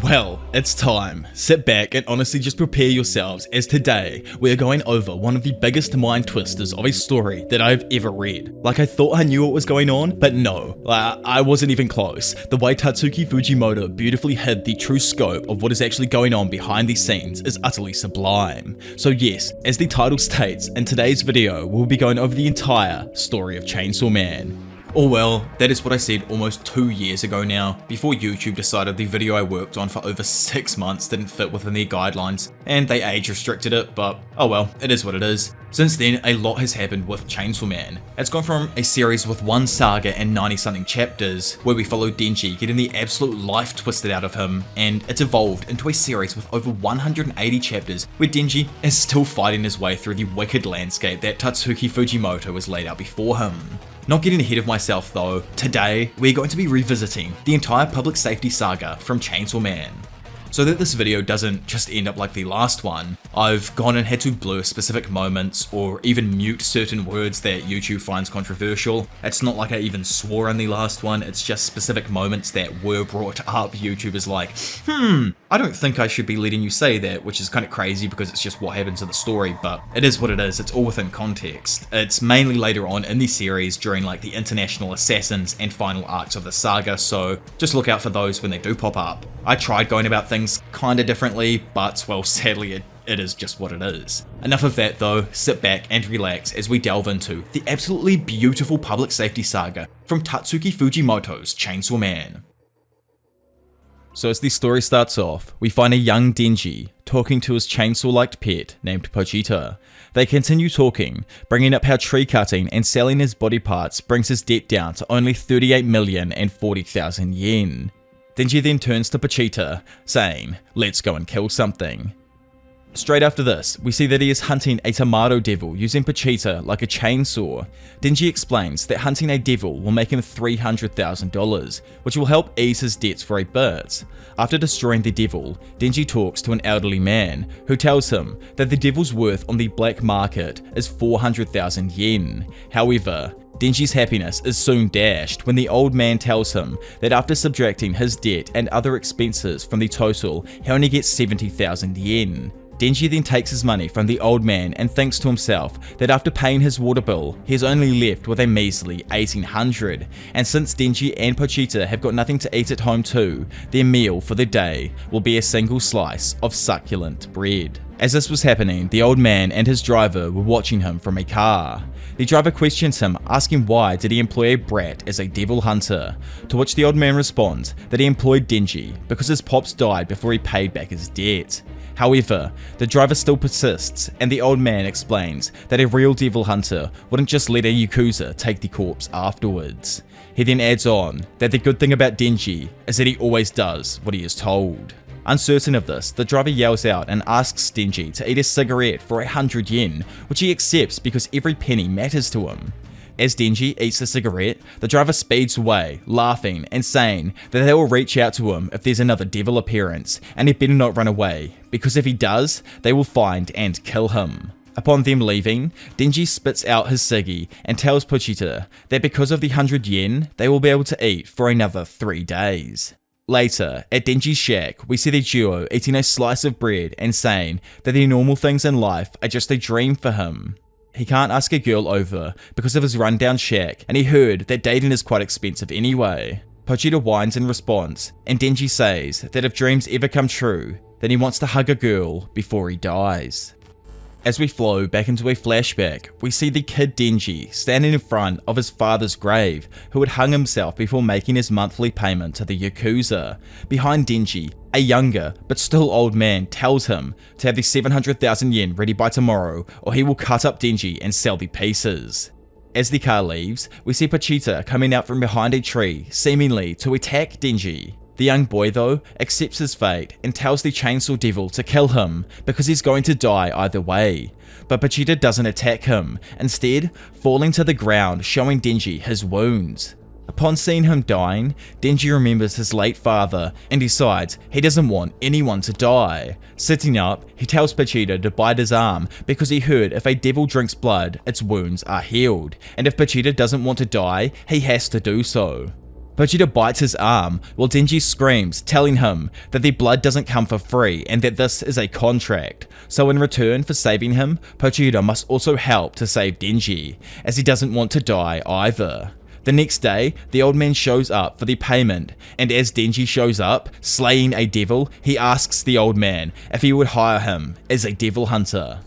Well, it's time. Sit back and honestly just prepare yourselves, as today we are going over one of the biggest mind twisters of a story that I've ever read. Like, I thought I knew what was going on, but no, I wasn't even close. The way Tatsuki Fujimoto beautifully hid the true scope of what is actually going on behind the scenes is utterly sublime. So yes, as the title states, in today's video we'll be going over the entire story of Chainsaw Man. Or well, that is what I said almost 2 years ago now, before YouTube decided the video I worked on for over 6 months didn't fit within their guidelines, and they age restricted it, but oh well, it is what it is. Since then, a lot has happened with Chainsaw Man. It's gone from a series with one saga and 90 something chapters, where we followed Denji getting the absolute life twisted out of him, and it's evolved into a series with over 180 chapters, where Denji is still fighting his way through the wicked landscape that Tatsuki Fujimoto has laid out before him. Not getting ahead of myself though, today we're going to be revisiting the entire Public Safety Saga from Chainsaw Man. So that this video doesn't just end up like the last one, I've gone and had to blur specific moments or even mute certain words that YouTube finds controversial. It's not like I even swore in the last one, it's just specific moments that were brought up. YouTube is like, I don't think I should be letting you say that, which is kind of crazy because it's just what happens in the story, but it is what it is, it's all within context. It's mainly later on in the series during like the International Assassins and final arcs of the saga, so just look out for those when they do pop up. I tried going about things kinda differently, but well, sadly it is just what it is. Enough of that though, sit back and relax as we delve into the absolutely beautiful Public Safety Saga from Tatsuki Fujimoto's Chainsaw Man. So as the story starts off, we find a young Denji talking to his chainsaw-like pet named Pochita. They continue talking, bringing up how tree cutting and selling his body parts brings his debt down to only 38,040,000 yen. Denji then turns to Pochita, saying, "Let's go and kill something." Straight after this, we see that he is hunting a tomato devil using Pochita like a chainsaw. Denji explains that hunting a devil will make him $300,000, which will help ease his debts for a bit. After destroying the devil, Denji talks to an elderly man, who tells him that the devil's worth on the black market is 400,000 yen. However, Denji's happiness is soon dashed when the old man tells him that after subtracting his debt and other expenses from the total, he only gets 70,000 yen. Denji then takes his money from the old man and thinks to himself that after paying his water bill, he is only left with a measly 1,800, and since Denji and Pochita have got nothing to eat at home too, their meal for the day will be a single slice of succulent bread. As this was happening, the old man and his driver were watching him from a car. The driver questions him, asking why did he employ a brat as a devil hunter, to which the old man responds that he employed Denji because his pops died before he paid back his debt. However, the driver still persists, and the old man explains that a real devil hunter wouldn't just let a Yakuza take the corpse afterwards. He then adds on that the good thing about Denji is that he always does what he is told. Uncertain of this, the driver yells out and asks Denji to eat a cigarette for 100 yen, which he accepts because every penny matters to him. As Denji eats the cigarette, the driver speeds away, laughing and saying that they will reach out to him if there's another devil appearance, and he better not run away, because if he does, they will find and kill him. Upon them leaving, Denji spits out his ciggy and tells Pochita that because of the 100 yen, they will be able to eat for another 3 days. Later, at Denji's shack, we see the duo eating a slice of bread and saying that the normal things in life are just a dream for him. He can't ask a girl over because of his rundown shack, and he heard that dating is quite expensive anyway. Pochita whines in response, and Denji says that if dreams ever come true, then he wants to hug a girl before he dies. As we flow back into a flashback, we see the kid Denji standing in front of his father's grave, who had hung himself before making his monthly payment to the Yakuza. Behind Denji, a younger but still old man tells him to have the 700,000 yen ready by tomorrow, or he will cut up Denji and sell the pieces. As the car leaves, we see Pochita coming out from behind a tree, seemingly to attack Denji. The young boy though accepts his fate and tells the chainsaw devil to kill him because he's going to die either way. But Pochita doesn't attack him, instead falling to the ground, showing Denji his wounds. Upon seeing him dying, Denji remembers his late father and decides he doesn't want anyone to die. Sitting up, he tells Pochita to bite his arm because he heard if a devil drinks blood, its wounds are healed, and if Pochita doesn't want to die, he has to do so. Pochita bites his arm while Denji screams, telling him that their blood doesn't come for free and that this is a contract. So in return for saving him, Pochita must also help to save Denji, as he doesn't want to die either. The next day, the old man shows up for the payment, and as Denji shows up, slaying a devil, he asks the old man if he would hire him as a devil hunter.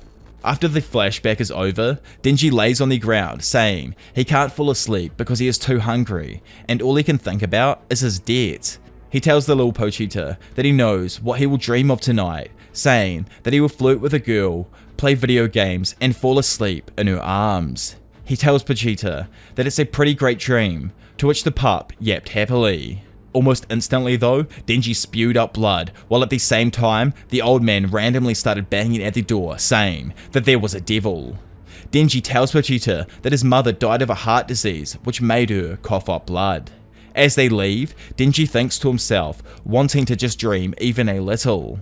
After the flashback is over, Denji lays on the ground saying he can't fall asleep because he is too hungry, and all he can think about is his debt. He tells the little Pochita that he knows what he will dream of tonight, saying that he will flirt with a girl, play video games, and fall asleep in her arms. He tells Pochita that it's a pretty great dream, to which the pup yapped happily. Almost instantly though, Denji spewed up blood, while at the same time, the old man randomly started banging at the door, saying that there was a devil. Denji tells Pochita that his mother died of a heart disease, which made her cough up blood. As they leave, Denji thinks to himself, wanting to just dream even a little.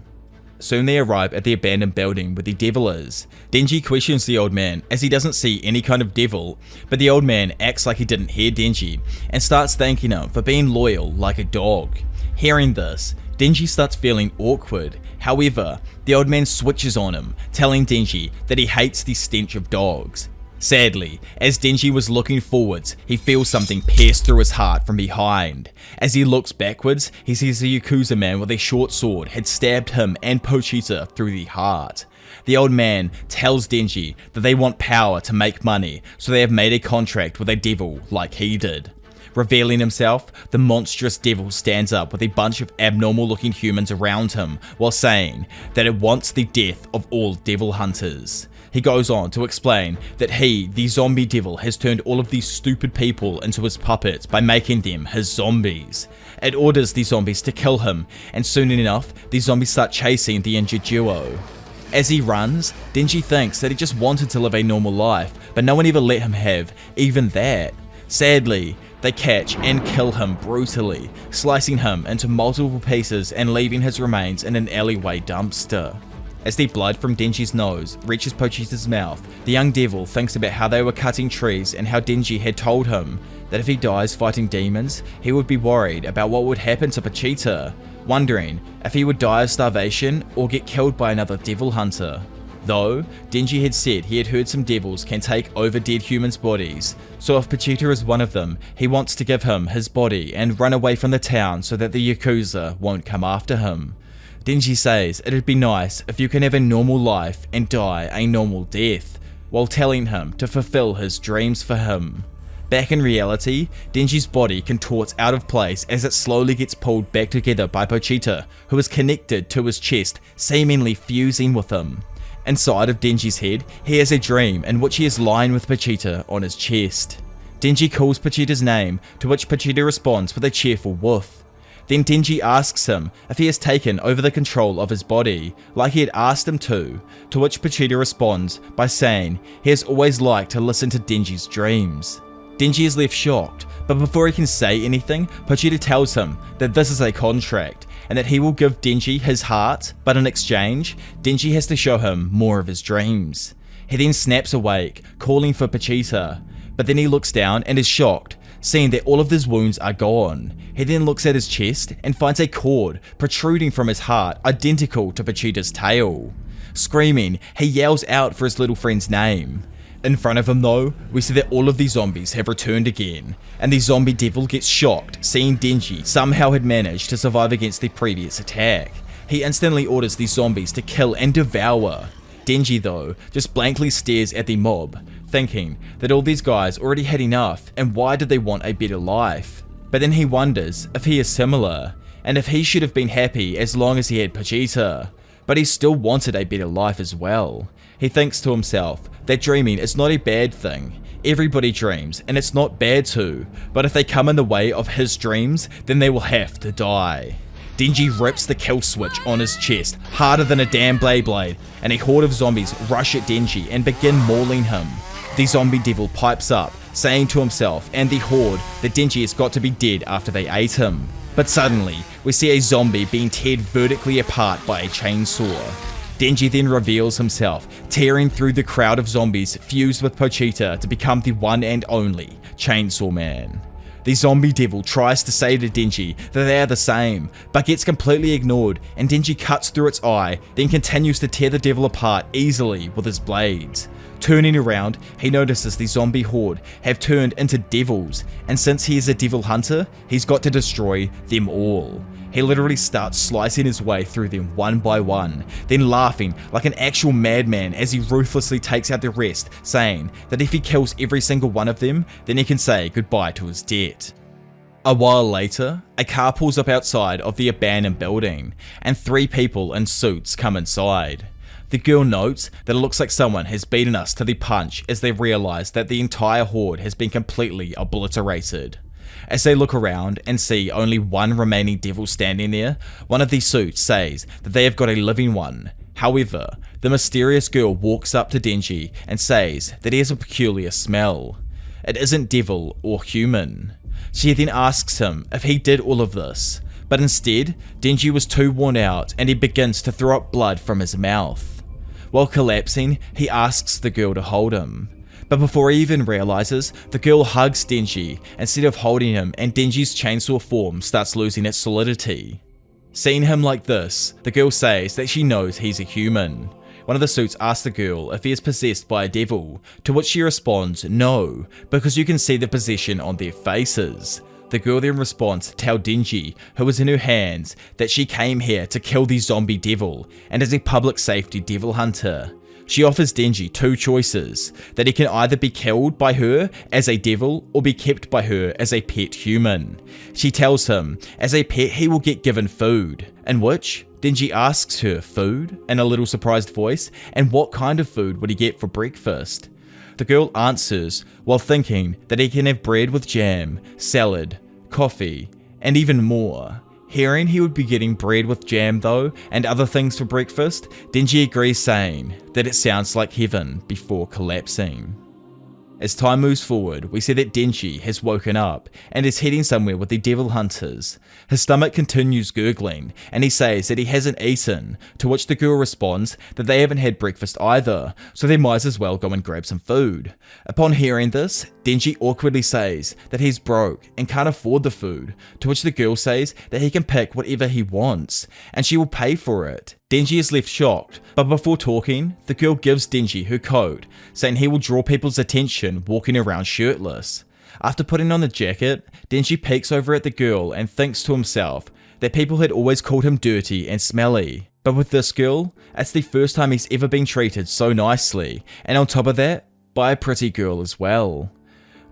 Soon they arrive at the abandoned building where the devil is. Denji questions the old man as he doesn't see any kind of devil, but the old man acts like he didn't hear Denji and starts thanking him for being loyal like a dog. Hearing this, Denji starts feeling awkward. However, the old man switches on him, telling Denji that he hates the stench of dogs. Sadly, as Denji was looking forwards, he feels something pierce through his heart from behind. As he looks backwards, he sees a Yakuza man with a short sword had stabbed him and Pochita through the heart. The old man tells Denji that they want power to make money, so they have made a contract with a devil like he did. Revealing himself, the monstrous devil stands up with a bunch of abnormal looking humans around him while saying that it wants the death of all devil hunters. He goes on to explain that he, the zombie devil, has turned all of these stupid people into his puppets by making them his zombies. It orders the zombies to kill him, and soon enough, the zombies start chasing the injured duo. As he runs, Denji thinks that he just wanted to live a normal life, but no one ever let him have even that. Sadly, they catch and kill him brutally, slicing him into multiple pieces and leaving his remains in an alleyway dumpster. As the blood from Denji's nose reaches Pochita's mouth, the young devil thinks about how they were cutting trees and how Denji had told him that if he dies fighting demons, he would be worried about what would happen to Pochita, wondering if he would die of starvation or get killed by another devil hunter. Though, Denji had said he had heard some devils can take over dead humans' bodies, so if Pochita is one of them, he wants to give him his body and run away from the town so that the Yakuza won't come after him. Denji says it'd be nice if you can have a normal life and die a normal death, while telling him to fulfill his dreams for him. Back in reality, Denji's body contorts out of place as it slowly gets pulled back together by Pochita, who is connected to his chest, seemingly fusing with him. Inside of Denji's head, he has a dream in which he is lying with Pochita on his chest. Denji calls Pochita's name, to which Pochita responds with a cheerful woof. Then Denji asks him if he has taken over the control of his body, like he had asked him to which Pochita responds by saying he has always liked to listen to Denji's dreams. Denji is left shocked, but before he can say anything, Pochita tells him that this is a contract, and that he will give Denji his heart, but in exchange, Denji has to show him more of his dreams. He then snaps awake, calling for Pochita, but then he looks down and is shocked, seeing that all of his wounds are gone. He then looks at his chest and finds a cord protruding from his heart identical to Pochita's tail. Screaming, he yells out for his little friend's name. In front of him though, we see that all of the zombies have returned again, and the zombie devil gets shocked seeing Denji somehow had managed to survive against the previous attack. He instantly orders the zombies to kill and devour. Denji though, just blankly stares at the mob, thinking that all these guys already had enough and why did they want a better life? But then he wonders if he is similar, and if he should have been happy as long as he had Pochita. But he still wanted a better life as well. He thinks to himself that dreaming is not a bad thing. Everybody dreams, and it's not bad to, but if they come in the way of his dreams, then they will have to die. Denji rips the kill switch on his chest harder than a damn blade, and a horde of zombies rush at Denji and begin mauling him. The zombie devil pipes up, saying to himself and the horde that Denji has got to be dead after they ate him. But suddenly, we see a zombie being teared vertically apart by a chainsaw. Denji then reveals himself, tearing through the crowd of zombies fused with Pochita to become the one and only Chainsaw Man. The zombie devil tries to say to Denji that they are the same, but gets completely ignored, and Denji cuts through its eye, then continues to tear the devil apart easily with his blades. Turning around, he notices the zombie horde have turned into devils, and since he is a devil hunter, he's got to destroy them all. He literally starts slicing his way through them one by one, then laughing like an actual madman as he ruthlessly takes out the rest, saying that if he kills every single one of them, then he can say goodbye to his debt. A while later, a car pulls up outside of the abandoned building, and 3 people in suits come inside. The girl notes that it looks like someone has beaten us to the punch as they realise that the entire horde has been completely obliterated. As they look around and see only one remaining devil standing there, one of the suits says that they have got a living one. However, the mysterious girl walks up to Denji and says that he has a peculiar smell. It isn't devil or human. She then asks him if he did all of this, but instead, Denji was too worn out and he begins to throw up blood from his mouth. While collapsing, he asks the girl to hold him. But before he even realizes, the girl hugs Denji instead of holding him, and Denji's chainsaw form starts losing its solidity. Seeing him like this, the girl says that she knows he's a human. One of the suits asks the girl if he is possessed by a devil, to which she responds no, because you can see the possession on their faces. The girl then responds to tell Denji, who is in her hands, that she came here to kill the zombie devil and is a public safety devil hunter. She offers Denji 2 choices, that he can either be killed by her as a devil or be kept by her as a pet human. She tells him, as a pet he will get given food, in which Denji asks her food in a little surprised voice, and what kind of food would he get for breakfast. The girl answers while thinking that he can have bread with jam, salad, coffee, and even more. Hearing he would be getting bread with jam though, and other things for breakfast, Denji agrees, saying that it sounds like heaven before collapsing. As time moves forward, we see that Denji has woken up and is heading somewhere with the devil hunters. His stomach continues gurgling and he says that he hasn't eaten, to which the girl responds that they haven't had breakfast either, so they might as well go and grab some food. Upon hearing this, Denji awkwardly says that he's broke and can't afford the food, to which the girl says that he can pick whatever he wants and she will pay for it. Denji is left shocked, but before talking, the girl gives Denji her coat, saying he will draw people's attention walking around shirtless. After putting on the jacket, Denji peeks over at the girl and thinks to himself that people had always called him dirty and smelly. But with this girl, it's the first time he's ever been treated so nicely, and on top of that, by a pretty girl as well.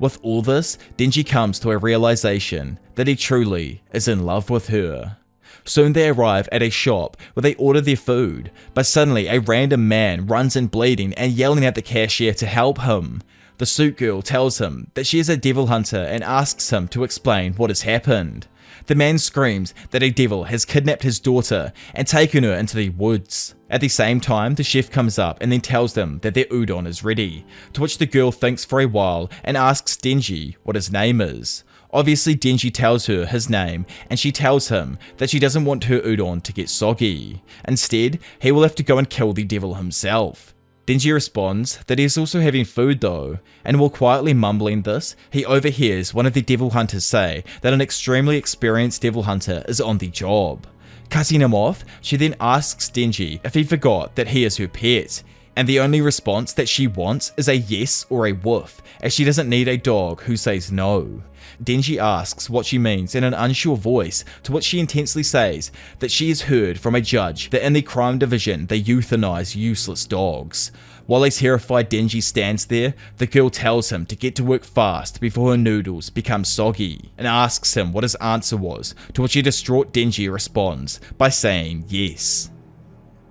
With all this, Denji comes to a realization that he truly is in love with her. Soon they arrive at a shop where they order their food, but suddenly a random man runs in bleeding and yelling at the cashier to help him. The suit girl tells him that she is a devil hunter and asks him to explain what has happened. The man screams that a devil has kidnapped his daughter and taken her into the woods. At the same time, the chef comes up and then tells them that their udon is ready, to which the girl thinks for a while and asks Denji what his name is. Obviously, Denji tells her his name and she tells him that she doesn't want her udon to get soggy. Instead, he will have to go and kill the devil himself. Denji responds that he is also having food though, and while quietly mumbling this, he overhears one of the devil hunters say that an extremely experienced devil hunter is on the job. Cutting him off, she then asks Denji if he forgot that he is her pet, and the only response that she wants is a yes or a woof, as she doesn't need a dog who says no. Denji asks what she means in an unsure voice, to which she intensely says that she has heard from a judge that in the crime division they euthanize useless dogs. While a terrified Denji stands there, the girl tells him to get to work fast before her noodles become soggy, and asks him what his answer was, to which a distraught Denji responds by saying yes.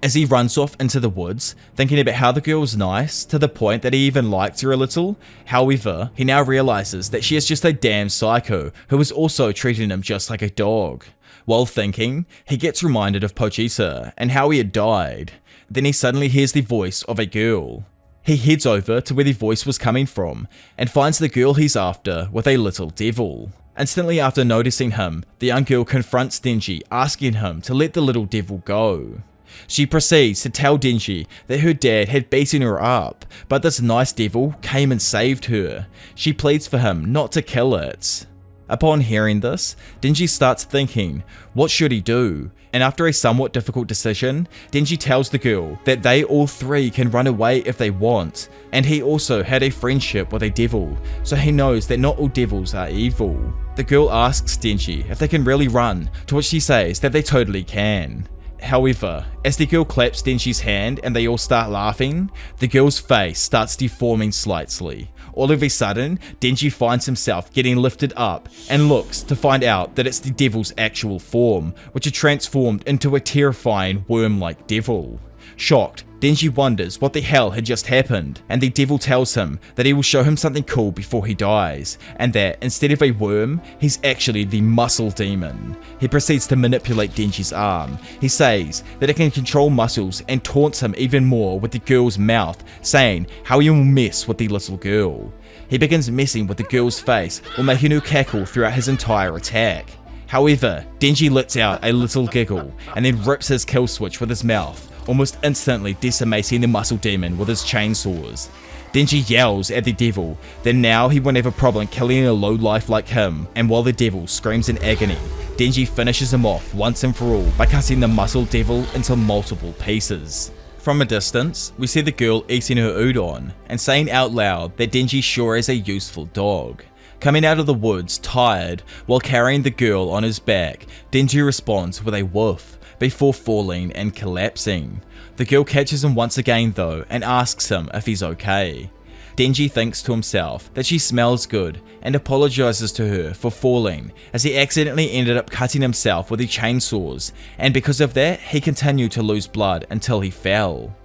As he runs off into the woods, thinking about how the girl was nice, to the point that he even liked her a little. However, he now realizes that she is just a damn psycho who is also treating him just like a dog. While thinking, he gets reminded of Pochita and how he had died. Then he suddenly hears the voice of a girl. He heads over to where the voice was coming from and finds the girl he's after with a little devil. Instantly after noticing him, the young girl confronts Denji, asking him to let the little devil go. She proceeds to tell Denji that her dad had beaten her up, but this nice devil came and saved her. She pleads for him not to kill it. Upon hearing this, Denji starts thinking, what should he do? And after a somewhat difficult decision, Denji tells the girl that they all three can run away if they want, and he also had a friendship with a devil, so he knows that not all devils are evil. The girl asks Denji if they can really run, to which he says that they totally can. However, as the girl claps Denji's hand and they all start laughing, the girl's face starts deforming slightly. All of a sudden, Denji finds himself getting lifted up and looks to find out that it's the devil's actual form, which had transformed into a terrifying worm-like devil. Shocked, Denji wonders what the hell had just happened, and the devil tells him that he will show him something cool before he dies, and that instead of a worm, he's actually the muscle demon. He proceeds to manipulate Denji's arm. He says that it can control muscles and taunts him even more with the girl's mouth, saying how he will mess with the little girl. He begins messing with the girl's face while making her cackle throughout his entire attack. However, Denji lets out a little giggle and then rips his kill switch with his mouth, almost instantly decimating the muscle demon with his chainsaws. Denji yells at the devil that now he won't have a problem killing a lowlife like him, and while the devil screams in agony, Denji finishes him off once and for all by cutting the muscle devil into multiple pieces. From a distance, we see the girl eating her udon and saying out loud that Denji sure is a useful dog. Coming out of the woods tired while carrying the girl on his back, Denji responds with a woof before falling and collapsing. The girl catches him once again though and asks him if he's okay. Denji thinks to himself that she smells good and apologizes to her for falling, as he accidentally ended up cutting himself with the chainsaws, and because of that he continued to lose blood until he fell.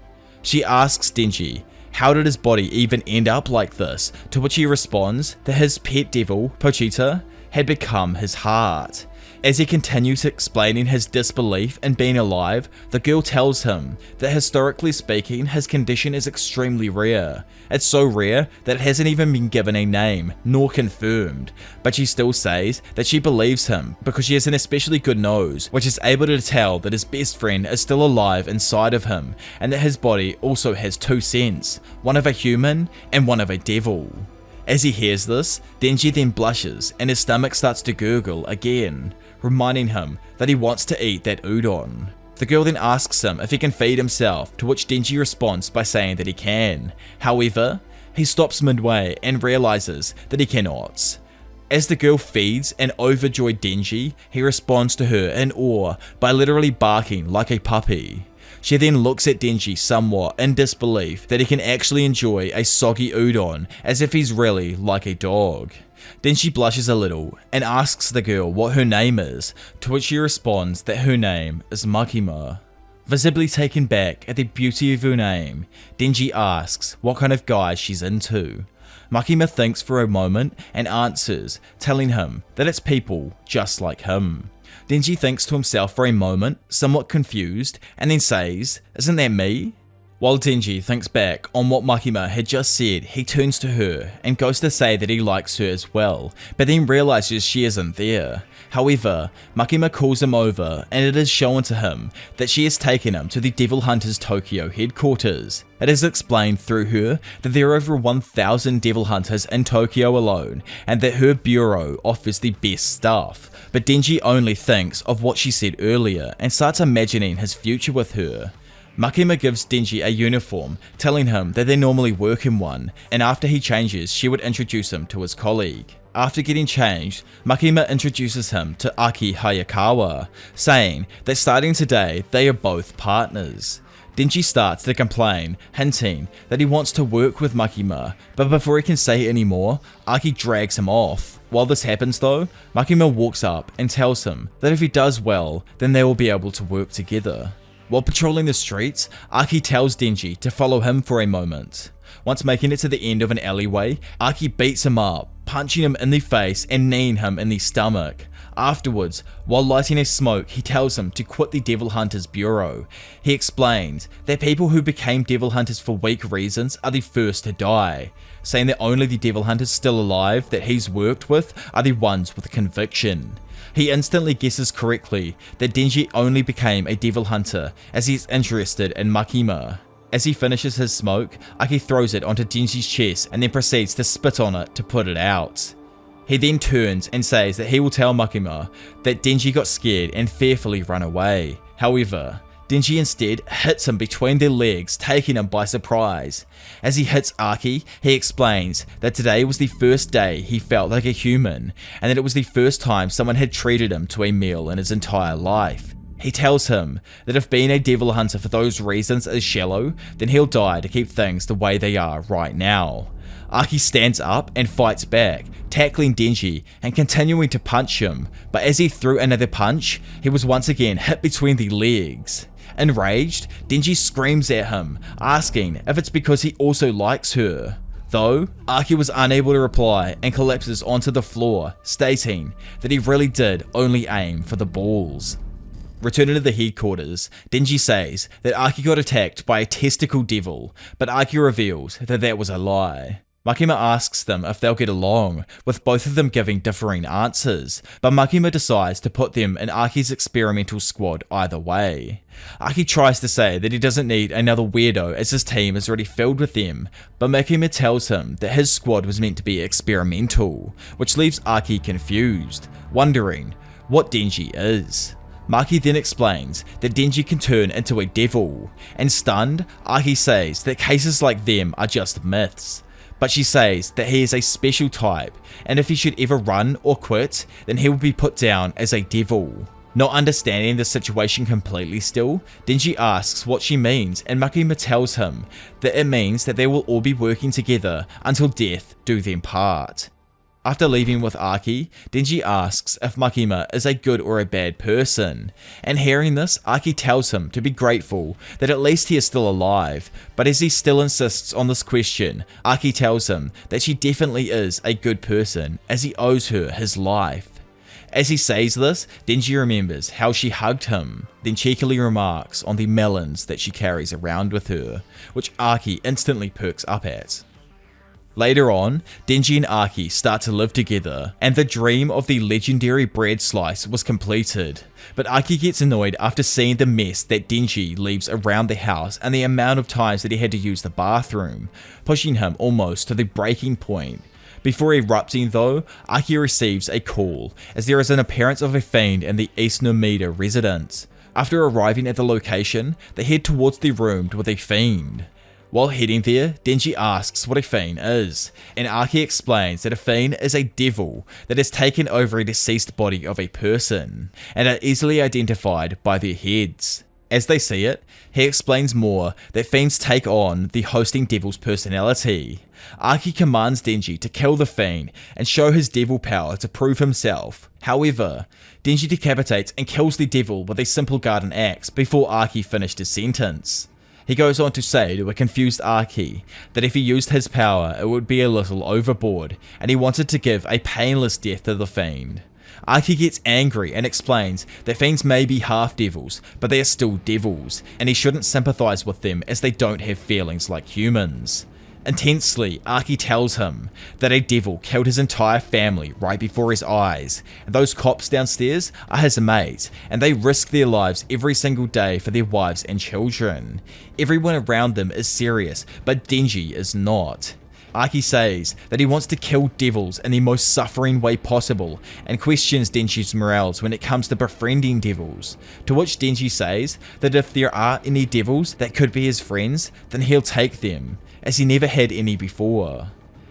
She asks Denji how did his body even end up like this, to which he responds that his pet devil, Pochita, had become his heart. As he continues explaining his disbelief in being alive, the girl tells him that historically speaking, his condition is extremely rare. It's so rare that it hasn't even been given a name, nor confirmed, but she still says that she believes him because she has an especially good nose, which is able to tell that his best friend is still alive inside of him, and that his body also has two scents, one of a human and one of a devil. As he hears this, Denji then blushes and his stomach starts to gurgle again, reminding him that he wants to eat that udon. The girl then asks him if he can feed himself, to which Denji responds by saying that he can. However, he stops midway and realizes that he cannot. As the girl feeds an overjoyed Denji, he responds to her in awe by literally barking like a puppy. She then looks at Denji somewhat in disbelief that he can actually enjoy a soggy udon as if he's really like a dog. Then she blushes a little and asks the girl what her name is, to which she responds that her name is Makima. Visibly taken back at the beauty of her name, Denji asks what kind of guy she's into. Makima thinks for a moment and answers, telling him that it's people just like him. Denji thinks to himself for a moment, somewhat confused, and then says, "Isn't that me?" While Denji thinks back on what Makima had just said, he turns to her and goes to say that he likes her as well, but then realizes she isn't there. However, Makima calls him over and it is shown to him that she has taken him to the Devil Hunters Tokyo headquarters. It is explained through her that there are over 1,000 Devil Hunters in Tokyo alone and that her bureau offers the best stuff, but Denji only thinks of what she said earlier and starts imagining his future with her. Makima gives Denji a uniform, telling him that they normally work in one, and after he changes, she would introduce him to his colleague. After getting changed, Makima introduces him to Aki Hayakawa, saying that starting today, they are both partners. Denji starts to complain, hinting that he wants to work with Makima, but before he can say any more, Aki drags him off. While this happens though, Makima walks up and tells him that if he does well, then they will be able to work together. While patrolling the streets, Aki tells Denji to follow him for a moment. Once making it to the end of an alleyway, Aki beats him up, punching him in the face and kneeing him in the stomach. Afterwards, while lighting a smoke, he tells him to quit the Devil Hunters Bureau. He explains that people who became Devil Hunters for weak reasons are the first to die, saying that only the Devil Hunters still alive that he's worked with are the ones with conviction. He instantly guesses correctly that Denji only became a Devil Hunter as he's interested in Makima. As he finishes his smoke, Aki throws it onto Denji's chest and then proceeds to spit on it to put it out. He then turns and says that he will tell Makima that Denji got scared and fearfully run away. However, Denji instead hits him between their legs, taking him by surprise. As he hits Aki, he explains that today was the first day he felt like a human, and that it was the first time someone had treated him to a meal in his entire life. He tells him that if being a devil hunter for those reasons is shallow, then he'll die to keep things the way they are right now. Aki stands up and fights back, tackling Denji and continuing to punch him, but as he threw another punch, he was once again hit between the legs. Enraged, Denji screams at him, asking if it's because he also likes her. Though, Aki was unable to reply and collapses onto the floor, stating that he really did only aim for the balls. Returning to the headquarters, Denji says that Aki got attacked by a testicle devil, but Aki reveals that that was a lie. Makima asks them if they'll get along, with both of them giving differing answers, but Makima decides to put them in Aki's experimental squad either way. Aki tries to say that he doesn't need another weirdo as his team is already filled with them, but Makima tells him that his squad was meant to be experimental, which leaves Aki confused, wondering what Denji is. Maki then explains that Denji can turn into a devil, and stunned, Aki says that cases like them are just myths. But she says that he is a special type, and if he should ever run or quit, then he will be put down as a devil. Not understanding the situation completely still, Denji asks what she means, and Makima tells him that it means that they will all be working together until death do them part. After leaving with Aki, Denji asks if Makima is a good or a bad person, and hearing this, Aki tells him to be grateful that at least he is still alive, but as he still insists on this question, Aki tells him that she definitely is a good person as he owes her his life. As he says this, Denji remembers how she hugged him, then cheekily remarks on the melons that she carries around with her, which Aki instantly perks up at. Later on, Denji and Aki start to live together, and the dream of the legendary bread slice was completed. But Aki gets annoyed after seeing the mess that Denji leaves around the house and the amount of times that he had to use the bathroom, pushing him almost to the breaking point. Before erupting though, Aki receives a call, as there is an appearance of a fiend in the East Nomida residence. After arriving at the location, they head towards the room with a fiend. While heading there, Denji asks what a fiend is, and Aki explains that a fiend is a devil that has taken over a deceased body of a person, and are easily identified by their heads. As they see it, he explains more that fiends take on the hosting devil's personality. Aki commands Denji to kill the fiend and show his devil power to prove himself. However, Denji decapitates and kills the devil with a simple garden axe before Aki finished his sentence. He goes on to say to a confused Aki that if he used his power it would be a little overboard, and he wanted to give a painless death to the fiend. Aki gets angry and explains that fiends may be half devils, but they are still devils, and he shouldn't sympathize with them as they don't have feelings like humans. Intensely, Aki tells him that a devil killed his entire family right before his eyes, and those cops downstairs are his mates, and they risk their lives every single day for their wives and children. Everyone around them is serious, but Denji is not. Aki says that he wants to kill devils in the most suffering way possible, and questions Denji's morals when it comes to befriending devils, to which Denji says that if there are any devils that could be his friends, then he'll take them, as he never had any before.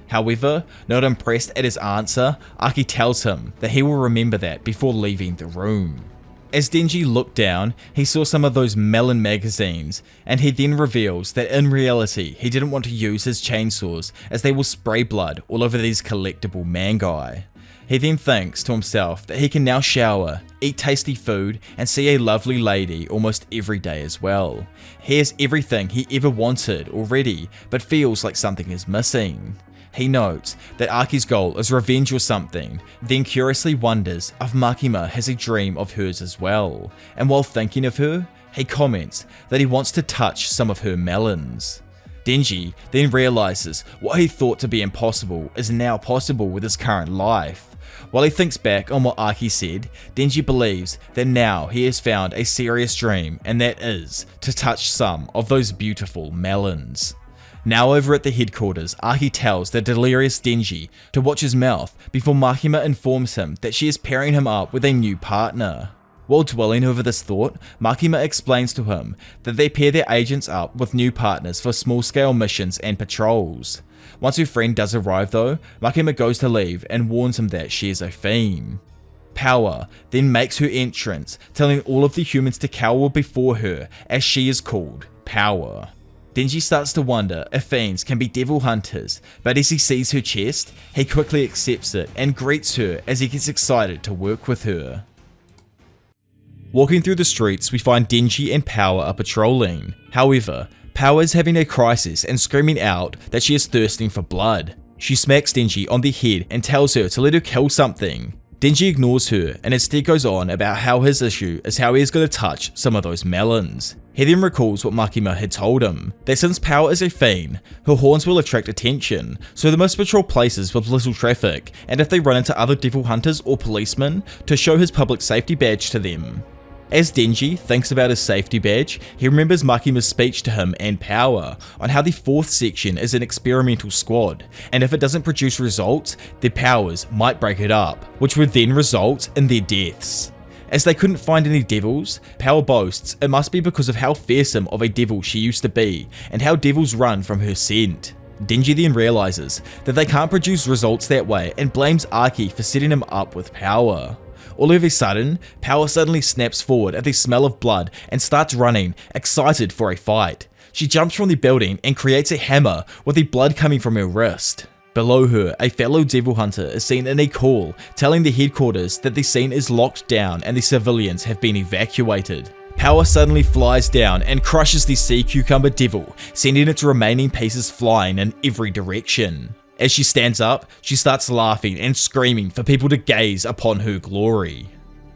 However, not impressed at his answer, Aki tells him that he will remember that before leaving the room. As Denji looked down, he saw some of those melon magazines, and he then reveals that in reality he didn't want to use his chainsaws as they will spray blood all over these collectible mangai. He then thinks to himself that he can now shower, eat tasty food, and see a lovely lady almost every day as well. He has everything he ever wanted already, but feels like something is missing. He notes that Aki's goal is revenge or something, then curiously wonders if Makima has a dream of hers as well, and while thinking of her, he comments that he wants to touch some of her melons. Denji then realizes what he thought to be impossible is now possible with his current life. While he thinks back on what Aki said, Denji believes that now he has found a serious dream, and that is to touch some of those beautiful melons. Now over at the headquarters, Aki tells the delirious Denji to watch his mouth before Makima informs him that she is pairing him up with a new partner. While dwelling over this thought, Makima explains to him that they pair their agents up with new partners for small-scale missions and patrols. Once her friend does arrive though, Makima goes to leave and warns him that she is a fiend. Power then makes her entrance, telling all of the humans to cower before her as she is called Power. Denji starts to wonder if fiends can be devil hunters, but as he sees her chest, he quickly accepts it and greets her as he gets excited to work with her. Walking through the streets, we find Denji and Power are patrolling. However, Power is having a crisis and screaming out that she is thirsting for blood. She smacks Denji on the head and tells her to let her kill something. Denji ignores her and instead goes on about how his issue is how he is going to touch some of those melons. He then recalls what Makima had told him, that since Power is a fiend, her horns will attract attention, so they must patrol places with little traffic, and if they run into other devil hunters or policemen, to show his public safety badge to them. As Denji thinks about his safety badge, he remembers Makima's speech to him and Power on how the 4th section is an experimental squad, and if it doesn't produce results, their powers might break it up, which would then result in their deaths. As they couldn't find any devils, Power boasts it must be because of how fearsome of a devil she used to be, and how devils run from her scent. Denji then realizes that they can't produce results that way and blames Aki for setting him up with Power. All of a sudden, Power suddenly snaps forward at the smell of blood and starts running, excited for a fight. She jumps from the building and creates a hammer with the blood coming from her wrist. Below her, a fellow devil hunter is seen in a call telling the headquarters that the scene is locked down and the civilians have been evacuated. Power suddenly flies down and crushes the sea cucumber devil, sending its remaining pieces flying in every direction. As she stands up, she starts laughing and screaming for people to gaze upon her glory.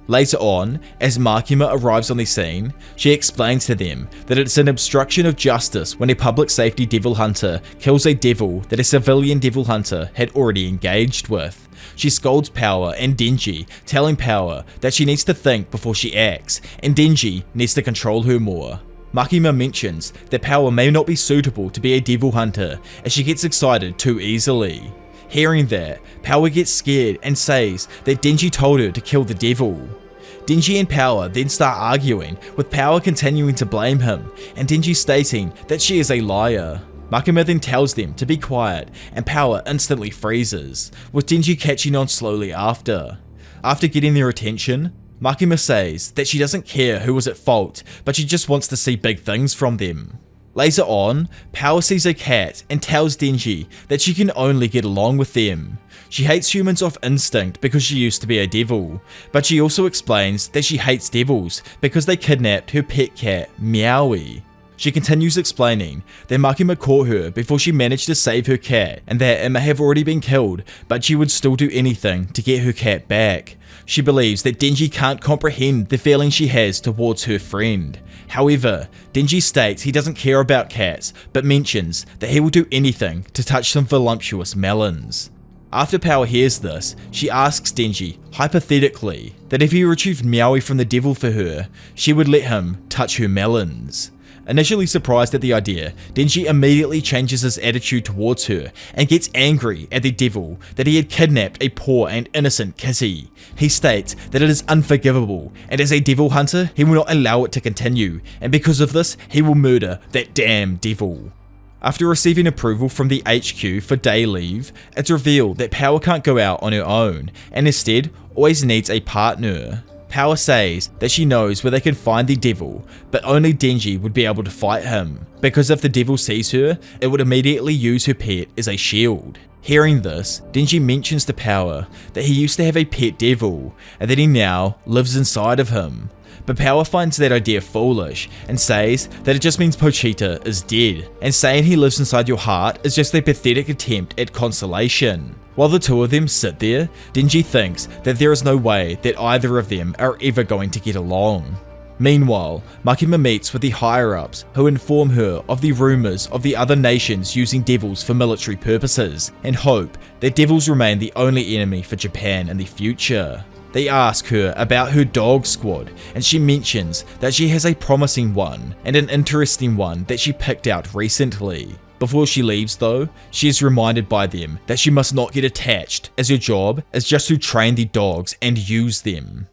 Later on, as Makima arrives on the scene, she explains to them that it's an obstruction of justice when a public safety devil hunter kills a devil that a civilian devil hunter had already engaged with. She scolds Power and Denji, telling Power that she needs to think before she acts, and Denji needs to control her more. Makima mentions that Power may not be suitable to be a devil hunter as she gets excited too easily. Hearing that, Power gets scared and says that Denji told her to kill the devil. Denji and Power then start arguing, with Power continuing to blame him and Denji stating that she is a liar. Makima then tells them to be quiet and Power instantly freezes, with Denji catching on slowly after. After getting their attention, Makima says that she doesn't care who was at fault, but she just wants to see big things from them. Later on, Power sees a cat and tells Denji that she can only get along with them. She hates humans off instinct because she used to be a devil, but she also explains that she hates devils because they kidnapped her pet cat, Meowie. She continues explaining that Makima caught her before she managed to save her cat and that it may have already been killed, but she would still do anything to get her cat back. She believes that Denji can't comprehend the feeling she has towards her friend. However, Denji states he doesn't care about cats, but mentions that he will do anything to touch some voluptuous melons. After Power hears this, she asks Denji, hypothetically, that if he retrieved Meowie from the devil for her, she would let him touch her melons. Initially surprised at the idea, Denji immediately changes his attitude towards her and gets angry at the devil that he had kidnapped a poor and innocent kitty. He states that it is unforgivable, and as a devil hunter, he will not allow it to continue, and because of this, he will murder that damn devil. After receiving approval from the HQ for day leave, it's revealed that Power can't go out on her own, and instead always needs a partner. Power says that she knows where they can find the devil, but only Denji would be able to fight him, because if the devil sees her, it would immediately use her pet as a shield. Hearing this, Denji mentions to Power that he used to have a pet devil, and that he now lives inside of him. But Power finds that idea foolish and says that it just means Pochita is dead, and saying he lives inside your heart is just a pathetic attempt at consolation. While the two of them sit there, Denji thinks that there is no way that either of them are ever going to get along. Meanwhile, Makima meets with the higher-ups who inform her of the rumors of the other nations using devils for military purposes, and hope that devils remain the only enemy for Japan in the future. They ask her about her dog squad, and she mentions that she has a promising one and an interesting one that she picked out recently. Before she leaves though, she is reminded by them that she must not get attached, as her job is just to train the dogs and use them.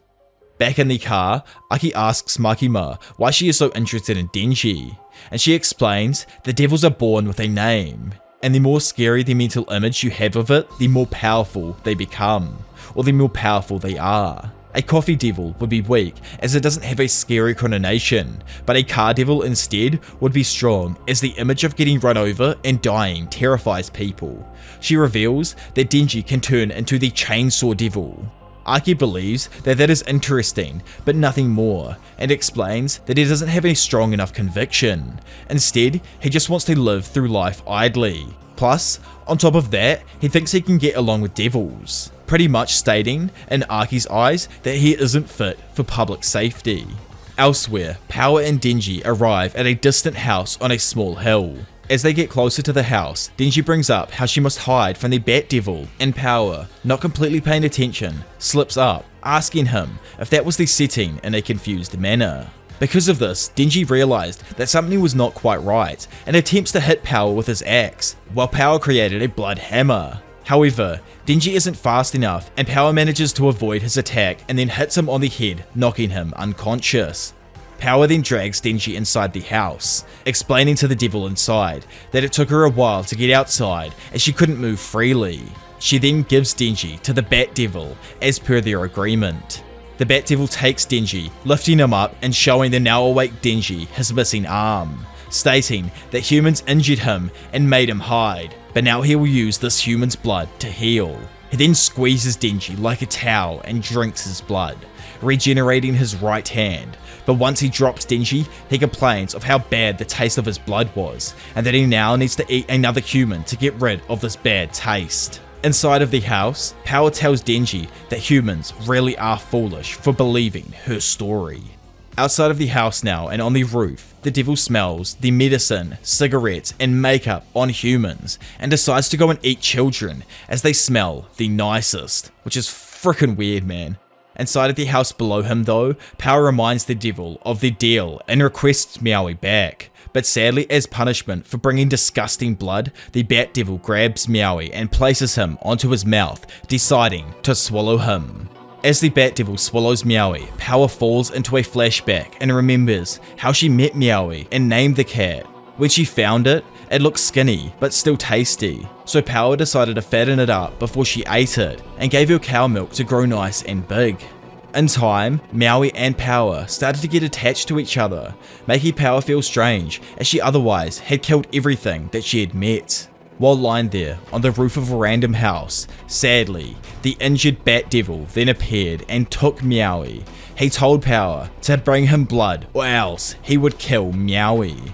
Back in the car, Aki asks Makima why she is so interested in Denji, and she explains the devils are born with a name, and the more scary the mental image you have of it, the more powerful they become, or the more powerful they are. A coffee devil would be weak as it doesn't have a scary connotation, but a car devil instead would be strong as the image of getting run over and dying terrifies people. She reveals that Denji can turn into the chainsaw devil. Aki believes that is interesting, but nothing more, and explains that he doesn't have a strong enough conviction. Instead, he just wants to live through life idly. Plus, on top of that, he thinks he can get along with devils, pretty much stating, in Aki's eyes, that he isn't fit for public safety. Elsewhere, Power and Denji arrive at a distant house on a small hill. As they get closer to the house, Denji brings up how she must hide from the Bat Devil, and Power, not completely paying attention, slips up, asking him if that was the setting in a confused manner. Because of this, Denji realized that something was not quite right and attempts to hit Power with his axe, while Power created a blood hammer. However, Denji isn't fast enough and Power manages to avoid his attack and then hits him on the head, knocking him unconscious. Power then drags Denji inside the house, explaining to the devil inside that it took her a while to get outside as she couldn't move freely. She then gives Denji to the Bat Devil as per their agreement. The Bat Devil takes Denji, lifting him up and showing the now awake Denji his missing arm, stating that humans injured him and made him hide, but now he will use this human's blood to heal. He then squeezes Denji like a towel and drinks his blood, regenerating his right hand. But once he drops Denji, he complains of how bad the taste of his blood was, and that he now needs to eat another human to get rid of this bad taste. Inside of the house, Power tells Denji that humans really are foolish for believing her story. Outside of the house now and on the roof, the devil smells the medicine, cigarettes, and makeup on humans and decides to go and eat children as they smell the nicest, which is freaking weird, man. Inside of the house below him though, Power reminds the devil of the deal and requests Meowie back. But sadly, as punishment for bringing disgusting blood, the Bat Devil grabs Meowie and places him onto his mouth, deciding to swallow him. As the Bat Devil swallows Meowie, Power falls into a flashback and remembers how she met Meowie and named the cat. When she found it, it looked skinny, but still tasty, so Power decided to fatten it up before she ate it, and gave her cow milk to grow nice and big. In time, Meowie and Power started to get attached to each other, making Power feel strange, as she otherwise had killed everything that she had met. While lying there on the roof of a random house, sadly, the injured Bat Devil then appeared and took Meowie. He told Power to bring him blood or else he would kill Meowie.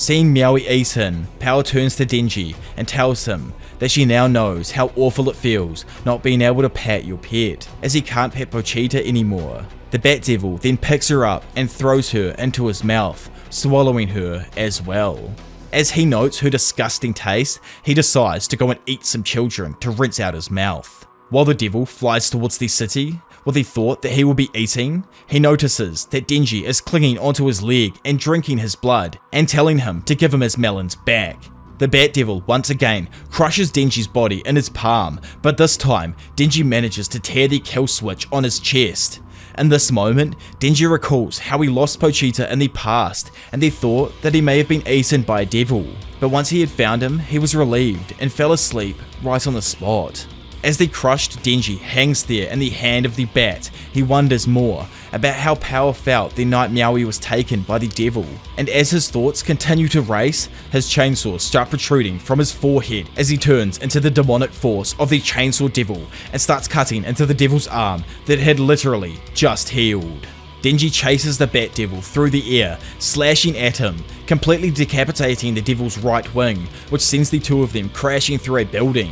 Seeing Meowie eaten, Power turns to Denji and tells him that she now knows how awful it feels not being able to pet your pet, as he can't pet Pochita anymore. The Bat Devil then picks her up and throws her into his mouth, swallowing her as well. As he notes her disgusting taste, he decides to go and eat some children to rinse out his mouth. While the devil flies towards the city, with the thought that he will be eating, he notices that Denji is clinging onto his leg and drinking his blood, and telling him to give him his melons back. The Bat Devil once again crushes Denji's body in his palm, but this time Denji manages to tear the kill switch on his chest. In this moment, Denji recalls how he lost Pochita in the past, and the thought that he may have been eaten by a devil. But once he had found him, he was relieved and fell asleep right on the spot. As the crushed Denji hangs there in the hand of the bat, he wonders more about how Power felt the night Meowie was taken by the devil, and as his thoughts continue to race, his chainsaw starts protruding from his forehead as he turns into the demonic force of the Chainsaw Devil and starts cutting into the devil's arm that had literally just healed. Denji chases the Bat Devil through the air, slashing at him, completely decapitating the devil's right wing, which sends the two of them crashing through a building.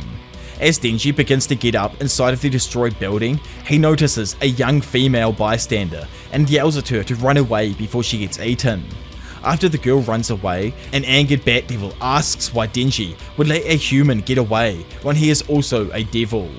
As Denji begins to get up inside of the destroyed building, he notices a young female bystander and yells at her to run away before she gets eaten. After the girl runs away, an angered Bat Devil asks why Denji would let a human get away when he is also a devil.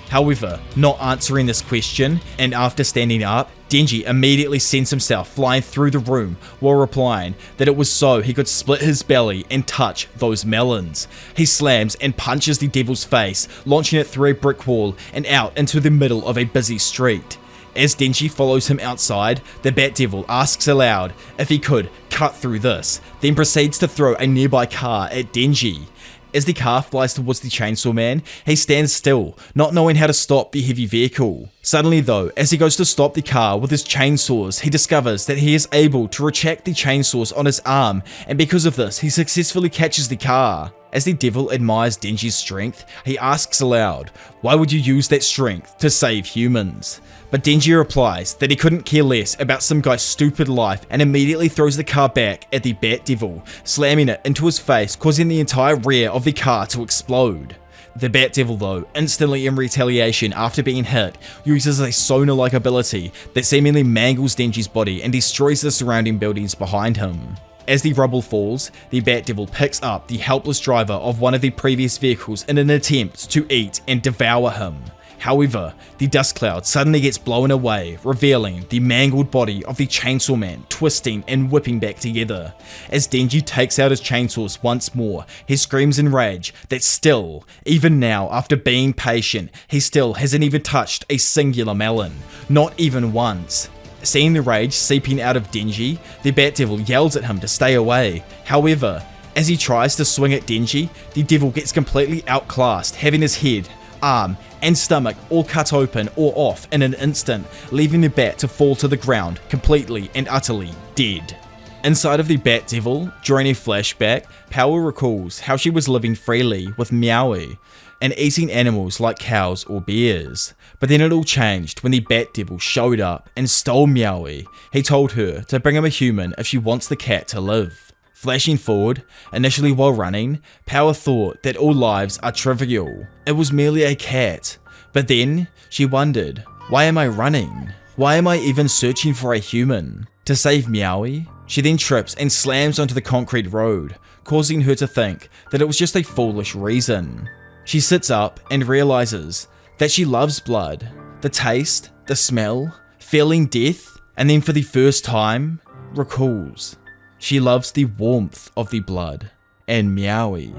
However, not answering this question, and after standing up, Denji immediately sends himself flying through the room while replying that it was so he could split his belly and touch those melons. He slams and punches the devil's face, launching it through a brick wall and out into the middle of a busy street. As Denji follows him outside, the Bat Devil asks aloud if he could cut through this, then proceeds to throw a nearby car at Denji. As the car flies towards the Chainsaw Man, he stands still, not knowing how to stop the heavy vehicle. Suddenly though, as he goes to stop the car with his chainsaws, he discovers that he is able to retract the chainsaws on his arm, and because of this, he successfully catches the car. As the devil admires Denji's strength, he asks aloud, "Why would you use that strength to save humans?" But Denji replies that he couldn't care less about some guy's stupid life and immediately throws the car back at the Bat Devil, slamming it into his face, causing the entire rear of the car to explode. The Bat Devil though, instantly in retaliation after being hit, uses a sonar-like ability that seemingly mangles Denji's body and destroys the surrounding buildings behind him. As the rubble falls, the Bat Devil picks up the helpless driver of one of the previous vehicles in an attempt to eat and devour him. However, the dust cloud suddenly gets blown away, revealing the mangled body of the Chainsaw Man twisting and whipping back together. As Denji takes out his chainsaws once more, he screams in rage that still, even now after being patient, he still hasn't even touched a singular melon, not even once. Seeing the rage seeping out of Denji, the Bat Devil yells at him to stay away. However, as he tries to swing at Denji, the devil gets completely outclassed, having his head, arm, and stomach all cut open or off in an instant, leaving the bat to fall to the ground, completely and utterly dead. Inside of the Bat Devil, during a flashback, Power recalls how she was living freely with Meowie and eating animals like cows or bears. But then it all changed when the Bat Devil showed up and stole Meowie. He told her to bring him a human if she wants the cat to live. Flashing forward, initially while running, Power thought that all lives are trivial. It was merely a cat. But then, she wondered, why am I running? Why am I even searching for a human? To save Meowie? She then trips and slams onto the concrete road, causing her to think that it was just a foolish reason. She sits up and realizes that she loves blood. The taste, the smell, feeling death, and then for the first time, recalls. She loves the warmth of the blood and Meowie.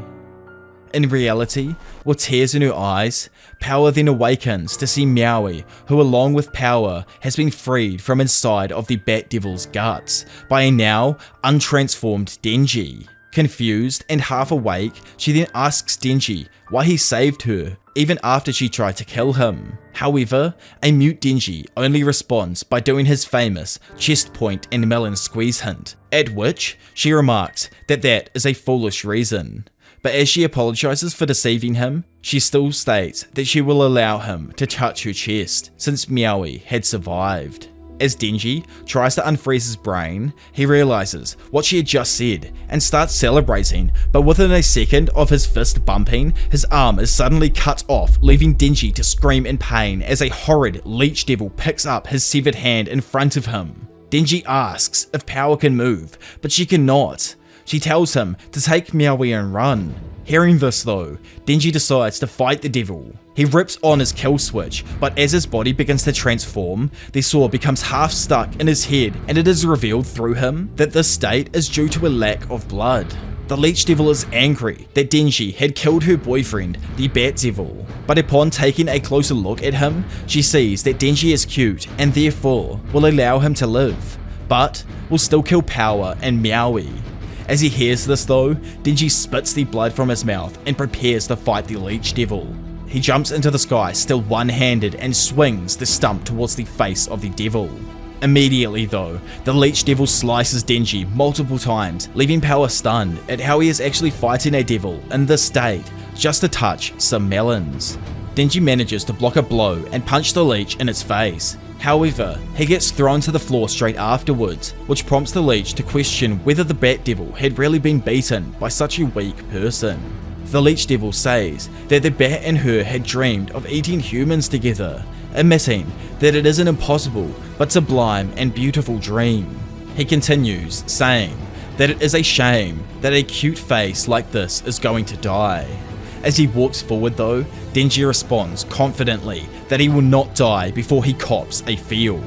In reality, with tears in her eyes, Power then awakens to see Meowie, who along with Power has been freed from inside of the Bat Devil's guts by a now untransformed Denji. Confused and half awake, she then asks Denji why he saved her, even after she tried to kill him. However, a mute Denji only responds by doing his famous chest point and melon squeeze hint, at which she remarks that that is a foolish reason. But as she apologizes for deceiving him, she still states that she will allow him to touch her chest, since Meowie had survived. As Denji tries to unfreeze his brain, he realizes what she had just said and starts celebrating, but within a second of his fist bumping, his arm is suddenly cut off, leaving Denji to scream in pain as a horrid leech devil picks up his severed hand in front of him. Denji asks if Power can move, but she cannot. She tells him to take Meowie and run. Hearing this though, Denji decides to fight the devil. He rips on his kill switch, but as his body begins to transform, the saw becomes half stuck in his head, and it is revealed through him that this state is due to a lack of blood. The Leech Devil is angry that Denji had killed her boyfriend, the Bat Devil, but upon taking a closer look at him, she sees that Denji is cute and therefore will allow him to live, but will still kill Power and Meowie. As he hears this though, Denji spits the blood from his mouth and prepares to fight the Leech Devil. He jumps into the sky still one-handed and swings the stump towards the face of the devil. Immediately though, the Leech Devil slices Denji multiple times, leaving Power stunned at how he is actually fighting a devil in this state, just to touch some melons. Denji manages to block a blow and punch the leech in its face. However, he gets thrown to the floor straight afterwards, which prompts the leech to question whether the Bat Devil had really been beaten by such a weak person. The Leech Devil says that the bat and her had dreamed of eating humans together, admitting that it is an impossible but sublime and beautiful dream. He continues, saying that it is a shame that a cute face like this is going to die. As he walks forward though, Denji responds confidently that he will not die before he cops a feel.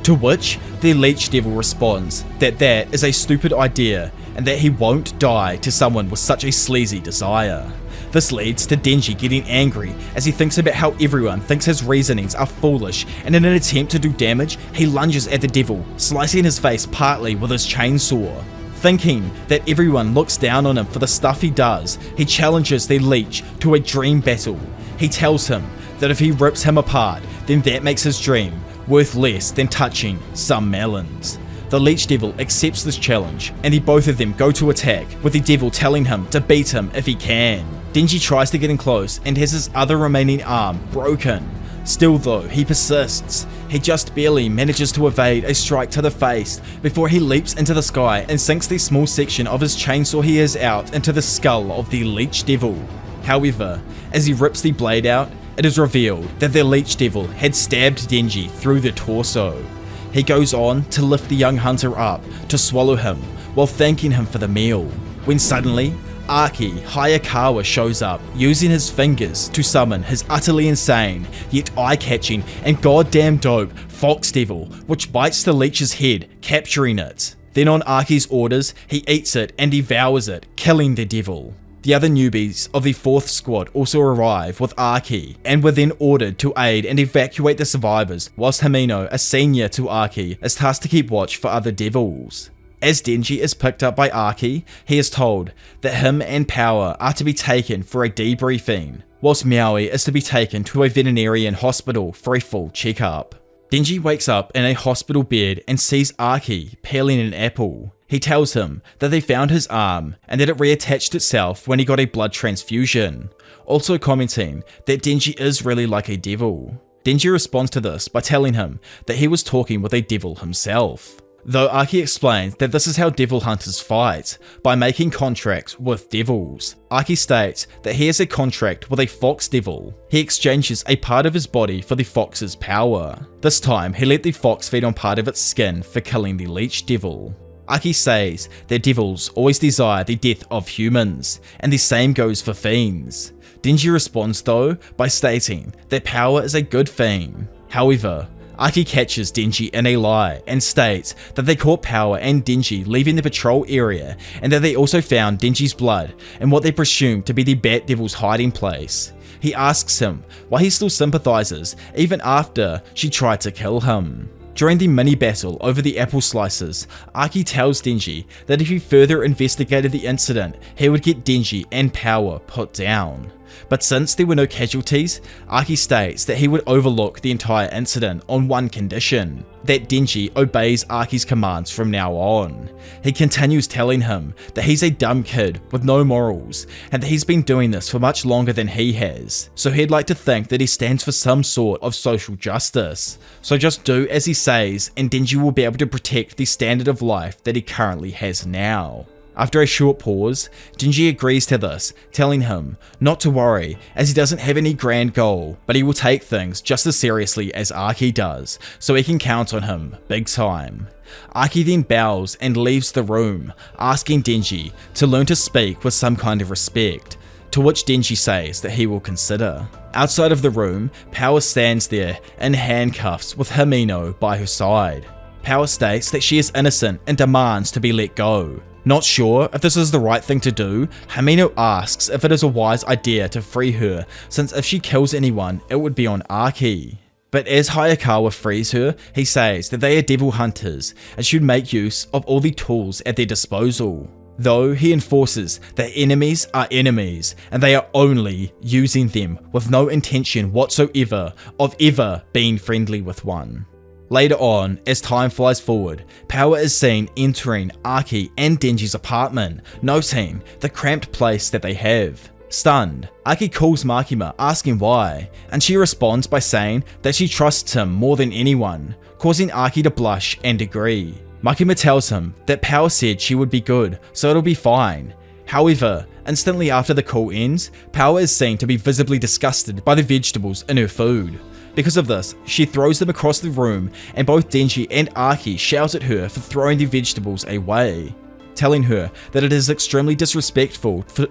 To which the Leech Devil responds that that is a stupid idea and that he won't die to someone with such a sleazy desire. This leads to Denji getting angry as he thinks about how everyone thinks his reasonings are foolish, and in an attempt to do damage, he lunges at the devil, slicing his face partly with his chainsaw. Thinking that everyone looks down on him for the stuff he does, he challenges the Leech to a dream battle. He tells him that if he rips him apart, then that makes his dream worth less than touching some melons. The Leech Devil accepts this challenge, and the both of them go to attack, with the devil telling him to beat him if he can. Denji tries to get in close and has his other remaining arm broken. Still though, he persists. He just barely manages to evade a strike to the face before he leaps into the sky and sinks the small section of his chainsaw he has out into the skull of the Leech Devil. However, as he rips the blade out, it is revealed that the Leech Devil had stabbed Denji through the torso. He goes on to lift the young hunter up to swallow him while thanking him for the meal, when suddenly Archie Hayakawa shows up, using his fingers to summon his utterly insane, yet eye-catching and goddamn dope Fox Devil, which bites the Leech's head, capturing it. Then on Archie's orders, he eats it and devours it, killing the devil. The other newbies of the 4th squad also arrive with Archie, and were then ordered to aid and evacuate the survivors, whilst Himeno, a senior to Archie, is tasked to keep watch for other devils. As Denji is picked up by Archie, he is told that him and Power are to be taken for a debriefing, whilst Maui is to be taken to a veterinarian hospital for a full checkup. Denji wakes up in a hospital bed and sees Archie peeling an apple. He tells him that they found his arm and that it reattached itself when he got a blood transfusion, also commenting that Denji is really like a devil. Denji responds to this by telling him that he was talking with a devil himself. Though Archie explains that this is how devil hunters fight, by making contracts with devils. Archie states that he has a contract with a fox devil. He exchanges a part of his body for the fox's power. This time, he let the fox feed on part of its skin for killing the Leech Devil. Archie says that devils always desire the death of humans, and the same goes for fiends. Denji responds though by stating that Power is a good fiend. However, Archie catches Denji in a lie and states that they caught Power and Denji leaving the patrol area, and that they also found Denji's blood in what they presume to be the Bat Devil's hiding place. He asks him why he still sympathizes even after she tried to kill him. During the mini battle over the apple slices, Archie tells Denji that if he further investigated the incident, he would get Denji and Power put down. But since there were no casualties, Archie states that he would overlook the entire incident on one condition: that Denji obeys Archie's commands from now on. He continues telling him that he's a dumb kid with no morals, and that he's been doing this for much longer than he has, so he'd like to think that he stands for some sort of social justice. So just do as he says, and Denji will be able to protect the standard of life that he currently has now. After a short pause, Denji agrees to this, telling him not to worry as he doesn't have any grand goal, but he will take things just as seriously as Archie does, so he can count on him big time. Archie then bows and leaves the room, asking Denji to learn to speak with some kind of respect, to which Denji says that he will consider. Outside of the room, Power stands there in handcuffs with Himeno by her side. Power states that she is innocent and demands to be let go. Not sure if this is the right thing to do, Himeno asks if it is a wise idea to free her, since if she kills anyone, it would be on Archie. But as Hayakawa frees her, he says that they are devil hunters and should make use of all the tools at their disposal. Though he enforces that enemies are enemies and they are only using them with no intention whatsoever of ever being friendly with one. Later on, as time flies forward, Power is seen entering Archie and Denji's apartment, noting the cramped place that they have. Stunned, Archie calls Makima asking why, and she responds by saying that she trusts him more than anyone, causing Archie to blush and agree. Makima tells him that Power said she would be good, so it'll be fine. However, instantly after the call ends, Power is seen to be visibly disgusted by the vegetables in her food. Because of this, she throws them across the room, and both Denji and Archie shout at her for throwing the vegetables away, telling her that it is extremely disrespectful to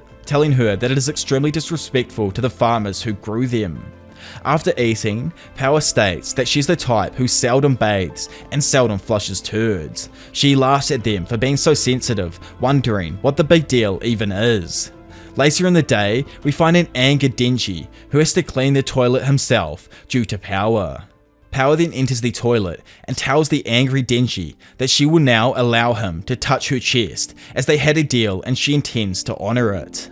the farmers who grew them. After eating, Power states that she's the type who seldom bathes and seldom flushes turds. She laughs at them for being so sensitive, wondering what the big deal even is. Later in the day, we find an angered Denji who has to clean the toilet himself due to Power. Power then enters the toilet and tells the angry Denji that she will now allow him to touch her chest as they had a deal and she intends to honour it.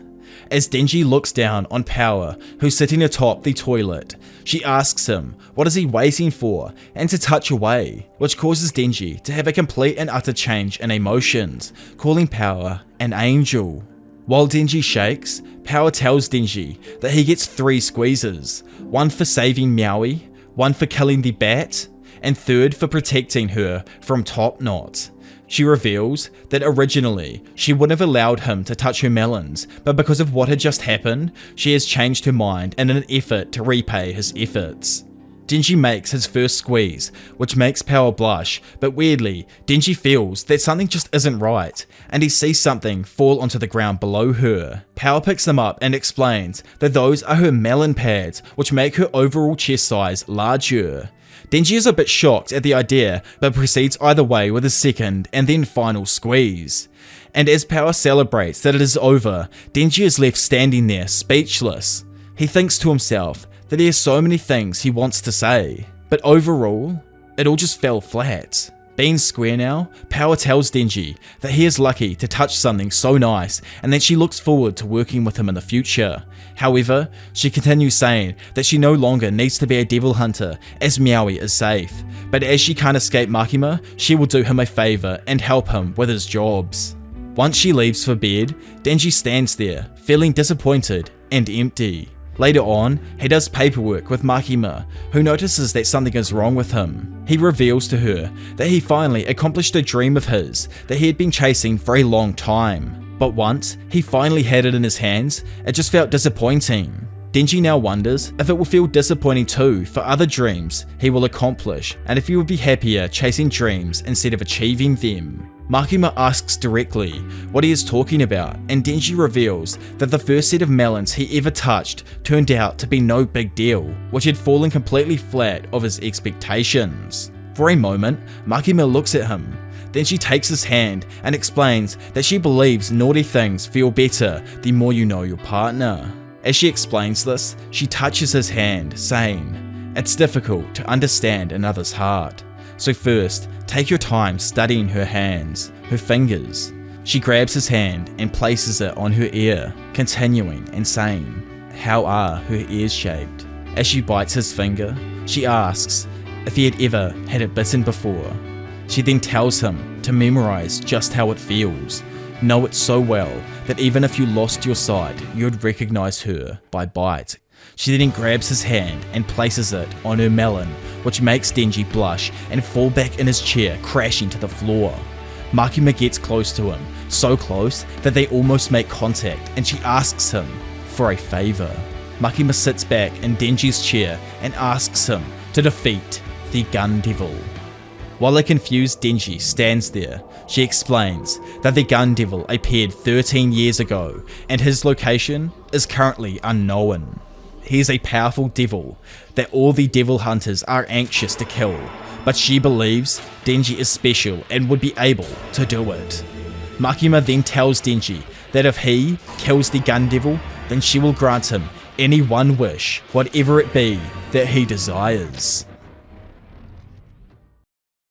As Denji looks down on Power, who's sitting atop the toilet, she asks him what is he waiting for and to touch away, which causes Denji to have a complete and utter change in emotions, calling Power an angel. While Denji shakes, Power tells Denji that he gets 3 squeezes, one for saving Maui, one for killing the bat, and 3rd for protecting her from Top Knot. She reveals that originally she wouldn't have allowed him to touch her melons, but because of what had just happened, she has changed her mind in an effort to repay his efforts. Denji makes his first squeeze, which makes Power blush, but weirdly, Denji feels that something just isn't right, and he sees something fall onto the ground below her. Power picks them up and explains that those are her melon pads, which make her overall chest size larger. Denji is a bit shocked at the idea, but proceeds either way with his second and then final squeeze. And as Power celebrates that it is over, Denji is left standing there speechless. He thinks to himself that he has so many things he wants to say, but overall, it all just fell flat. Being square now, Power tells Denji that he is lucky to touch something so nice and that she looks forward to working with him in the future. However, she continues saying that she no longer needs to be a devil hunter as Maui is safe, but as she can't escape Makima, she will do him a favour and help him with his jobs. Once she leaves for bed, Denji stands there, feeling disappointed and empty. Later on, he does paperwork with Makima, who notices that something is wrong with him. He reveals to her that he finally accomplished a dream of his that he had been chasing for a long time. But once he finally had it in his hands, it just felt disappointing. Denji now wonders if it will feel disappointing too for other dreams he will accomplish, and if he would be happier chasing dreams instead of achieving them. Makima asks directly what he is talking about, and Denji reveals that the first set of melons he ever touched turned out to be no big deal, which had fallen completely flat of his expectations. For a moment, Makima looks at him. Then she takes his hand and explains that she believes naughty things feel better the more you know your partner. As she explains this, she touches his hand, saying, "It's difficult to understand another's heart. So first, take your time studying her hands, her fingers." She grabs his hand and places it on her ear, continuing and saying, "How are her ears shaped?" As she bites his finger, she asks if he had ever had it bitten before. She then tells him to memorize just how it feels, know it so well that even if you lost your sight, you'd recognize her by bite. She then grabs his hand and places it on her melon, which makes Denji blush and fall back in his chair, crashing to the floor. Makima gets close to him, so close that they almost make contact, and she asks him for a favor. Makima sits back in Denji's chair and asks him to defeat the Gun Devil. While a confused Denji stands there, she explains that the Gun Devil appeared 13 years ago and his location is currently unknown. He is a powerful devil that all the devil hunters are anxious to kill, but she believes Denji is special and would be able to do it. Makima then tells Denji that if he kills the Gun Devil, then she will grant him any one wish, whatever it be that he desires.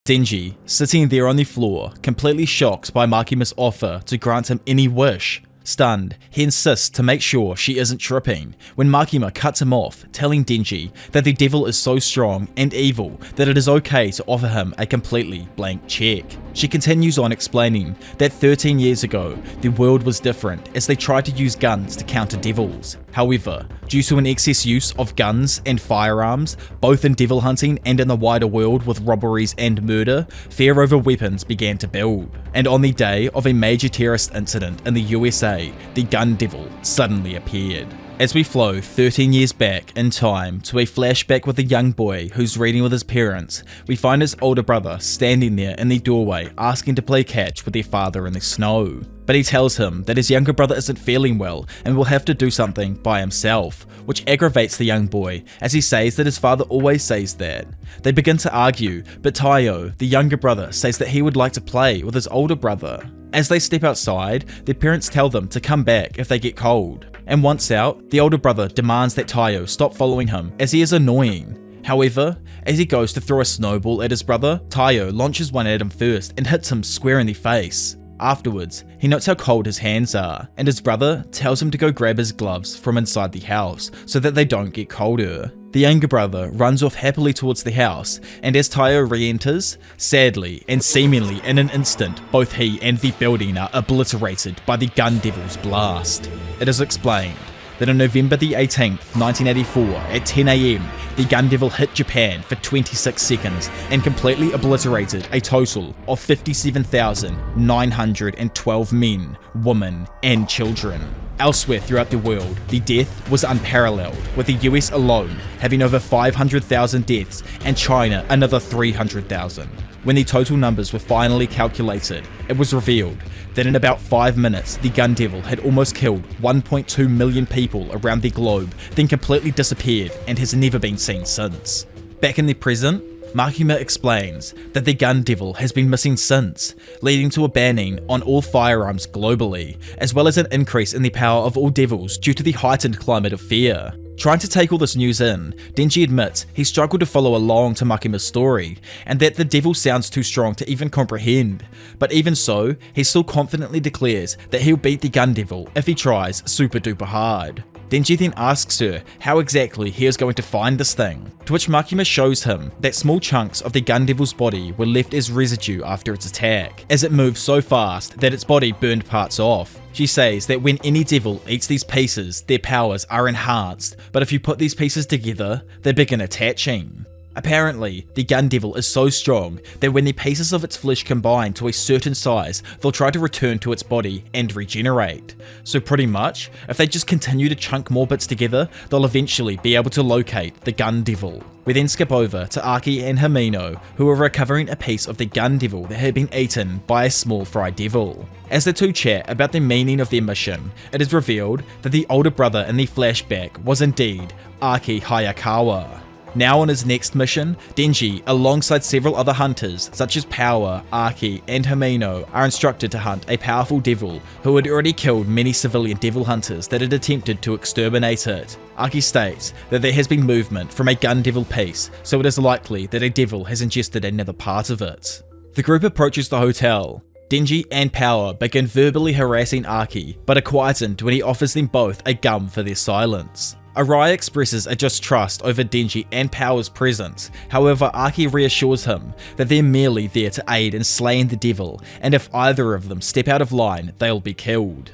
Denji, sitting there on the floor, completely shocked by Makima's offer to grant him any wish. Stunned, he insists to make sure she isn't tripping, when Makima cuts him off, telling Denji that the devil is so strong and evil that it is okay to offer him a completely blank check. She continues on explaining that 13 years ago, the world was different as they tried to use guns to counter devils. However, due to an excess use of guns and firearms, both in devil hunting and in the wider world with robberies and murder, fear over weapons began to build. And on the day of a major terrorist incident in the USA, the Gun Devil suddenly appeared. As we flow 13 years back in time to a flashback with a young boy who's reading with his parents, we find his older brother standing there in the doorway asking to play catch with their father in the snow. But he tells him that his younger brother isn't feeling well and will have to do something by himself, which aggravates the young boy as he says that his father always says that. They begin to argue, but Tayo, the younger brother, says that he would like to play with his older brother. As they step outside, their parents tell them to come back if they get cold. And once out, the older brother demands that Tayo stop following him as he is annoying. However, as he goes to throw a snowball at his brother, Tayo launches one at him first and hits him square in the face. Afterwards, he notes how cold his hands are, and his brother tells him to go grab his gloves from inside the house so that they don't get colder. The younger brother runs off happily towards the house, and as Tayo re-enters, sadly and seemingly in an instant, both he and the building are obliterated by the Gun Devil's blast. It is explained that on November the 18th, 1984 at 10 AM, the Gun Devil hit Japan for 26 seconds and completely obliterated a total of 57,912 men, women, and children. Elsewhere throughout the world, the death was unparalleled, with the US alone having over 500,000 deaths and China another 300,000. When the total numbers were finally calculated, it was revealed that in about 5 minutes, the Gun Devil had almost killed 1.2 million people around the globe, then completely disappeared and has never been seen since. Back in the present, Makima explains that the Gun Devil has been missing since, leading to a banning on all firearms globally, as well as an increase in the power of all devils due to the heightened climate of fear. Trying to take all this news in, Denji admits he struggled to follow along to Makima's story, and that the devil sounds too strong to even comprehend. But even so, he still confidently declares that he'll beat the Gun Devil if he tries super duper hard. Denji then asks her how exactly he is going to find this thing, to which Makima shows him that small chunks of the Gun Devil's body were left as residue after its attack, as it moved so fast that its body burned parts off. She says that when any devil eats these pieces, their powers are enhanced, but if you put these pieces together, they begin attaching. Apparently, the Gun Devil is so strong that when the pieces of its flesh combine to a certain size, they'll try to return to its body and regenerate. So pretty much, if they just continue to chunk more bits together, they'll eventually be able to locate the Gun Devil. We then skip over to Aki and Himeno, who are recovering a piece of the Gun Devil that had been eaten by a small fry devil. As the two chat about the meaning of their mission, it is revealed that the older brother in the flashback was indeed Aki Hayakawa. Now on his next mission, Denji, alongside several other hunters such as Power, Aki, and Himeno, are instructed to hunt a powerful devil who had already killed many civilian devil hunters that had attempted to exterminate it. Aki states that there has been movement from a Gun Devil piece, so it is likely that a devil has ingested another part of it. The group approaches the hotel. Denji and Power begin verbally harassing Aki, but are quietened when he offers them both a gum for their silence. Arai expresses a distrust over Denji and Power's presence, however Aki reassures him that they're merely there to aid in slaying the devil, and if either of them step out of line, they'll be killed.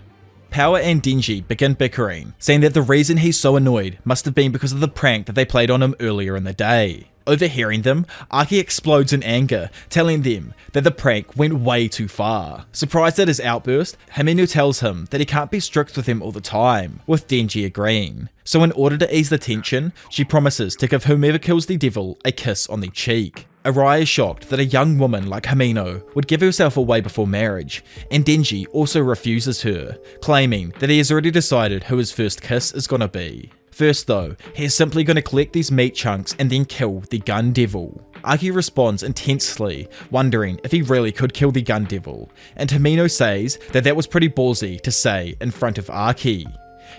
Power and Denji begin bickering, saying that the reason he's so annoyed must have been because of the prank that they played on him earlier in the day. Overhearing them, Aki explodes in anger, telling them that the prank went way too far. Surprised at his outburst, Himeno tells him that he can't be strict with him all the time, with Denji agreeing. So in order to ease the tension, she promises to give whomever kills the devil a kiss on the cheek. Arai is shocked that a young woman like Himeno would give herself away before marriage, and Denji also refuses her, claiming that he has already decided who his first kiss is gonna be. First though, he is simply going to collect these meat chunks and then kill the Gun Devil. Aki responds intensely, wondering if he really could kill the Gun Devil, and Himeno says that that was pretty ballsy to say in front of Aki.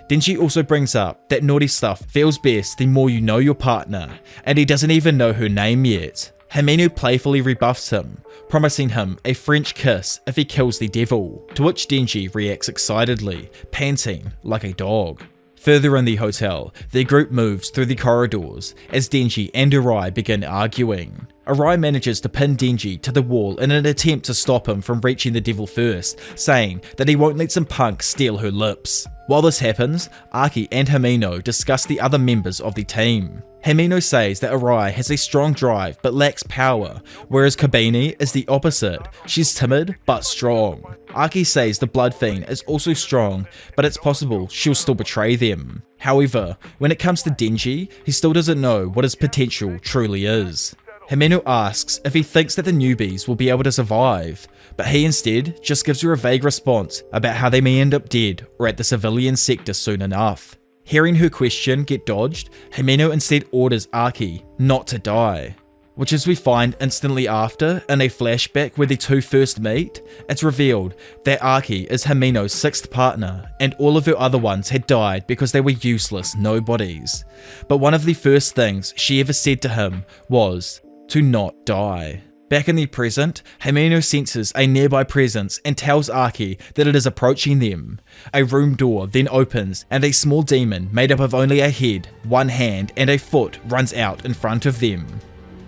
Denji also brings up that naughty stuff feels best the more you know your partner, and he doesn't even know her name yet. Himeno playfully rebuffs him, promising him a French kiss if he kills the devil, to which Denji reacts excitedly, panting like a dog. Further in the hotel, their group moves through the corridors as Denji and Arai begin arguing. Arai manages to pin Denji to the wall in an attempt to stop him from reaching the devil first, saying that he won't let some punk steal her lips. While this happens, Archie and Himeno discuss the other members of the team. Himeno says that Arai has a strong drive but lacks power, whereas Kabini is the opposite. She's timid but strong. Archie says the Blood Fiend is also strong, but it's possible she'll still betray them. However, when it comes to Denji, he still doesn't know what his potential truly is. Himeno asks if he thinks that the newbies will be able to survive, but he instead just gives her a vague response about how they may end up dead or at the civilian sector soon enough. Hearing her question get dodged, Himeno instead orders Archie not to die, which as we find instantly after in a flashback where the two first meet, it's revealed that Archie is Himeno's sixth partner and all of her other ones had died because they were useless nobodies. But one of the first things she ever said to him was to not die. Back in the present, Himeno senses a nearby presence and tells Archie that it is approaching them. A room door then opens and a small demon made up of only a head, one hand and a foot runs out in front of them.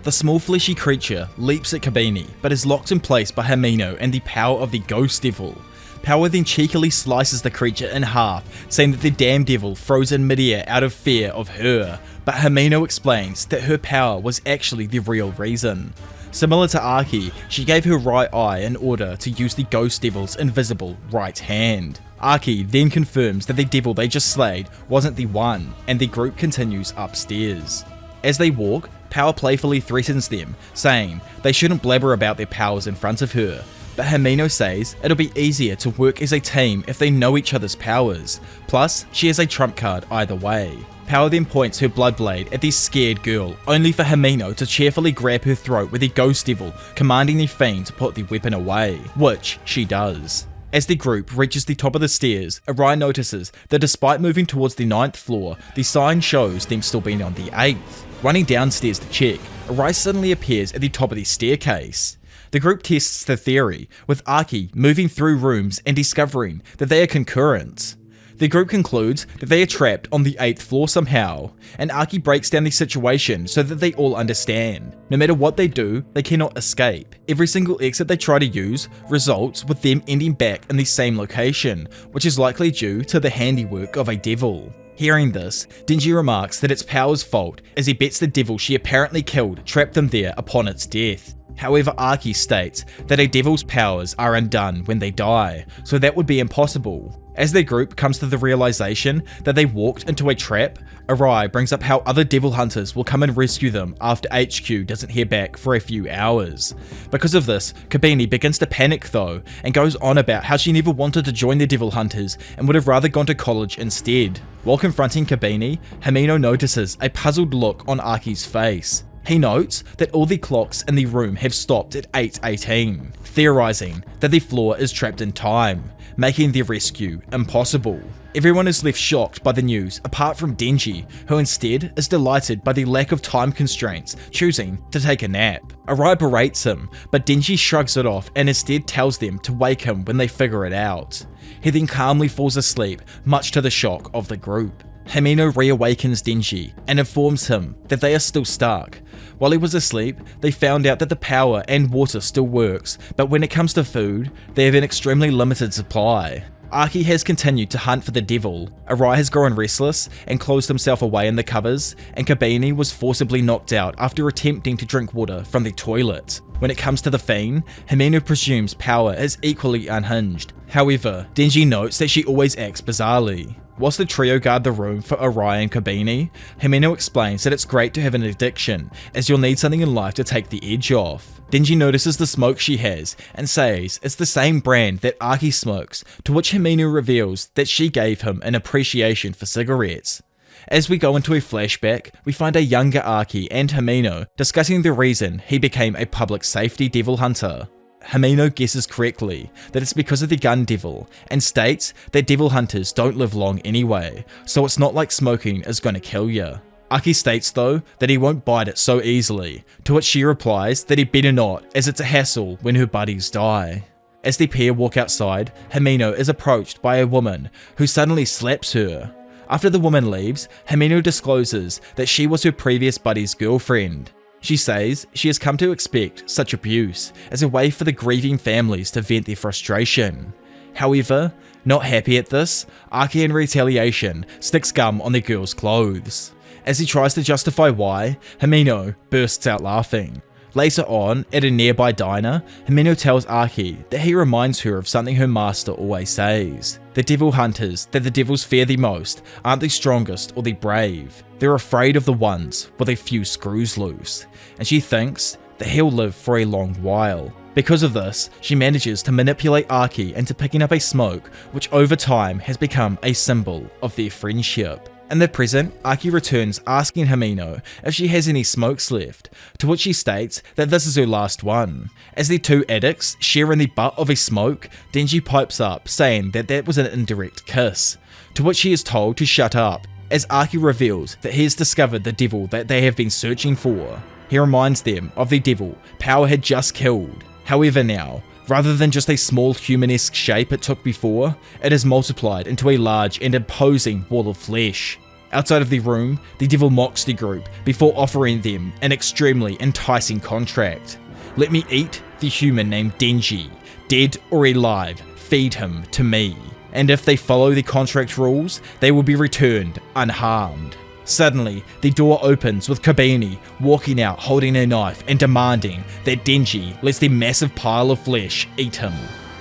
The small fleshy creature leaps at Kabini but is locked in place by Himeno and the power of the Ghost Devil. Power then cheekily slices the creature in half, saying that the damn devil froze in midair out of fear of her, but Himeno explains that her power was actually the real reason. Similar to Archie, she gave her right eye in order to use the Ghost Devil's invisible right hand. Archie then confirms that the devil they just slayed wasn't the one, and the group continues upstairs. As they walk, Power playfully threatens them, saying they shouldn't blabber about their powers in front of her, but Himeno says it'll be easier to work as a team if they know each other's powers, plus she has a trump card either way. Power then points her blood blade at the scared girl, only for Himeno to cheerfully grab her throat with the Ghost Devil, commanding the fiend to put the weapon away, which she does. As the group reaches the top of the stairs, Arai notices that despite moving towards the 9th floor, the sign shows them still being on the 8th. Running downstairs to check, Arai suddenly appears at the top of the staircase. The group tests the theory, with Archie moving through rooms and discovering that they are concurrent. The group concludes that they are trapped on the 8th floor somehow, and Archie breaks down the situation so that they all understand. No matter what they do, they cannot escape. Every single exit they try to use results with them ending back in the same location, which is likely due to the handiwork of a devil. Hearing this, Denji remarks that it's Power's fault, as he bets the devil she apparently killed trapped them there upon its death. However, Archie states that a devil's powers are undone when they die, so that would be impossible. As their group comes to the realization that they walked into a trap, Arai brings up how other devil hunters will come and rescue them after HQ doesn't hear back for a few hours. Because of this, Kabini begins to panic though, and goes on about how she never wanted to join the devil hunters and would have rather gone to college instead. While confronting Kabini, Himeno notices a puzzled look on Archie's face. He notes that all the clocks in the room have stopped at 8:18, theorizing that the floor is trapped in time, making the rescue impossible. Everyone is left shocked by the news apart from Denji, who instead is delighted by the lack of time constraints, choosing to take a nap. Arai berates him, but Denji shrugs it off and instead tells them to wake him when they figure it out. He then calmly falls asleep, much to the shock of the group. Himeno reawakens Denji and informs him that they are still stuck. While he was asleep, they found out that the power and water still works, but when it comes to food, they have an extremely limited supply. Archie has continued to hunt for the devil, Arai has grown restless and closed himself away in the covers, and Kabini was forcibly knocked out after attempting to drink water from the toilet. When it comes to the fiend, Himeno presumes Power is equally unhinged. However, Denji notes that she always acts bizarrely. Whilst the trio guard the room for Arai and Kabini, Himeno explains that it's great to have an addiction, as you'll need something in life to take the edge off. Denji notices the smoke she has, and says it's the same brand that Archie smokes, to which Himeno reveals that she gave him an appreciation for cigarettes. As we go into a flashback, we find a younger Archie and Himeno discussing the reason he became a public safety devil hunter. Himeno guesses correctly that it's because of the gun devil, and states that devil hunters don't live long anyway, so it's not like smoking is gonna kill ya. Archie states though that he won't bite it so easily, to which she replies that he better not, as it's a hassle when her buddies die. As the pair walk outside, Himeno is approached by a woman who suddenly slaps her. After the woman leaves, Himeno discloses that she was her previous buddy's girlfriend. She says she has come to expect such abuse as a way for the grieving families to vent their frustration. However, not happy at this, Archie in retaliation sticks gum on the girl's clothes. As he tries to justify why, Himeno bursts out laughing. Later on, at a nearby diner, Himeno tells Archie that he reminds her of something her master always says. The devil hunters that the devils fear the most aren't the strongest or the brave. They're afraid of the ones with a few screws loose, and she thinks that he'll live for a long while. Because of this, she manages to manipulate Archie into picking up a smoke, which over time has become a symbol of their friendship. In the present, Archie returns asking Himeno if she has any smokes left, to which she states that this is her last one. As the two addicts share in the butt of a smoke, Denji pipes up saying that that was an indirect kiss, to which he is told to shut up, as Archie reveals that he has discovered the devil that they have been searching for. He reminds them of the devil Power had just killed. However now, rather than just a small human-esque shape it took before, it is multiplied into a large and imposing wall of flesh. Outside of the room, the devil mocks the group before offering them an extremely enticing contract. Let me eat the human named Denji. Dead or alive, feed him to me. And if they follow the contract rules, they will be returned unharmed. Suddenly, the door opens with Kabini walking out holding a knife and demanding that Denji lets the massive pile of flesh eat him.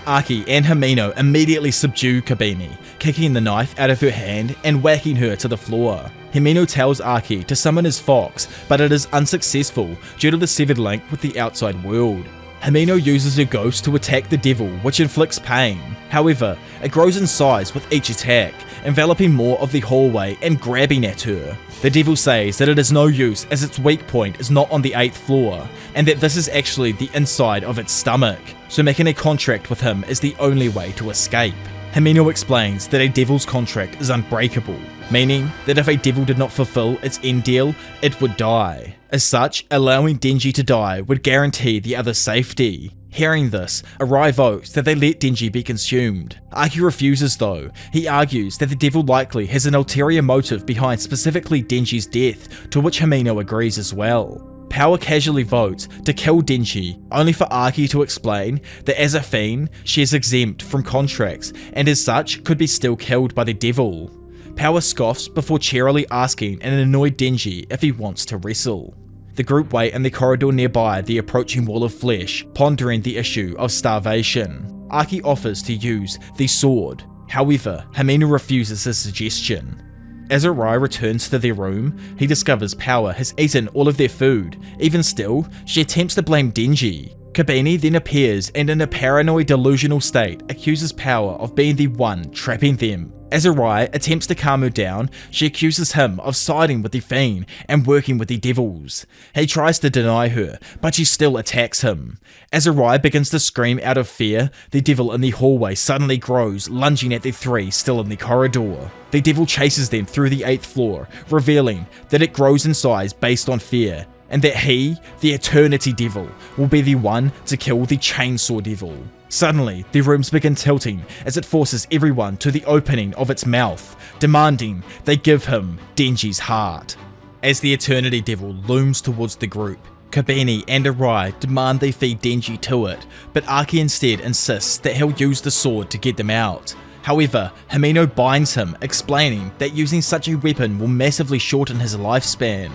Archie and Himeno immediately subdue Kabini, kicking the knife out of her hand and whacking her to the floor. Himeno tells Archie to summon his fox, but it is unsuccessful due to the severed link with the outside world. Himeno uses her ghost to attack the devil, which inflicts pain. However, it grows in size with each attack, enveloping more of the hallway and grabbing at her. The devil says that it is no use as its weak point is not on the 8th floor, and that this is actually the inside of its stomach, so making a contract with him is the only way to escape. Himeno explains that a devil's contract is unbreakable, meaning that if a devil did not fulfill its end deal, it would die. As such, allowing Denji to die would guarantee the other's safety. Hearing this, Arai votes that they let Denji be consumed. Archie refuses though. He argues that the devil likely has an ulterior motive behind specifically Denji's death, to which Himeno agrees as well. Power casually votes to kill Denji, only for Archie to explain that as a fiend, she is exempt from contracts and as such could be still killed by the devil. Power scoffs before cheerily asking an annoyed Denji if he wants to wrestle. The group wait in the corridor nearby the approaching wall of flesh, pondering the issue of starvation. Archie offers to use the sword, however, Himeno refuses his suggestion. As Arai returns to their room, he discovers Power has eaten all of their food. Even still, she attempts to blame Denji. Kabini then appears and in a paranoid delusional state accuses Power of being the one trapping them. As Arai attempts to calm her down, she accuses him of siding with the fiend and working with the devils. He tries to deny her, but she still attacks him. As Arai begins to scream out of fear, the devil in the hallway suddenly grows, lunging at the three still in the corridor. The devil chases them through the 8th floor, revealing that it grows in size based on fear, and that he, the Eternity Devil, will be the one to kill the Chainsaw Devil. Suddenly, the rooms begin tilting as it forces everyone to the opening of its mouth, demanding they give him Denji's heart. As the Eternity Devil looms towards the group, Kabini and Arai demand they feed Denji to it, but Archie instead insists that he'll use the sword to get them out. However, Himeno binds him, explaining that using such a weapon will massively shorten his lifespan.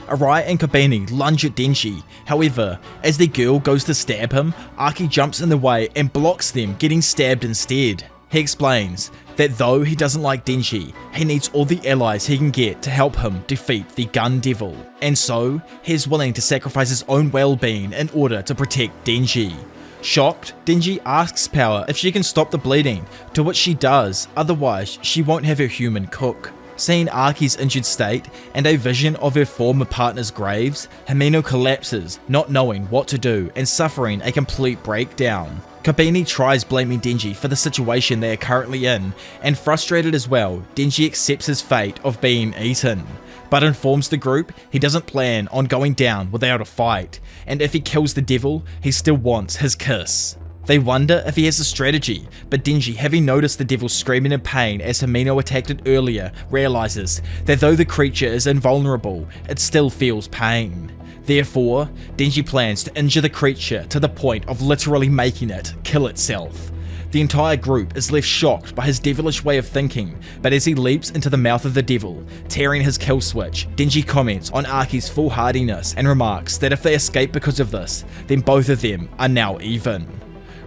Arai and Kabini lunge at Denji, however, as the girl goes to stab him, Archie jumps in the way and blocks them getting stabbed instead. He explains that though he doesn't like Denji, he needs all the allies he can get to help him defeat the Gun Devil, and so he is willing to sacrifice his own well-being in order to protect Denji. Shocked, Denji asks Power if she can stop the bleeding, to which she does, otherwise she won't have her human cook. Seeing Archie's injured state and a vision of her former partner's graves, Himeno collapses, not knowing what to do and suffering a complete breakdown. Kabini tries blaming Denji for the situation they are currently in, and frustrated as well, Denji accepts his fate of being eaten, but informs the group he doesn't plan on going down without a fight, and if he kills the devil, he still wants his kiss. They wonder if he has a strategy, but Denji, having noticed the devil screaming in pain as Himeno attacked it earlier, realizes that though the creature is invulnerable, it still feels pain. Therefore, Denji plans to injure the creature to the point of literally making it kill itself. The entire group is left shocked by his devilish way of thinking, but as he leaps into the mouth of the devil, tearing his kill switch, Denji comments on Arki's foolhardiness and remarks that if they escape because of this, then both of them are now even.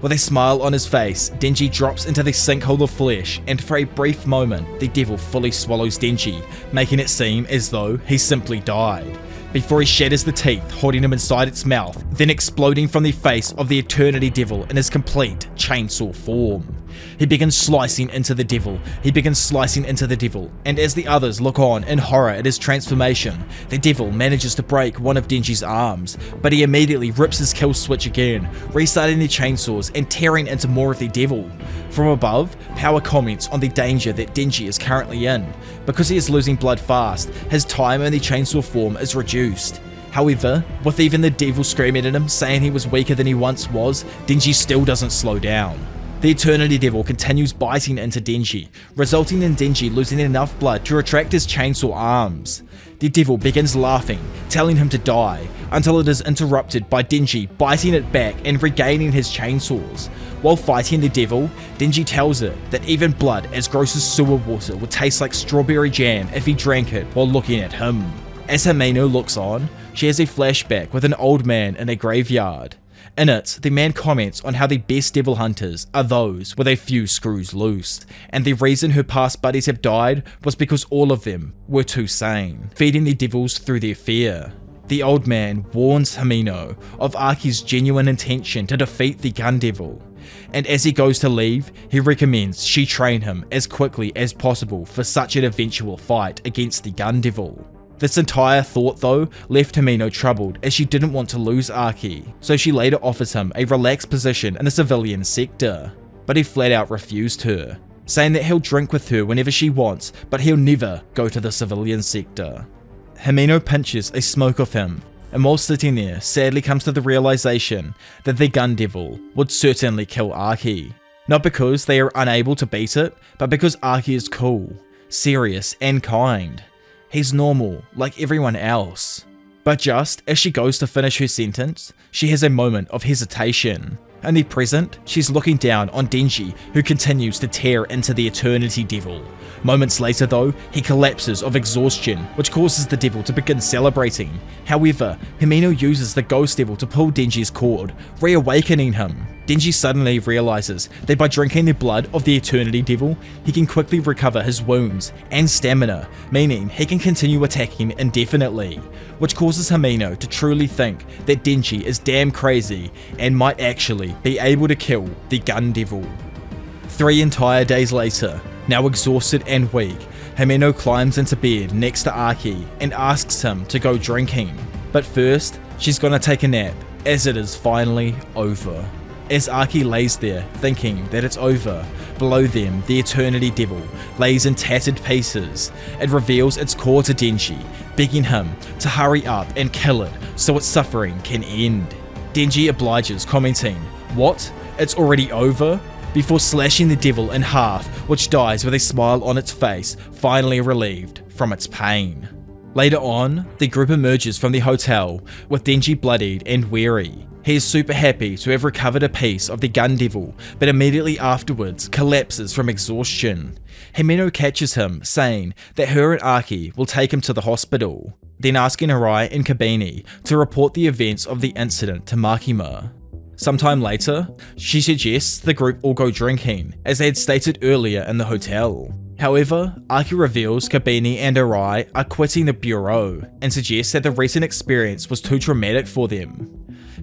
With a smile on his face, Denji drops into the sinkhole of flesh, and for a brief moment, the devil fully swallows Denji, making it seem as though he simply died, before he shatters the teeth, holding him inside its mouth, then exploding from the face of the Eternity Devil in his complete chainsaw form. He begins slicing into the devil, and as the others look on in horror at his transformation, the devil manages to break one of Denji's arms, but he immediately rips his kill switch again, restarting the chainsaws and tearing into more of the devil. From above, Power comments on the danger that Denji is currently in. Because he is losing blood fast, his time in the chainsaw form is reduced. However, with even the devil screaming at him, saying he was weaker than he once was, Denji still doesn't slow down. The Eternity Devil continues biting into Denji, resulting in Denji losing enough blood to retract his chainsaw arms. The devil begins laughing, telling him to die, until it is interrupted by Denji biting it back and regaining his chainsaws. While fighting the devil, Denji tells it that even blood as gross as sewer water would taste like strawberry jam if he drank it while looking at him. As Himeno looks on, she has a flashback with an old man in a graveyard. In it, the man comments on how the best devil hunters are those with a few screws loose, and the reason her past buddies have died was because all of them were too sane, feeding the devils through their fear. The old man warns Himeno of Arki's genuine intention to defeat the gun devil, and as he goes to leave, he recommends she train him as quickly as possible for such an eventual fight against the gun devil. This entire thought though left Himeno troubled as she didn't want to lose Arki, so she later offers him a relaxed position in the civilian sector, but he flat out refused her, saying that he'll drink with her whenever she wants, but he'll never go to the civilian sector. Himeno pinches a smoke of him, and while sitting there, sadly comes to the realization that the gun devil would certainly kill Arki, not because they are unable to beat it, but because Arki is cool, serious and kind. He's normal, like everyone else. But just as she goes to finish her sentence, she has a moment of hesitation. In the present, she's looking down on Denji, who continues to tear into the Eternity Devil. Moments later though, he collapses of exhaustion, which causes the devil to begin celebrating. However, Himeno uses the ghost devil to pull Denji's cord, reawakening him. Denji suddenly realizes that by drinking the blood of the Eternity Devil, he can quickly recover his wounds and stamina, meaning he can continue attacking indefinitely, which causes Himeno to truly think that Denji is damn crazy and might actually be able to kill the gun devil. 3 entire days later, now exhausted and weak, Himeno climbs into bed next to Arki and asks him to go drinking. But first, she's gonna take a nap, as it is finally over. As Arki lays there, thinking that it's over, below them, the Eternity Devil lays in tattered pieces. It reveals its core to Denji, begging him to hurry up and kill it so its suffering can end. Denji obliges, commenting, "What? It's already over?" before slashing the devil in half, which dies with a smile on its face, finally relieved from its pain. Later on, the group emerges from the hotel, with Denji bloodied and weary. He is super happy to have recovered a piece of the gun devil, but immediately afterwards collapses from exhaustion. Himeno catches him, saying that her and Arki will take him to the hospital, then asking Arai and Kabini to report the events of the incident to Makima. Sometime later, she suggests the group all go drinking, as they had stated earlier in the hotel. However, Arki reveals Kabini and Arai are quitting the bureau, and suggests that the recent experience was too traumatic for them.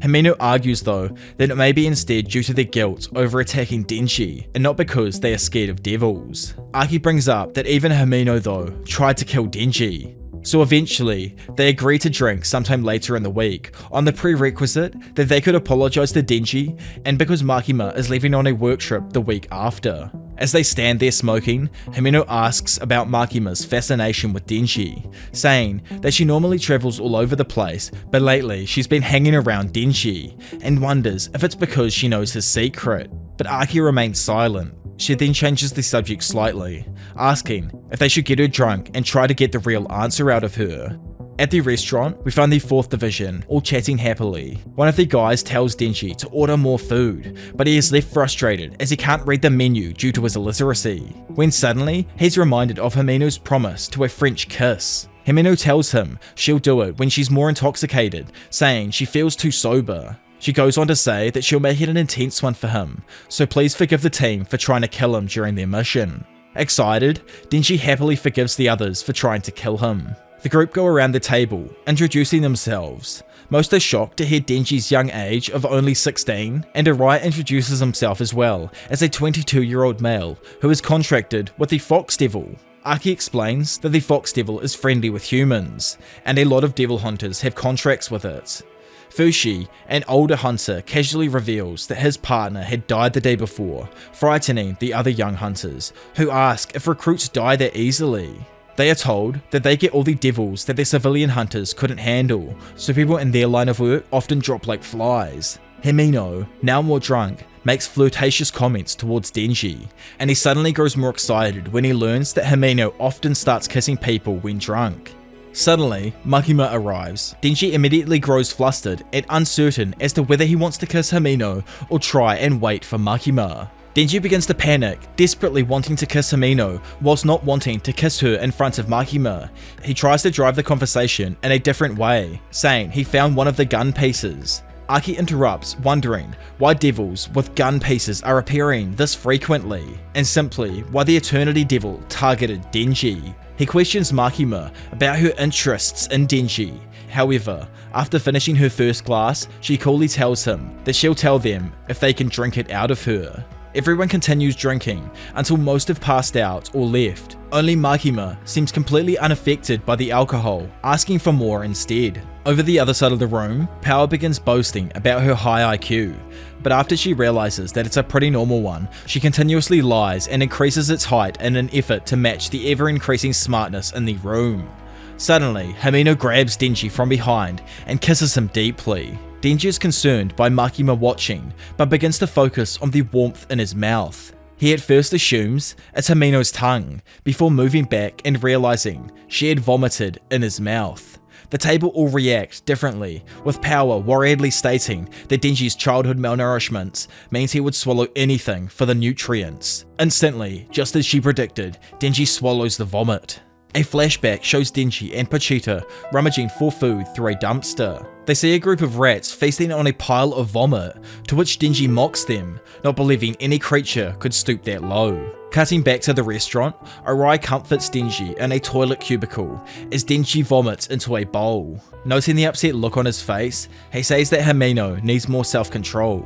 Himeno argues though that it may be instead due to their guilt over attacking Denji, and not because they are scared of devils. Arki brings up that even Himeno though tried to kill Denji. So eventually, they agree to drink sometime later in the week, on the prerequisite that they could apologize to Denji, and because Makima is leaving on a work trip the week after. As they stand there smoking, Himeno asks about Makima's fascination with Denji, saying that she normally travels all over the place, but lately she's been hanging around Denji, and wonders if it's because she knows his secret. But Arki remains silent. She then changes the subject slightly, asking if they should get her drunk and try to get the real answer out of her. At the restaurant, we find the 4th division, all chatting happily. One of the guys tells Denji to order more food, but he is left frustrated as he can't read the menu due to his illiteracy. When suddenly, he's reminded of Himeno's promise to a French kiss. Himeno tells him she'll do it when she's more intoxicated, saying she feels too sober. She goes on to say that she'll make it an intense one for him, so please forgive the team for trying to kill him during their mission. Excited, Denji happily forgives the others for trying to kill him. The group go around the table, introducing themselves. Most are shocked to hear Denji's young age of only 16, and Arai introduces himself as well as a 22-year-old male who is contracted with the Fox Devil. Aki explains that the Fox Devil is friendly with humans, and a lot of devil hunters have contracts with it. Fushi, an older hunter, casually reveals that his partner had died the day before, frightening the other young hunters, who ask if recruits die that easily. They are told that they get all the devils that their civilian hunters couldn't handle, so people in their line of work often drop like flies. Himeno, now more drunk, makes flirtatious comments towards Denji, and he suddenly grows more excited when he learns that Himeno often starts kissing people when drunk. Suddenly, Makima arrives. Denji immediately grows flustered and uncertain as to whether he wants to kiss Himeno or try and wait for Makima. Denji begins to panic, desperately wanting to kiss Himeno whilst not wanting to kiss her in front of Makima. He tries to drive the conversation in a different way, saying he found one of the gun pieces. Aki interrupts, wondering why devils with gun pieces are appearing this frequently, and simply why the Eternity Devil targeted Denji. He questions Makima about her interests in Denji. However, after finishing her first glass, she coolly tells him that she'll tell them if they can drink it out of her. Everyone continues drinking until most have passed out or left. Only Makima seems completely unaffected by the alcohol, asking for more instead. Over the other side of the room, Power begins boasting about her high IQ, but after she realizes that it's a pretty normal one, she continuously lies and increases its height in an effort to match the ever-increasing smartness in the room. Suddenly, Himeno grabs Denji from behind and kisses him deeply. Denji is concerned by Makima watching, but begins to focus on the warmth in his mouth. He at first assumes it's Himeno's tongue, before moving back and realizing she had vomited in his mouth. The table all react differently, with Power worriedly stating that Denji's childhood malnourishment means he would swallow anything for the nutrients. Instantly, just as she predicted, Denji swallows the vomit. A flashback shows Denji and Pochita rummaging for food through a dumpster. They see a group of rats feasting on a pile of vomit, to which Denji mocks them, not believing any creature could stoop that low. Cutting back to the restaurant, Arai comforts Denji in a toilet cubicle as Denji vomits into a bowl. Noting the upset look on his face, he says that Himeno needs more self-control.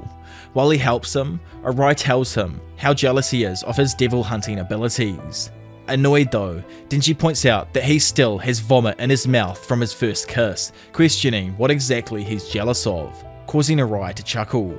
While he helps him, Arai tells him how jealous he is of his devil hunting abilities. Annoyed though, Denji points out that he still has vomit in his mouth from his first kiss, questioning what exactly he's jealous of, causing Arai to chuckle.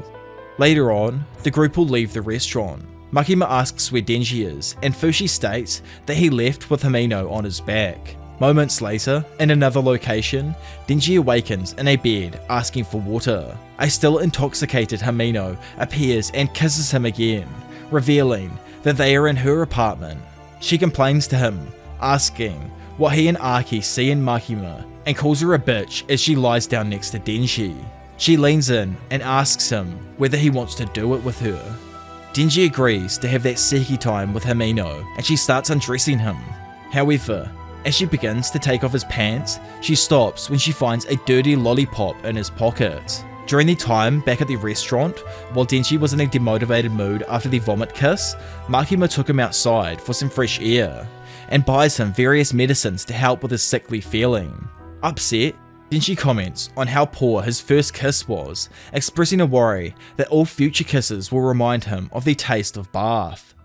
Later on, the group will leave the restaurant. Makima asks where Denji is, and Fushi states that he left with Himeno on his back. Moments later, in another location, Denji awakens in a bed asking for water. A still intoxicated Himeno appears and kisses him again, revealing that they are in her apartment. She complains to him, asking what he and Aki see in Makima, and calls her a bitch as she lies down next to Denji. She leans in and asks him whether he wants to do it with her. Denji agrees to have that seki time with Himeno, and she starts undressing him. However, as she begins to take off his pants, she stops when she finds a dirty lollipop in his pocket. During the time back at the restaurant, while Denji was in a demotivated mood after the vomit kiss, Makima took him outside for some fresh air, and buys him various medicines to help with his sickly feeling. Upset, Denji comments on how poor his first kiss was, expressing a worry that all future kisses will remind him of the taste of bath.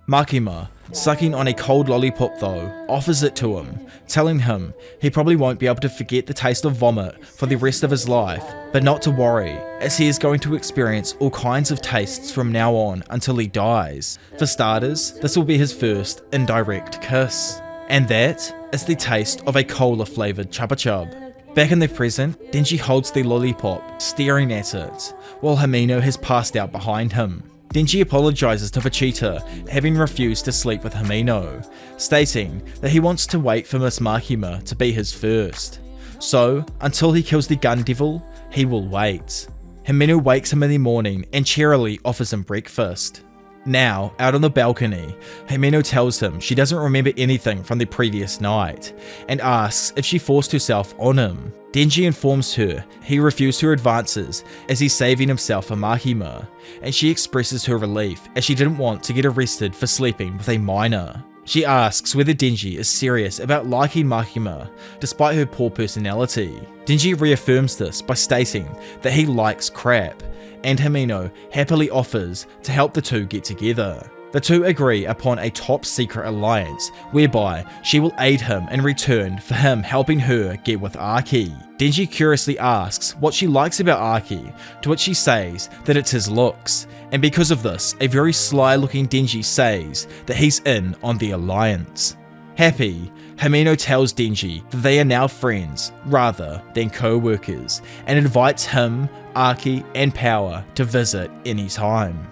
Makima, sucking on a cold lollipop though, offers it to him, telling him he probably won't be able to forget the taste of vomit for the rest of his life, but not to worry, as he is going to experience all kinds of tastes from now on until he dies. For starters, this will be his first indirect kiss, and that is the taste of a cola flavoured Chupa Chub. Back in the present, Denji holds the lollipop, staring at it, while Himeno has passed out behind him. Denji apologizes to Pochita, having refused to sleep with Himeno, stating that he wants to wait for Miss Makima to be his first. So, until he kills the gun devil, he will wait. Himeno wakes him in the morning and cheerily offers him breakfast. Now, out on the balcony, Himeno tells him she doesn't remember anything from the previous night, and asks if she forced herself on him. Denji informs her he refused her advances as he's saving himself for Makima, and she expresses her relief as she didn't want to get arrested for sleeping with a minor. She asks whether Denji is serious about liking Makima, despite her poor personality. Denji reaffirms this by stating that he likes crap, and Himeno happily offers to help the two get together. The two agree upon a top secret alliance, whereby she will aid him in return for him helping her get with Archie. Denji curiously asks what she likes about Archie, to which she says that it's his looks, and because of this, a very sly looking Denji says that he's in on the alliance. Happy, Himeno tells Denji that they are now friends rather than co-workers, and invites him, Archie, and Power to visit anytime.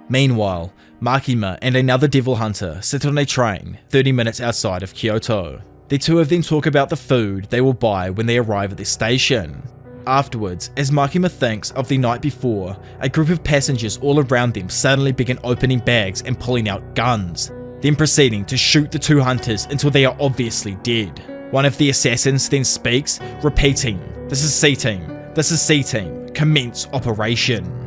Meanwhile, Makima and another devil hunter sit on a train 30 minutes outside of Kyoto. The two of them talk about the food they will buy when they arrive at the station. Afterwards, as Makima thinks of the night before, a group of passengers all around them suddenly begin opening bags and pulling out guns, then proceeding to shoot the two hunters until they are obviously dead. One of the assassins then speaks, repeating, "This is C-Team, this is C-Team, commence operation."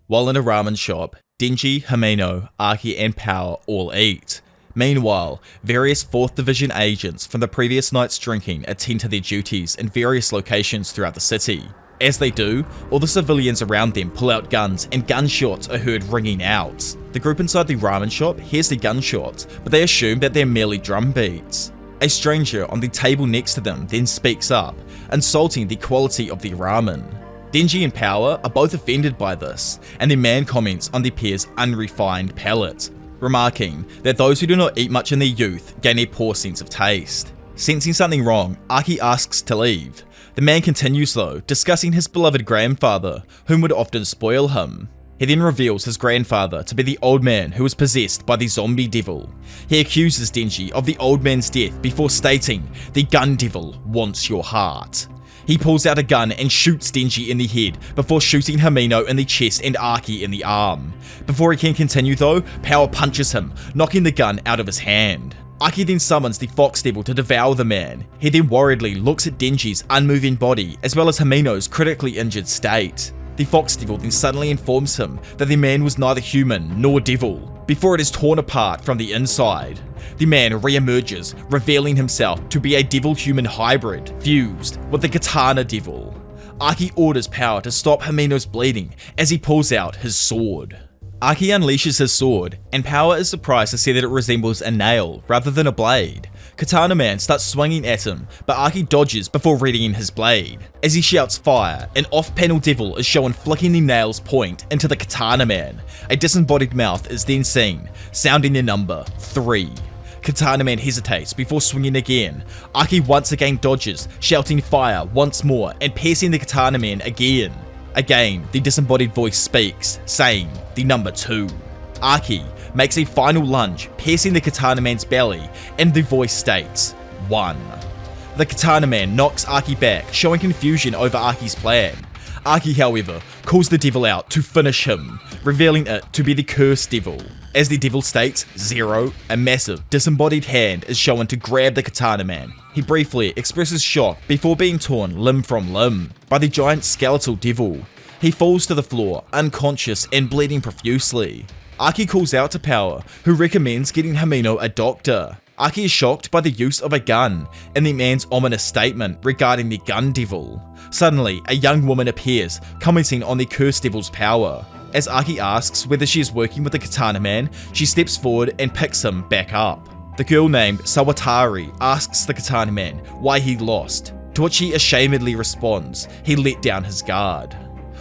While in a ramen shop, Denji, Himeno, Archie and Power all eat. Meanwhile, various 4th Division agents from the previous night's drinking attend to their duties in various locations throughout the city. As they do, all the civilians around them pull out guns and gunshots are heard ringing out. The group inside the ramen shop hears the gunshots, but they assume that they're merely drum beats. A stranger on the table next to them then speaks up, insulting the quality of the ramen. Denji and Power are both offended by this, and the man comments on the pair's unrefined palate, remarking that those who do not eat much in their youth gain a poor sense of taste. Sensing something wrong, Archie asks to leave. The man continues though, discussing his beloved grandfather, whom would often spoil him. He then reveals his grandfather to be the old man who was possessed by the zombie devil. He accuses Denji of the old man's death before stating, "The gun devil wants your heart." He pulls out a gun and shoots Denji in the head before shooting Himeno in the chest and Archie in the arm. Before he can continue though, Power punches him, knocking the gun out of his hand. Archie then summons the Fox Devil to devour the man. He then worriedly looks at Denji's unmoving body as well as Himeno's critically injured state. The Fox Devil then suddenly informs him that the man was neither human nor devil, before it is torn apart from the inside. The man re-emerges, revealing himself to be a devil-human hybrid, fused with the Katana Devil. Archie orders Power to stop Himeno's bleeding as he pulls out his sword. Archie unleashes his sword, and Power is surprised to see that it resembles a nail rather than a blade. Katana Man starts swinging at him, but Archie dodges before readying his blade. As he shouts fire, an off-panel devil is shown flicking the nail's point into the Katana Man. A disembodied mouth is then seen, sounding the number 3. Katana Man hesitates before swinging again. Archie once again dodges, shouting fire once more and piercing the Katana Man again. Again, the disembodied voice speaks, saying the number 2. Archie makes a final lunge, piercing the Katana Man's belly, and the voice states, 1. The Katana Man knocks Archie back, showing confusion over Archie's plan. Archie, however, calls the devil out to finish him, revealing it to be the Cursed Devil. As the devil states 0, a massive, disembodied hand is shown to grab the Katana Man. He briefly expresses shock before being torn limb from limb by the giant skeletal devil. He falls to the floor, unconscious and bleeding profusely. Archie calls out to Power, who recommends getting Himeno a doctor. Archie is shocked by the use of a gun and the man's ominous statement regarding the gun devil. Suddenly, a young woman appears, commenting on the Cursed Devil's power. As Archie asks whether she is working with the Katana Man, she steps forward and picks him back up. The girl named Sawatari asks the Katana Man why he lost, to which he ashamedly responds he let down his guard.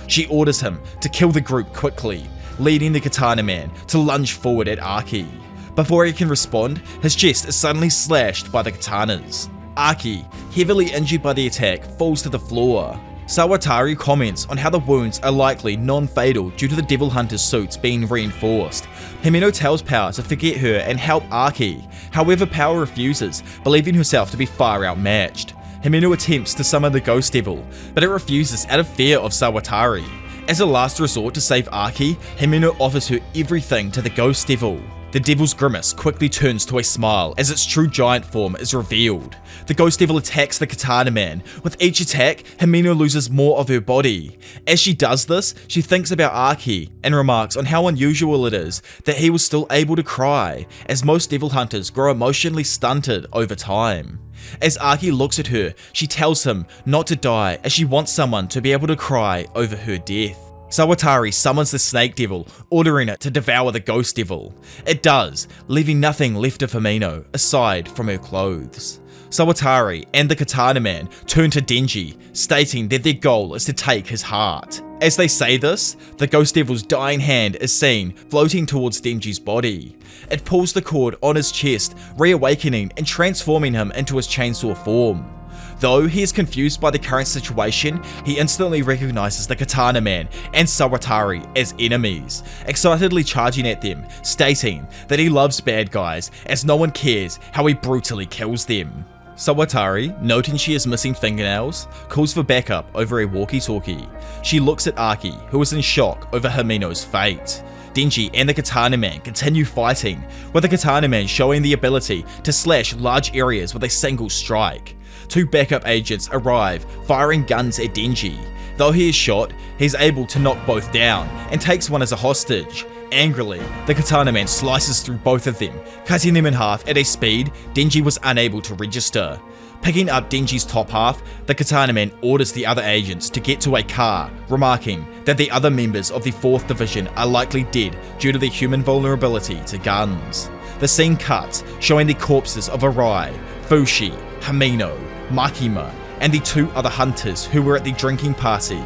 She orders him to kill the group quickly, leading the Katana Man to lunge forward at Archie. Before he can respond, his chest is suddenly slashed by the katanas. Archie, heavily injured by the attack, falls to the floor. Sawatari comments on how the wounds are likely non-fatal due to the Devil Hunter's suits being reinforced. Himeno tells Power to forget her and help Archie. However, Power refuses, believing herself to be far outmatched. Himeno attempts to summon the Ghost Devil, but it refuses out of fear of Sawatari. As a last resort to save Archie, Himeno offers her everything to the Ghost Devil. The Devil's grimace quickly turns to a smile as its true giant form is revealed. The Ghost Devil attacks the Katana Man. With each attack, Himeno loses more of her body. As she does this, she thinks about Archie and remarks on how unusual it is that he was still able to cry, as most Devil Hunters grow emotionally stunted over time. As Archie looks at her, she tells him not to die as she wants someone to be able to cry over her death. Sawatari summons the Snake Devil, ordering it to devour the Ghost Devil. It does, leaving nothing left of Himeno aside from her clothes. Sawatari and the Katana Man turn to Denji, stating that their goal is to take his heart. As they say this, the Ghost Devil's dying hand is seen floating towards Denji's body. It pulls the cord on his chest, reawakening and transforming him into his chainsaw form. Though he is confused by the current situation, he instantly recognizes the Katana Man and Sawatari as enemies, excitedly charging at them, stating that he loves bad guys as no one cares how he brutally kills them. Sawatari, noting she is missing fingernails, calls for backup over a walkie-talkie. She looks at Archie, who is in shock over Himeno's fate. Denji and the Katana Man continue fighting, with the Katana Man showing the ability to slash large areas with a single strike. Two backup agents arrive, firing guns at Denji. Though he is shot, he is able to knock both down and takes one as a hostage. Angrily, the Katana Man slices through both of them, cutting them in half at a speed Denji was unable to register. Picking up Denji's top half, the Katana Man orders the other agents to get to a car, remarking that the other members of the 4th Division are likely dead due to their human vulnerability to guns. The scene cuts, showing the corpses of Arai, Fushi, Himeno, Makima, and the 2 other hunters who were at the drinking party.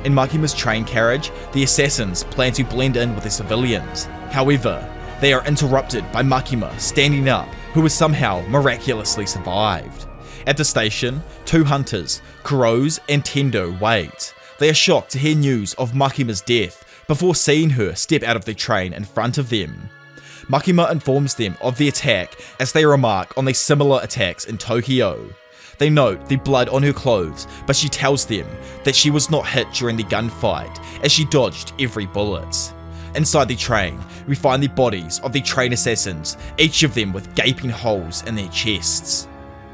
In Makima's train carriage, the assassins plan to blend in with the civilians. However, they are interrupted by Makima standing up, who has somehow miraculously survived. At the station, 2 hunters, Kuroz and Tendo, wait. They are shocked to hear news of Makima's death before seeing her step out of the train in front of them. Makima informs them of the attack as they remark on the similar attacks in Tokyo. They note the blood on her clothes, but she tells them that she was not hit during the gunfight, as she dodged every bullet. Inside the train, we find the bodies of the train assassins, each of them with gaping holes in their chests.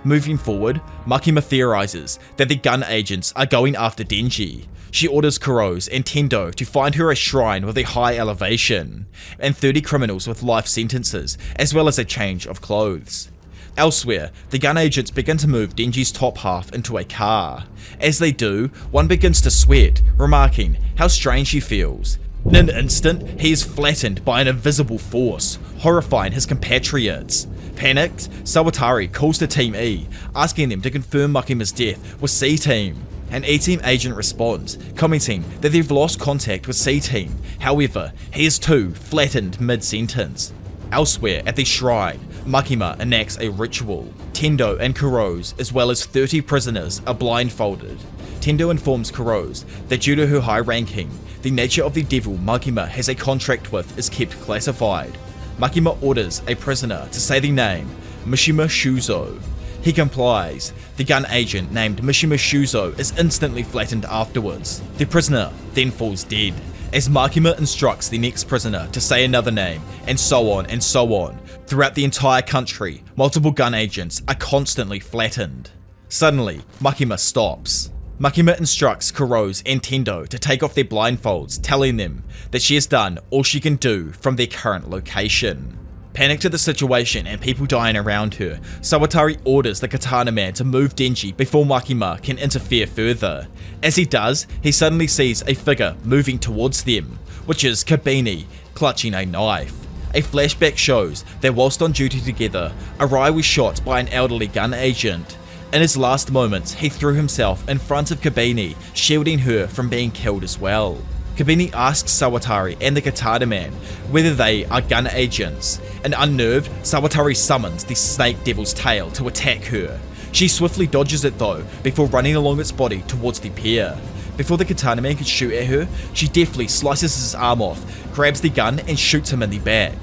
Moving forward, Makima theorizes that the gun agents are going after Denji. She orders Kuroz and Tendo to find her a shrine with a high elevation, and 30 criminals with life sentences, as well as a change of clothes. Elsewhere, the gun agents begin to move Denji's top half into a car. As they do, one begins to sweat, remarking how strange he feels. In an instant, he is flattened by an invisible force, horrifying his compatriots. Panicked, Sawatari calls to Team E, asking them to confirm Makima's death with C-Team. An E-Team agent responds, commenting that they've lost contact with C-Team. However, he is too flattened mid-sentence. Elsewhere, at the shrine, Makima enacts a ritual. Tendo and Kuroz, as well as 30 prisoners, are blindfolded. Tendo informs Kuroz that due to her high ranking, the nature of the devil Makima has a contract with is kept classified. Makima orders a prisoner to say the name Mishima Shuzo. He complies. The gun agent named Mishima Shuzo is instantly flattened afterwards. The prisoner then falls dead, as Makima instructs the next prisoner to say another name, and so on and so on. Throughout the entire country, multiple gun agents are constantly flattened. Suddenly, Makima stops. Makima instructs Kuroz and Tendo to take off their blindfolds, telling them that she has done all she can do from their current location. Panicked at the situation and people dying around her, Sawatari orders the Katana Man to move Denji before Makima can interfere further. As he does, he suddenly sees a figure moving towards them, which is Kabini, clutching a knife. A flashback shows that whilst on duty together, Arai was shot by an elderly gun agent. In his last moments, he threw himself in front of Kabini, shielding her from being killed as well. Kabini asks Sawatari and the Katana Man whether they are gun agents, and unnerved, Sawatari summons the Snake Devil's tail to attack her. She swiftly dodges it though, before running along its body towards the pair. Before the Katana Man could shoot at her, she deftly slices his arm off, grabs the gun and shoots him in the back.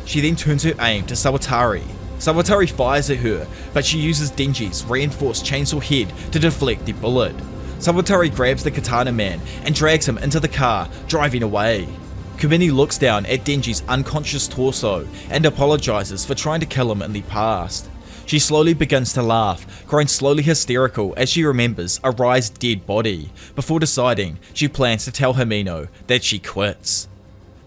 She then turns her aim to Sawatari. Sawatari fires at her, but she uses Denji's reinforced chainsaw head to deflect the bullet. Sawatari grabs the Katana Man and drags him into the car, driving away. Kumini looks down at Denji's unconscious torso and apologizes for trying to kill him in the past. She slowly begins to laugh, growing slowly hysterical as she remembers Arai's dead body, before deciding she plans to tell Himeno that she quits.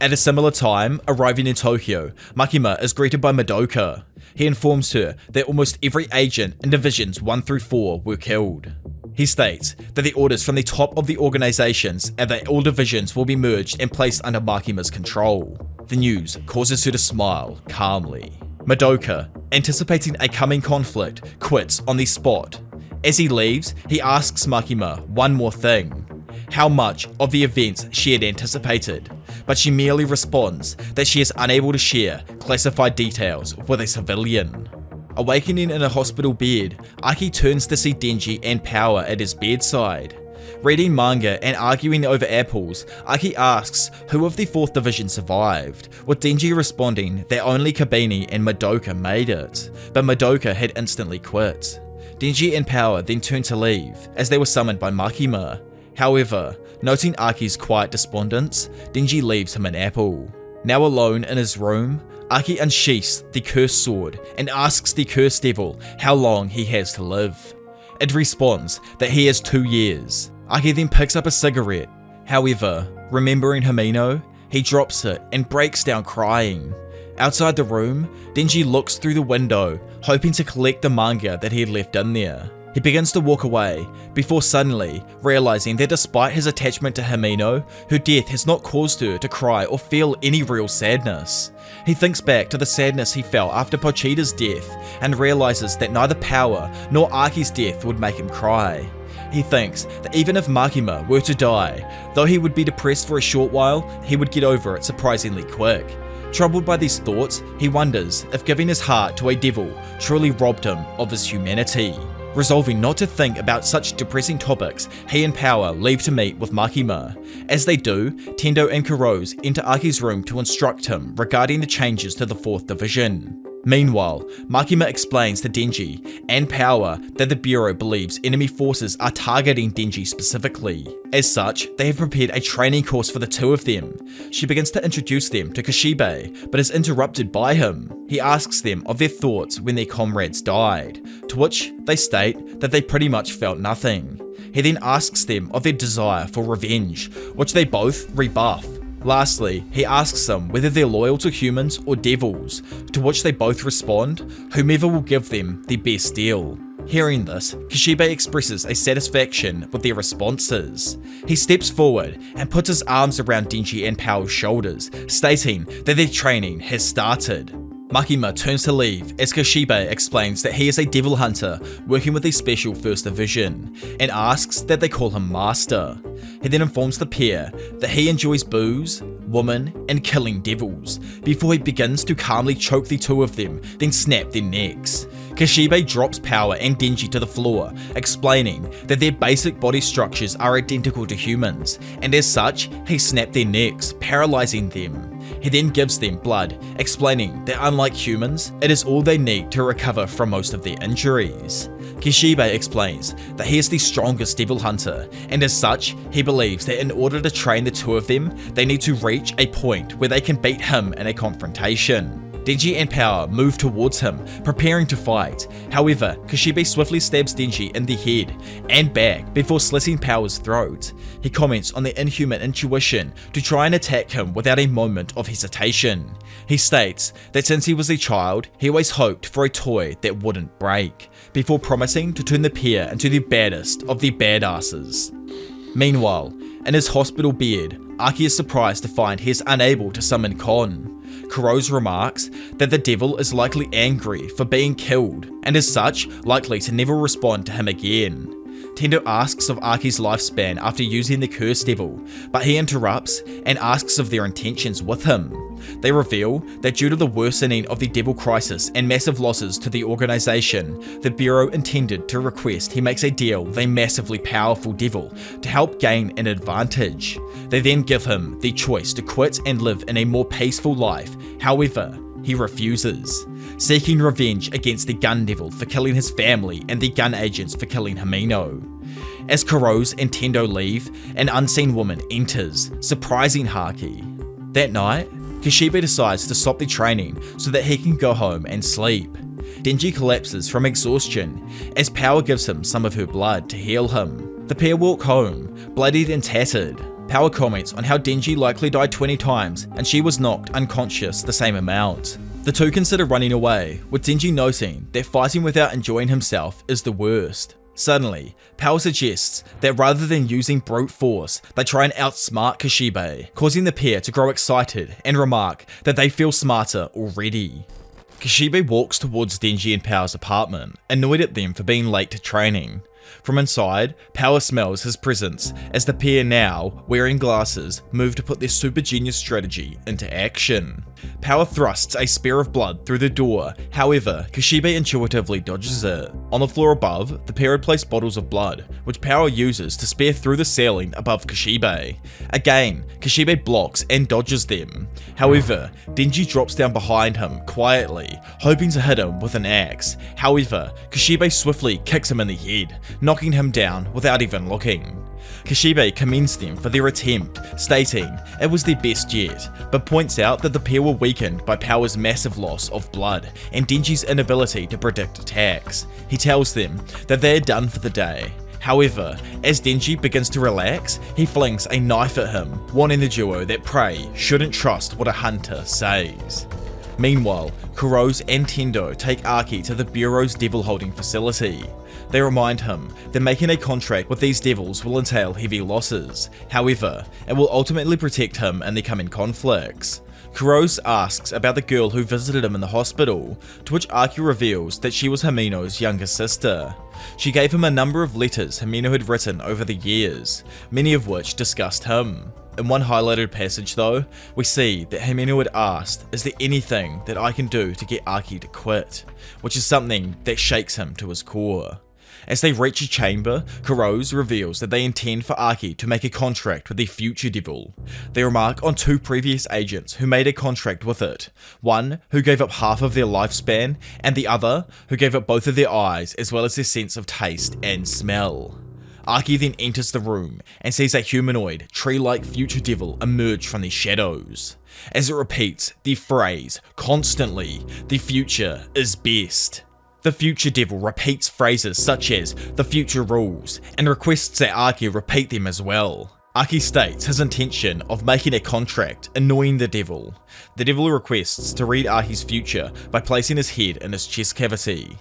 At a similar time, arriving in Tokyo, Makima is greeted by Madoka. He informs her that almost every agent in Divisions 1 through 4 were killed. He states that the orders from the top of the organizations and that all divisions will be merged and placed under Makima's control. The news causes her to smile calmly. Madoka, anticipating a coming conflict, quits on the spot. As he leaves, he asks Makima one more thing: how much of the events she had anticipated, but she merely responds that she is unable to share classified details with a civilian. Awakening in a hospital bed, Aki turns to see Denji and Power at his bedside. Reading manga and arguing over apples, Aki asks who of the 4th Division survived, with Denji responding that only Kabini and Madoka made it, but Madoka had instantly quit. Denji and Power then turn to leave, as they were summoned by Makima. However, noting Aki's quiet despondence, Denji leaves him an apple. Now alone in his room, Aki unsheaths the cursed sword and asks the cursed devil how long he has to live. It responds that he has 2 years. Aki then picks up a cigarette. However, remembering Himeno, he drops it and breaks down crying. Outside the room, Denji looks through the window, hoping to collect the manga that he had left in there. He begins to walk away, before suddenly realizing that despite his attachment to Himeno, her death has not caused her to cry or feel any real sadness. He thinks back to the sadness he felt after Pochita's death, and realizes that neither Power nor Aki's death would make him cry. He thinks that even if Makima were to die, though he would be depressed for a short while, he would get over it surprisingly quick. Troubled by these thoughts, he wonders if giving his heart to a devil truly robbed him of his humanity. Resolving not to think about such depressing topics, he and Power leave to meet with Makima. As they do, Tendo and Kurose enter Aki's room to instruct him regarding the changes to the 4th Division. Meanwhile, Makima explains to Denji and Power that the Bureau believes enemy forces are targeting Denji specifically. As such, they have prepared a training course for the two of them. She begins to introduce them to Kishibe, but is interrupted by him. He asks them of their thoughts when their comrades died, to which they state that they pretty much felt nothing. He then asks them of their desire for revenge, which they both rebuff. Lastly, he asks them whether they're loyal to humans or devils, to which they both respond, whomever will give them the best deal. Hearing this, Kishibe expresses a satisfaction with their responses. He steps forward and puts his arms around Denji and Power's shoulders, stating that their training has started. Makima turns to leave as Kishibe explains that he is a devil hunter working with a special 1st Division, and asks that they call him Master. He then informs the pair that he enjoys booze, women, and killing devils, before he begins to calmly choke the two of them, then snap their necks. Kishibe drops Power and Denji to the floor, explaining that their basic body structures are identical to humans, and as such, he snapped their necks, paralyzing them. He then gives them blood, explaining that unlike humans, it is all they need to recover from most of their injuries. Kishibe explains that he is the strongest devil hunter, and as such, he believes that in order to train the two of them, they need to reach a point where they can beat him in a confrontation. Denji and Power move towards him, preparing to fight. However, Kishibe swiftly stabs Denji in the head and back before slitting Power's throat. He comments on their inhuman intuition to try and attack him without a moment of hesitation. He states that since he was a child, he always hoped for a toy that wouldn't break, before promising to turn the pair into the baddest of the badasses. Meanwhile, in his hospital bed, Aki is surprised to find he is unable to summon Kon. Kurose remarks that the devil is likely angry for being killed, and as such, likely to never respond to him again. Tendo asks of Aki's lifespan after using the Curse Devil, but he interrupts and asks of their intentions with him. They reveal that due to the worsening of the Devil crisis and massive losses to the organization, the Bureau intended to request he makes a deal with a massively powerful devil to help gain an advantage. They then give him the choice to quit and live in a more peaceful life. However, he refuses, seeking revenge against the Gun Devil for killing his family and the gun agents for killing Himeno. As Kuro's and Tendo leave, an unseen woman enters, surprising Haki. That night, Kishibe decides to stop the training so that he can go home and sleep. Denji collapses from exhaustion as Power gives him some of her blood to heal him. The pair walk home, bloodied and tattered. Power comments on how Denji likely died 20 times and she was knocked unconscious the same amount. The two consider running away, with Denji noting that fighting without enjoying himself is the worst. Suddenly, Power suggests that rather than using brute force, they try and outsmart Kishibe, causing the pair to grow excited and remark that they feel smarter already. Kishibe walks towards Denji and Power's apartment, annoyed at them for being late to training. From inside, Power smells his presence as the pair, now wearing glasses, move to put their super genius strategy into action. Power thrusts a spear of blood through the door, however, Kishibe intuitively dodges it. On the floor above, the pair had placed bottles of blood, which Power uses to spear through the ceiling above Kishibe. Again, Kishibe blocks and dodges them. However, Denji drops down behind him quietly, hoping to hit him with an axe. However, Kishibe swiftly kicks him in the head, knocking him down without even looking. Kishibe commends them for their attempt, stating it was their best yet, but points out that the pair were weakened by Power's massive loss of blood and Denji's inability to predict attacks. He tells them that they are done for the day. However, as Denji begins to relax, he flings a knife at him, warning the duo that prey shouldn't trust what a hunter says. Meanwhile, Kuro's and Tendo take Aki to the Bureau's devil holding facility. They remind him that making a contract with these devils will entail heavy losses. However, it will ultimately protect him in the coming conflicts. Kuro's asks about the girl who visited him in the hospital, to which Aki reveals that she was Himeno's younger sister. She gave him a number of letters Himeno had written over the years, many of which discussed him. In one highlighted passage though, we see that Himeno had asked, "Is there anything that I can do to get Aki to quit?" which is something that shakes him to his core. As they reach a chamber, Kuro's reveals that they intend for Aki to make a contract with the future devil. They remark on two previous agents who made a contract with it, one who gave up half of their lifespan, and the other who gave up both of their eyes as well as their sense of taste and smell. Aki then enters the room and sees a humanoid, tree-like future devil emerge from the shadows. As it repeats the phrase constantly, "The future is best." The future devil repeats phrases such as "the future rules" and requests that Aki repeat them as well. Aki states his intention of making a contract, annoying the devil. The devil requests to read Aki's future by placing his head in his chest cavity.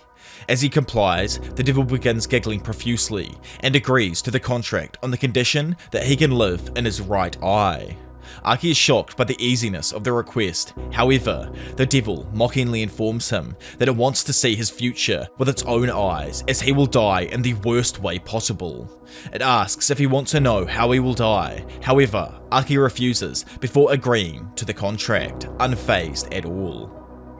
As he complies, the devil begins giggling profusely and agrees to the contract on the condition that he can live in his right eye. Aki is shocked by the easiness of the request. However, the devil mockingly informs him that it wants to see his future with its own eyes, as he will die in the worst way possible. It asks if he wants to know how he will die. However, Aki refuses before agreeing to the contract, unfazed at all.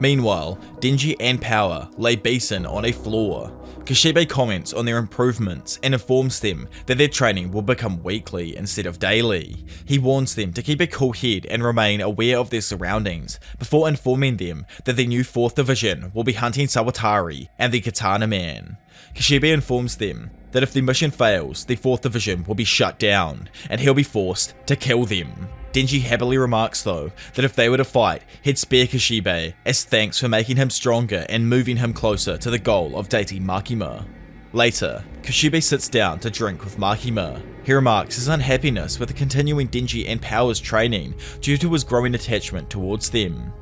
Meanwhile, Denji and Power lay beaten on a floor. Kishibe comments on their improvements and informs them that their training will become weekly instead of daily. He warns them to keep a cool head and remain aware of their surroundings, before informing them that the new 4th Division will be hunting Sawatari and the Katana Man. Kishibe informs them that if the mission fails, the 4th Division will be shut down, and he'll be forced to kill them. Denji happily remarks though that if they were to fight, he'd spare Kishibe as thanks for making him stronger and moving him closer to the goal of dating Makima. Later, Kishibe sits down to drink with Makima. He remarks his unhappiness with the continuing Denji and Power's training due to his growing attachment towards them.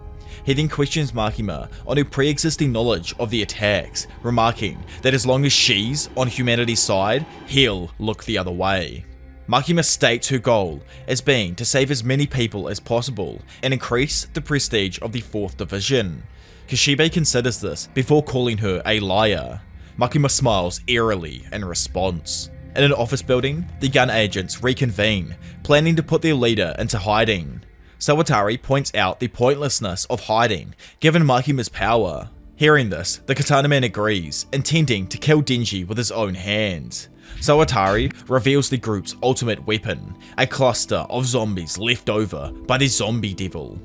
He then questions Makima on her pre-existing knowledge of the attacks, remarking that as long as she's on humanity's side, he'll look the other way. Makima states her goal as being to save as many people as possible and increase the prestige of the 4th Division. Kishibe considers this before calling her a liar. Makima smiles eerily in response. In an office building, the gun agents reconvene, planning to put their leader into hiding. Sawatari points out the pointlessness of hiding, given Makima's power. Hearing this, the Katana Man agrees, intending to kill Denji with his own hands. Sawatari reveals the group's ultimate weapon, a cluster of zombies left over by the zombie devil.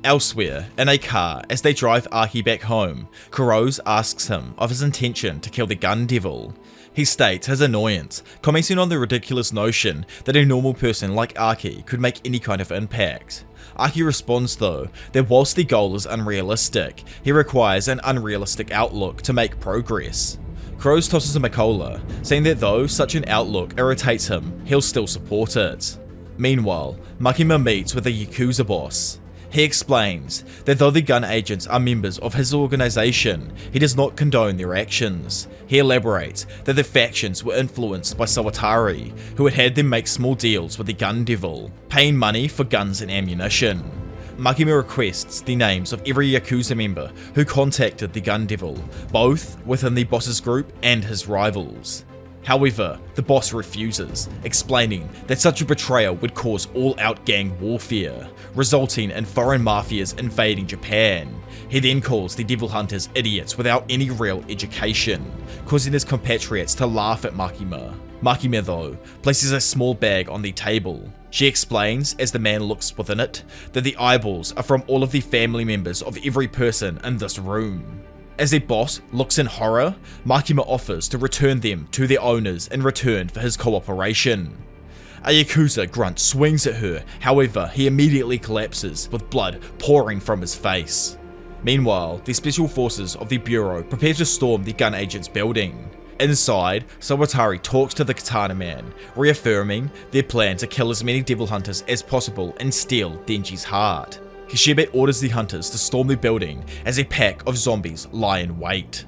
Elsewhere, in a car as they drive Aki back home, Kuroz asks him of his intention to kill the gun devil. He states his annoyance, commenting on the ridiculous notion that a normal person like Aki could make any kind of impact. Aki responds though, that whilst the goal is unrealistic, he requires an unrealistic outlook to make progress. Kuroz tosses him a cola, saying that though such an outlook irritates him, he'll still support it. Meanwhile, Makima meets with a Yakuza boss. He explains that though the gun agents are members of his organization, he does not condone their actions. He elaborates that the factions were influenced by Sawatari, who had them make small deals with the gun devil, paying money for guns and ammunition. Makima requests the names of every Yakuza member who contacted the gun devil, both within the boss's group and his rivals. However, the boss refuses, explaining that such a betrayal would cause all-out gang warfare, resulting in foreign mafias invading Japan. He then calls the devil hunters idiots without any real education, causing his compatriots to laugh at Makima. Makima though, places a small bag on the table. She explains, as the man looks within it, that the eyeballs are from all of the family members of every person in this room. As the boss looks in horror, Makima offers to return them to their owners in return for his cooperation. A Yakuza grunt swings at her, however he immediately collapses with blood pouring from his face. Meanwhile, the special forces of the Bureau prepare to storm the gun agent's building. Inside, Sawatari talks to the Katana Man, reaffirming their plan to kill as many devil hunters as possible and steal Denji's heart. Kishibe orders the hunters to storm the building as a pack of zombies lie in wait.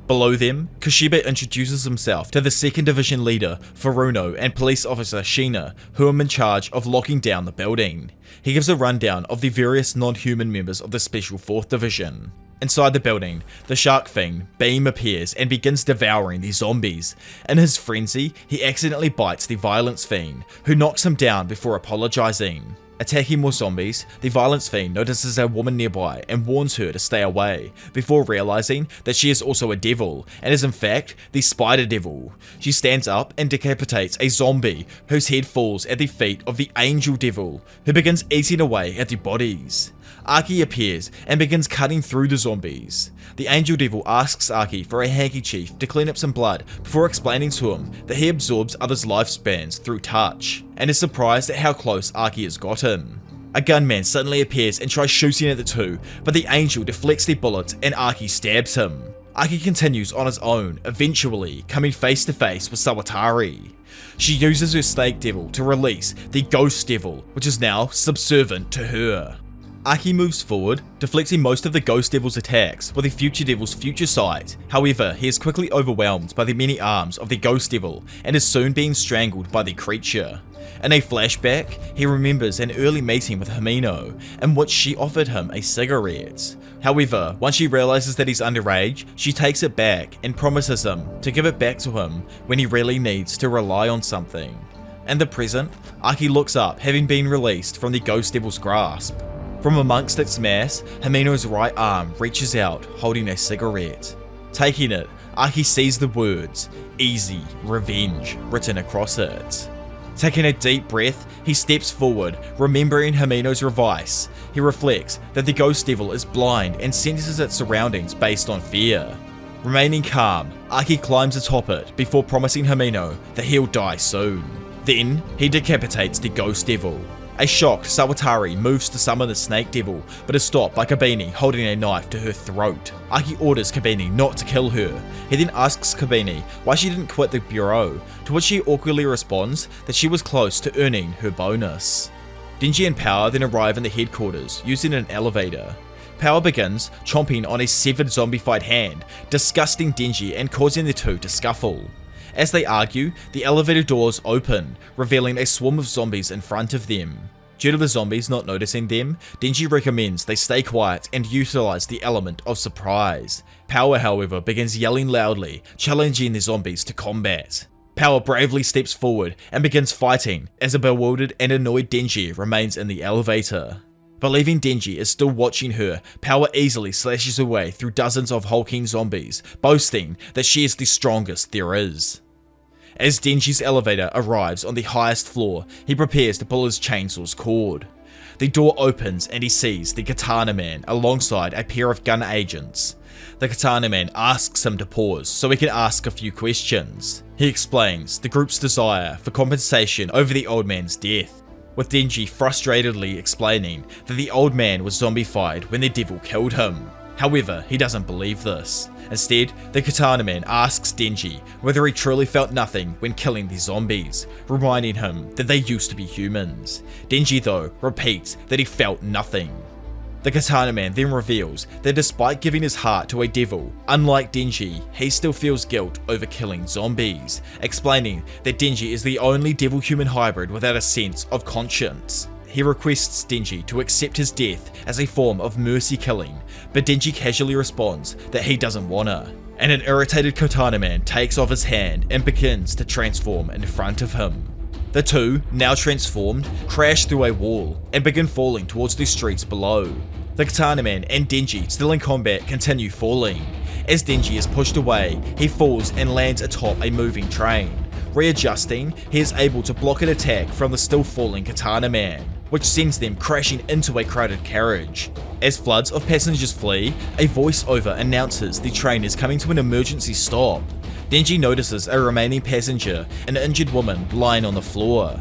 Below them, Kishibe introduces himself to the 2nd Division leader, Furuno, and police officer Shina, who are in charge of locking down the building. He gives a rundown of the various non-human members of the Special 4th Division. Inside the building, the shark fiend, Beam, appears and begins devouring the zombies. In his frenzy, he accidentally bites the violence fiend, who knocks him down before apologizing. Attacking more zombies, the violence fiend notices a woman nearby and warns her to stay away, before realizing that she is also a devil, and is in fact the spider devil. She stands up and decapitates a zombie, whose head falls at the feet of the angel devil, who begins eating away at the bodies. Aki appears and begins cutting through the zombies. The angel devil asks Aki for a handkerchief to clean up some blood before explaining to him that he absorbs others' lifespans through touch, and is surprised at how close Aki has gotten. A gunman suddenly appears and tries shooting at the two, but the angel deflects the bullets and Aki stabs him. Aki continues on his own, eventually coming face to face with Sawatari. She uses her snake devil to release the ghost devil, which is now subservient to her. Aki moves forward, deflecting most of the Ghost Devil's attacks with the Future Devil's future sight. However, he is quickly overwhelmed by the many arms of the Ghost Devil and is soon being strangled by the creature. In a flashback, he remembers an early meeting with Himeno, in which she offered him a cigarette. However, once she realizes that he's underage, she takes it back and promises him to give it back to him when he really needs to rely on something. In the present, Aki looks up, having been released from the Ghost Devil's grasp. From amongst its mass, Himeno's right arm reaches out, holding a cigarette. Taking it, Aki sees the words, "Easy Revenge," written across it. Taking a deep breath, he steps forward, remembering Himeno's advice. He reflects that the Ghost Devil is blind and senses its surroundings based on fear. Remaining calm, Aki climbs atop it before promising Himeno that he'll die soon. Then, he decapitates the Ghost Devil. A shocked Sawatari moves to summon the Snake Devil, but is stopped by Kabini holding a knife to her throat. Aki orders Kabini not to kill her. He then asks Kabini why she didn't quit the Bureau, to which she awkwardly responds that she was close to earning her bonus. Denji and Power then arrive in the headquarters, using an elevator. Power begins chomping on a severed zombified hand, disgusting Denji and causing the two to scuffle. As they argue, the elevator doors open, revealing a swarm of zombies in front of them. Due to the zombies not noticing them, Denji recommends they stay quiet and utilize the element of surprise. Power, however, begins yelling loudly, challenging the zombies to combat. Power bravely steps forward and begins fighting as a bewildered and annoyed Denji remains in the elevator. Believing Denji is still watching her, Power easily slashes her way through dozens of hulking zombies, boasting that she is the strongest there is. As Denji's elevator arrives on the highest floor, he prepares to pull his chainsaw's cord. The door opens and he sees the Katana Man alongside a pair of gun agents. The Katana Man asks him to pause so he can ask a few questions. He explains the group's desire for compensation over the old man's death, with Denji frustratedly explaining that the old man was zombified when the devil killed him. However, he doesn't believe this. Instead, the Katana Man asks Denji whether he truly felt nothing when killing the zombies, reminding him that they used to be humans. Denji, though, repeats that he felt nothing. The Katana Man then reveals that despite giving his heart to a devil, unlike Denji, he still feels guilt over killing zombies, explaining that Denji is the only devil-human hybrid without a sense of conscience. He requests Denji to accept his death as a form of mercy killing, but Denji casually responds that he doesn't wanna, and an irritated Katana Man takes off his hand and begins to transform in front of him. The two, now transformed, crash through a wall and begin falling towards the streets below. The Katana Man and Denji, still in combat, continue falling. As Denji is pushed away, he falls and lands atop a moving train. Readjusting, he is able to block an attack from the still falling Katana Man, which sends them crashing into a crowded carriage. As floods of passengers flee, a voiceover announces the train is coming to an emergency stop. Denji notices a remaining passenger, an injured woman lying on the floor.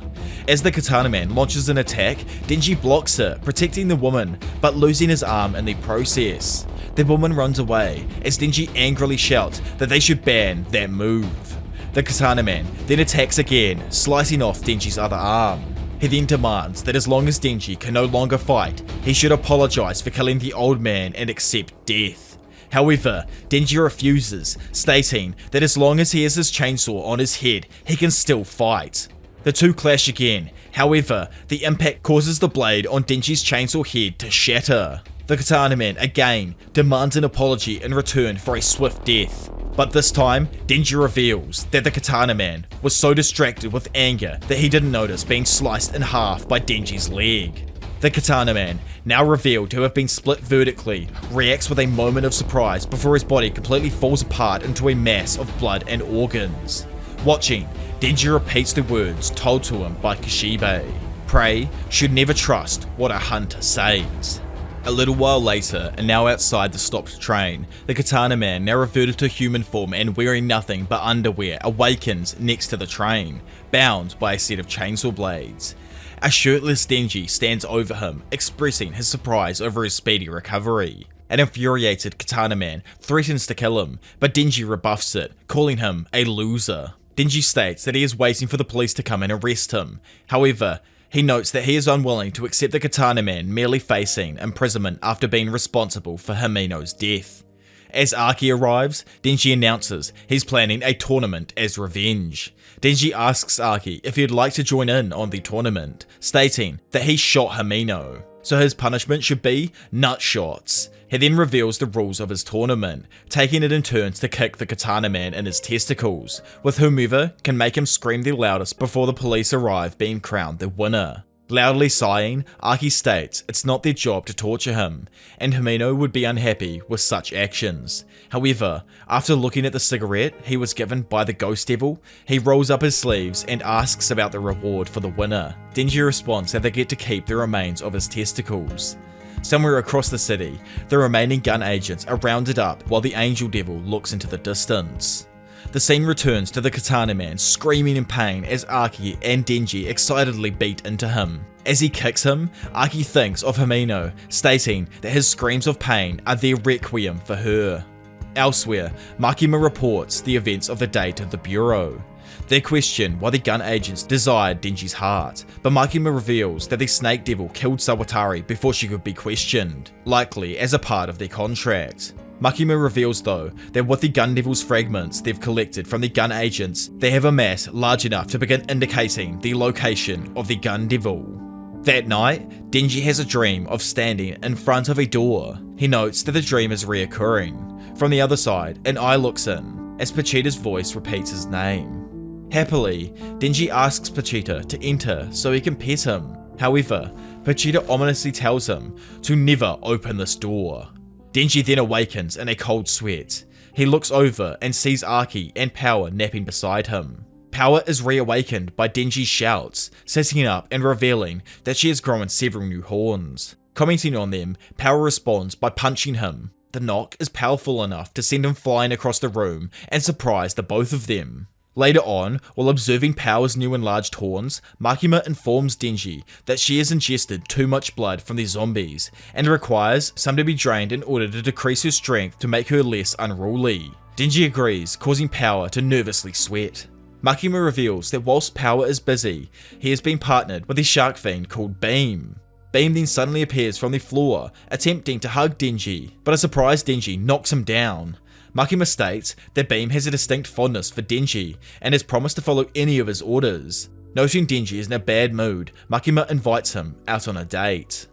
As the Katana Man launches an attack, Denji blocks it, protecting the woman, but losing his arm in the process. The woman runs away, as Denji angrily shouts that they should ban that move. The Katana Man then attacks again, slicing off Denji's other arm. He then demands that as long as Denji can no longer fight, he should apologize for killing the old man and accept death. However, Denji refuses, stating that as long as he has his chainsaw on his head, he can still fight. The two clash again, however, the impact causes the blade on Denji's chainsaw head to shatter. The Katana Man again demands an apology in return for a swift death. But this time, Denji reveals that the Katana Man was so distracted with anger that he didn't notice being sliced in half by Denji's leg. The Katana Man, now revealed to have been split vertically, reacts with a moment of surprise before his body completely falls apart into a mass of blood and organs. Watching, Denji repeats the words told to him by Kishibe. Prey should never trust what a hunter says. A little while later, and now outside the stopped train, the Katana Man, now reverted to human form and wearing nothing but underwear, awakens next to the train, bound by a set of chainsaw blades. A shirtless Denji stands over him, expressing his surprise over his speedy recovery. An infuriated Katana Man threatens to kill him, but Denji rebuffs it, calling him a loser. Denji states that he is waiting for the police to come and arrest him. However, he notes that he is unwilling to accept the Katana Man merely facing imprisonment after being responsible for Himeno's death. As Arki arrives, Denji announces he's planning a tournament as revenge. Denji asks Arki if he'd like to join in on the tournament, stating that he shot Himeno, so his punishment should be nut shots. He then reveals the rules of his tournament, taking it in turns to kick the Katana Man in his testicles, with whomever can make him scream the loudest before the police arrive being crowned the winner. Loudly sighing, Arki states it's not their job to torture him, and Himeno would be unhappy with such actions. However, after looking at the cigarette he was given by the Ghost Devil, he rolls up his sleeves and asks about the reward for the winner. Denji responds that they get to keep the remains of his testicles. Somewhere across the city, the remaining gun agents are rounded up while the Angel Devil looks into the distance. The scene returns to the Katana Man screaming in pain as Arki and Denji excitedly beat into him. As he kicks him, Arki thinks of Himeno, stating that his screams of pain are their requiem for her. Elsewhere, Makima reports the events of the day to the Bureau. They question why the gun agents desired Denji's heart, but Makima reveals that the Snake Devil killed Sawatari before she could be questioned, likely as a part of their contract. Makima reveals though that with the Gun Devil's fragments they've collected from the gun agents, they have a mass large enough to begin indicating the location of the Gun Devil. That night, Denji has a dream of standing in front of a door. He notes that the dream is reoccurring. From the other side, an eye looks in, as Pachita's voice repeats his name. Happily, Denji asks Pochita to enter so he can pet him. However, Pochita ominously tells him to never open this door. Denji then awakens in a cold sweat. He looks over and sees Archie and Power napping beside him. Power is reawakened by Denji's shouts, sitting up and revealing that she has grown several new horns. Commenting on them, Power responds by punching him. The knock is powerful enough to send him flying across the room and surprise the both of them. Later on, while observing Power's new enlarged horns, Makima informs Denji that she has ingested too much blood from the zombies and requires some to be drained in order to decrease her strength to make her less unruly. Denji agrees, causing Power to nervously sweat. Makima reveals that whilst Power is busy, he has been partnered with a shark fiend called Beam. Beam then suddenly appears from the floor, attempting to hug Denji, but a surprised Denji knocks him down. Makima states that Beam has a distinct fondness for Denji and has promised to follow any of his orders. Noting Denji is in a bad mood, Makima invites him out on a date.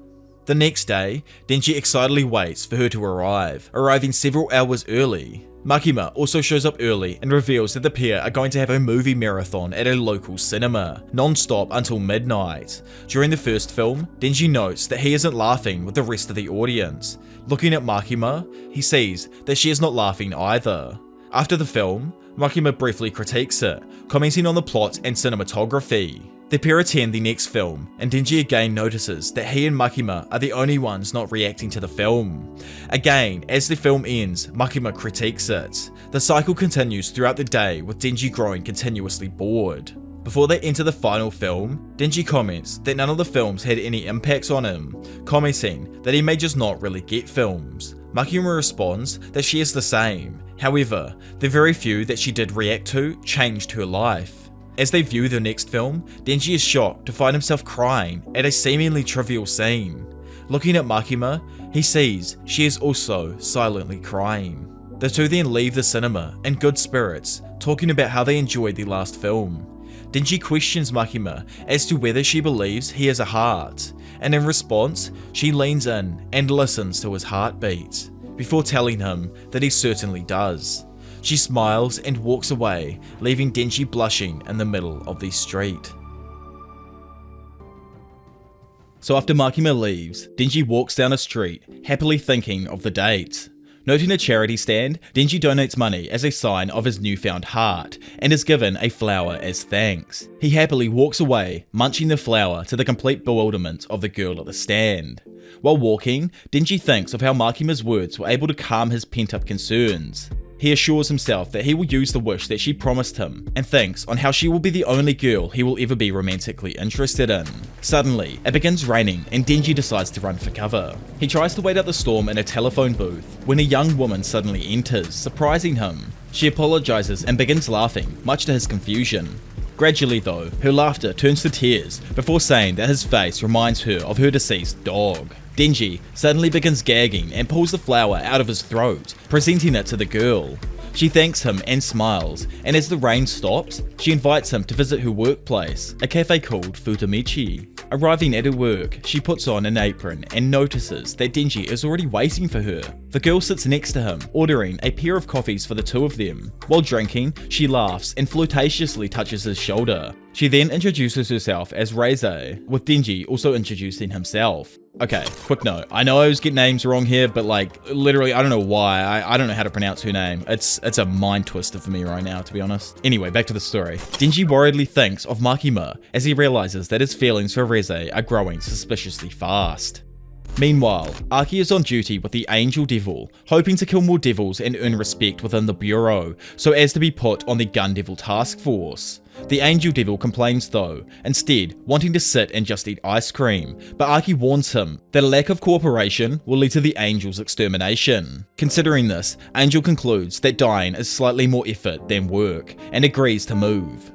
The next day, Denji excitedly waits for her to arrive, arriving several hours early. Makima also shows up early and reveals that the pair are going to have a movie marathon at a local cinema, non-stop until midnight. During the first film, Denji notes that he isn't laughing with the rest of the audience. Looking at Makima, he sees that she is not laughing either. After the film, Makima briefly critiques it, commenting on the plot and cinematography. The pair attend the next film, and Denji again notices that he and Makima are the only ones not reacting to the film. Again, as the film ends, Makima critiques it. The cycle continues throughout the day, with Denji growing continuously bored. Before they enter the final film, Denji comments that none of the films had any impacts on him, commenting that he may just not really get films. Makima responds that she is the same, however, the very few that she did react to changed her life. As they view the next film, Denji is shocked to find himself crying at a seemingly trivial scene. Looking at Makima, he sees she is also silently crying. The two then leave the cinema in good spirits, talking about how they enjoyed the last film. Denji questions Makima as to whether she believes he has a heart, and in response, she leans in and listens to his heartbeat, before telling him that he certainly does. She smiles and walks away, leaving Denji blushing in the middle of the street. So after Makima leaves, Denji walks down a street, happily thinking of the date. Noting a charity stand, Denji donates money as a sign of his newfound heart, and is given a flower as thanks. He happily walks away, munching the flower to the complete bewilderment of the girl at the stand. While walking, Denji thinks of how Makima's words were able to calm his pent-up concerns. He assures himself that he will use the wish that she promised him, and thinks on how she will be the only girl he will ever be romantically interested in. Suddenly, it begins raining and Denji decides to run for cover. He tries to wait out the storm in a telephone booth, when a young woman suddenly enters, surprising him. She apologizes and begins laughing, much to his confusion. Gradually though, her laughter turns to tears, before saying that his face reminds her of her deceased dog. Denji suddenly begins gagging and pulls the flower out of his throat, presenting it to the girl. She thanks him and smiles, and as the rain stops, she invites him to visit her workplace, a cafe called Futamichi. Arriving at her work, she puts on an apron and notices that Denji is already waiting for her. The girl sits next to him, ordering a pair of coffees for the two of them. While drinking, she laughs and flirtatiously touches his shoulder. She then introduces herself as Reize, with Denji also introducing himself. Okay, quick note. I know I always get names wrong here, but like, literally, I don't know why. I don't know how to pronounce her name. It's a mind twister for me right now, to be honest. Anyway, back to the story. Denji worriedly thinks of Makima as he realizes that his feelings for Reize are growing suspiciously fast. Meanwhile, Archie is on duty with the Angel Devil, hoping to kill more devils and earn respect within the Bureau, so as to be put on the Gun Devil task force. The Angel Devil complains though, instead wanting to sit and just eat ice cream, but Archie warns him that a lack of cooperation will lead to the Angel's extermination. Considering this, Angel concludes that dying is slightly more effort than work, and agrees to move.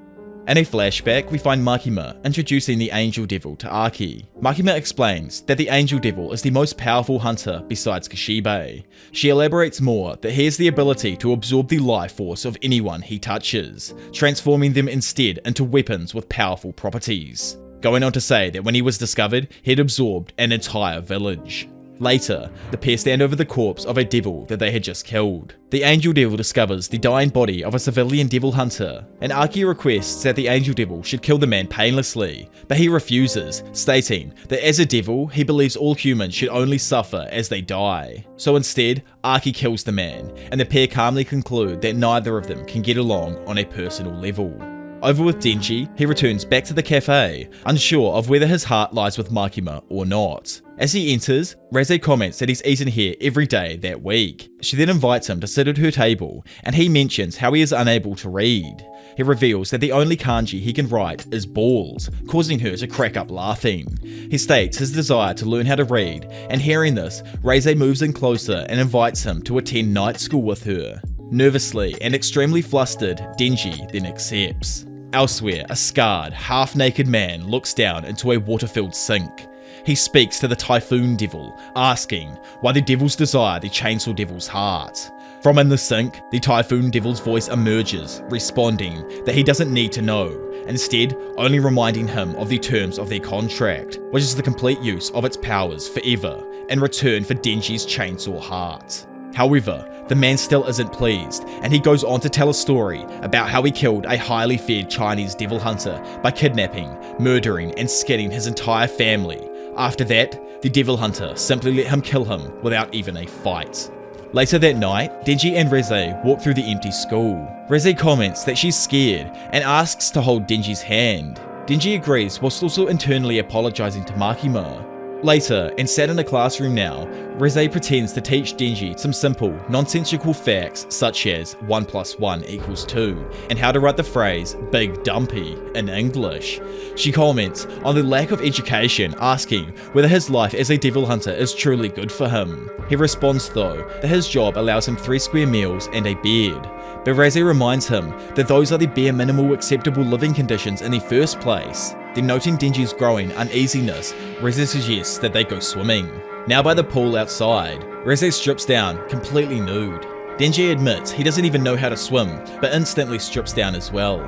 In a flashback, we find Makima introducing the Angel Devil to Archie. Makima explains that the Angel Devil is the most powerful hunter besides Kishibe. She elaborates more that he has the ability to absorb the life force of anyone he touches, transforming them instead into weapons with powerful properties. Going on to say that when he was discovered, he'd absorbed an entire village. Later, the pair stand over the corpse of a devil that they had just killed. The Angel Devil discovers the dying body of a civilian devil hunter, and Archie requests that the Angel Devil should kill the man painlessly, but he refuses, stating that as a devil, he believes all humans should only suffer as they die. So instead, Archie kills the man, and the pair calmly conclude that neither of them can get along on a personal level. Over with Denji, he returns back to the cafe, unsure of whether his heart lies with Makima or not. As he enters, Reze comments that he's eaten here every day that week. She then invites him to sit at her table, and he mentions how he is unable to read. He reveals that the only kanji he can write is balls, causing her to crack up laughing. He states his desire to learn how to read, and hearing this, Reze moves in closer and invites him to attend night school with her. Nervously and extremely flustered, Denji then accepts. Elsewhere, a scarred, half-naked man looks down into a water-filled sink. He speaks to the Typhoon Devil, asking why the devils desire the Chainsaw Devil's heart. From in the sink, the Typhoon Devil's voice emerges, responding that he doesn't need to know, instead only reminding him of the terms of their contract, which is the complete use of its powers forever, in return for Denji's chainsaw heart. However, the man still isn't pleased, and he goes on to tell a story about how he killed a highly feared Chinese devil hunter by kidnapping, murdering, and skinning his entire family. After that, the devil hunter simply let him kill him without even a fight. Later that night, Denji and Reze walk through the empty school. Reze comments that she's scared and asks to hold Denji's hand. Denji agrees whilst also internally apologizing to Makima. Later, and sat in a classroom now, Reze pretends to teach Denji some simple, nonsensical facts such as 1 + 1 = 2, and how to write the phrase big dumpy in English. She comments on the lack of education, asking whether his life as a devil hunter is truly good for him. He responds though that his job allows him 3 square meals and a bed, but Reze reminds him that those are the bare minimal acceptable living conditions in the first place. Then noting Denji's growing uneasiness, Reze suggests that they go swimming. Now by the pool outside, Reze strips down, completely nude. Denji admits he doesn't even know how to swim, but instantly strips down as well.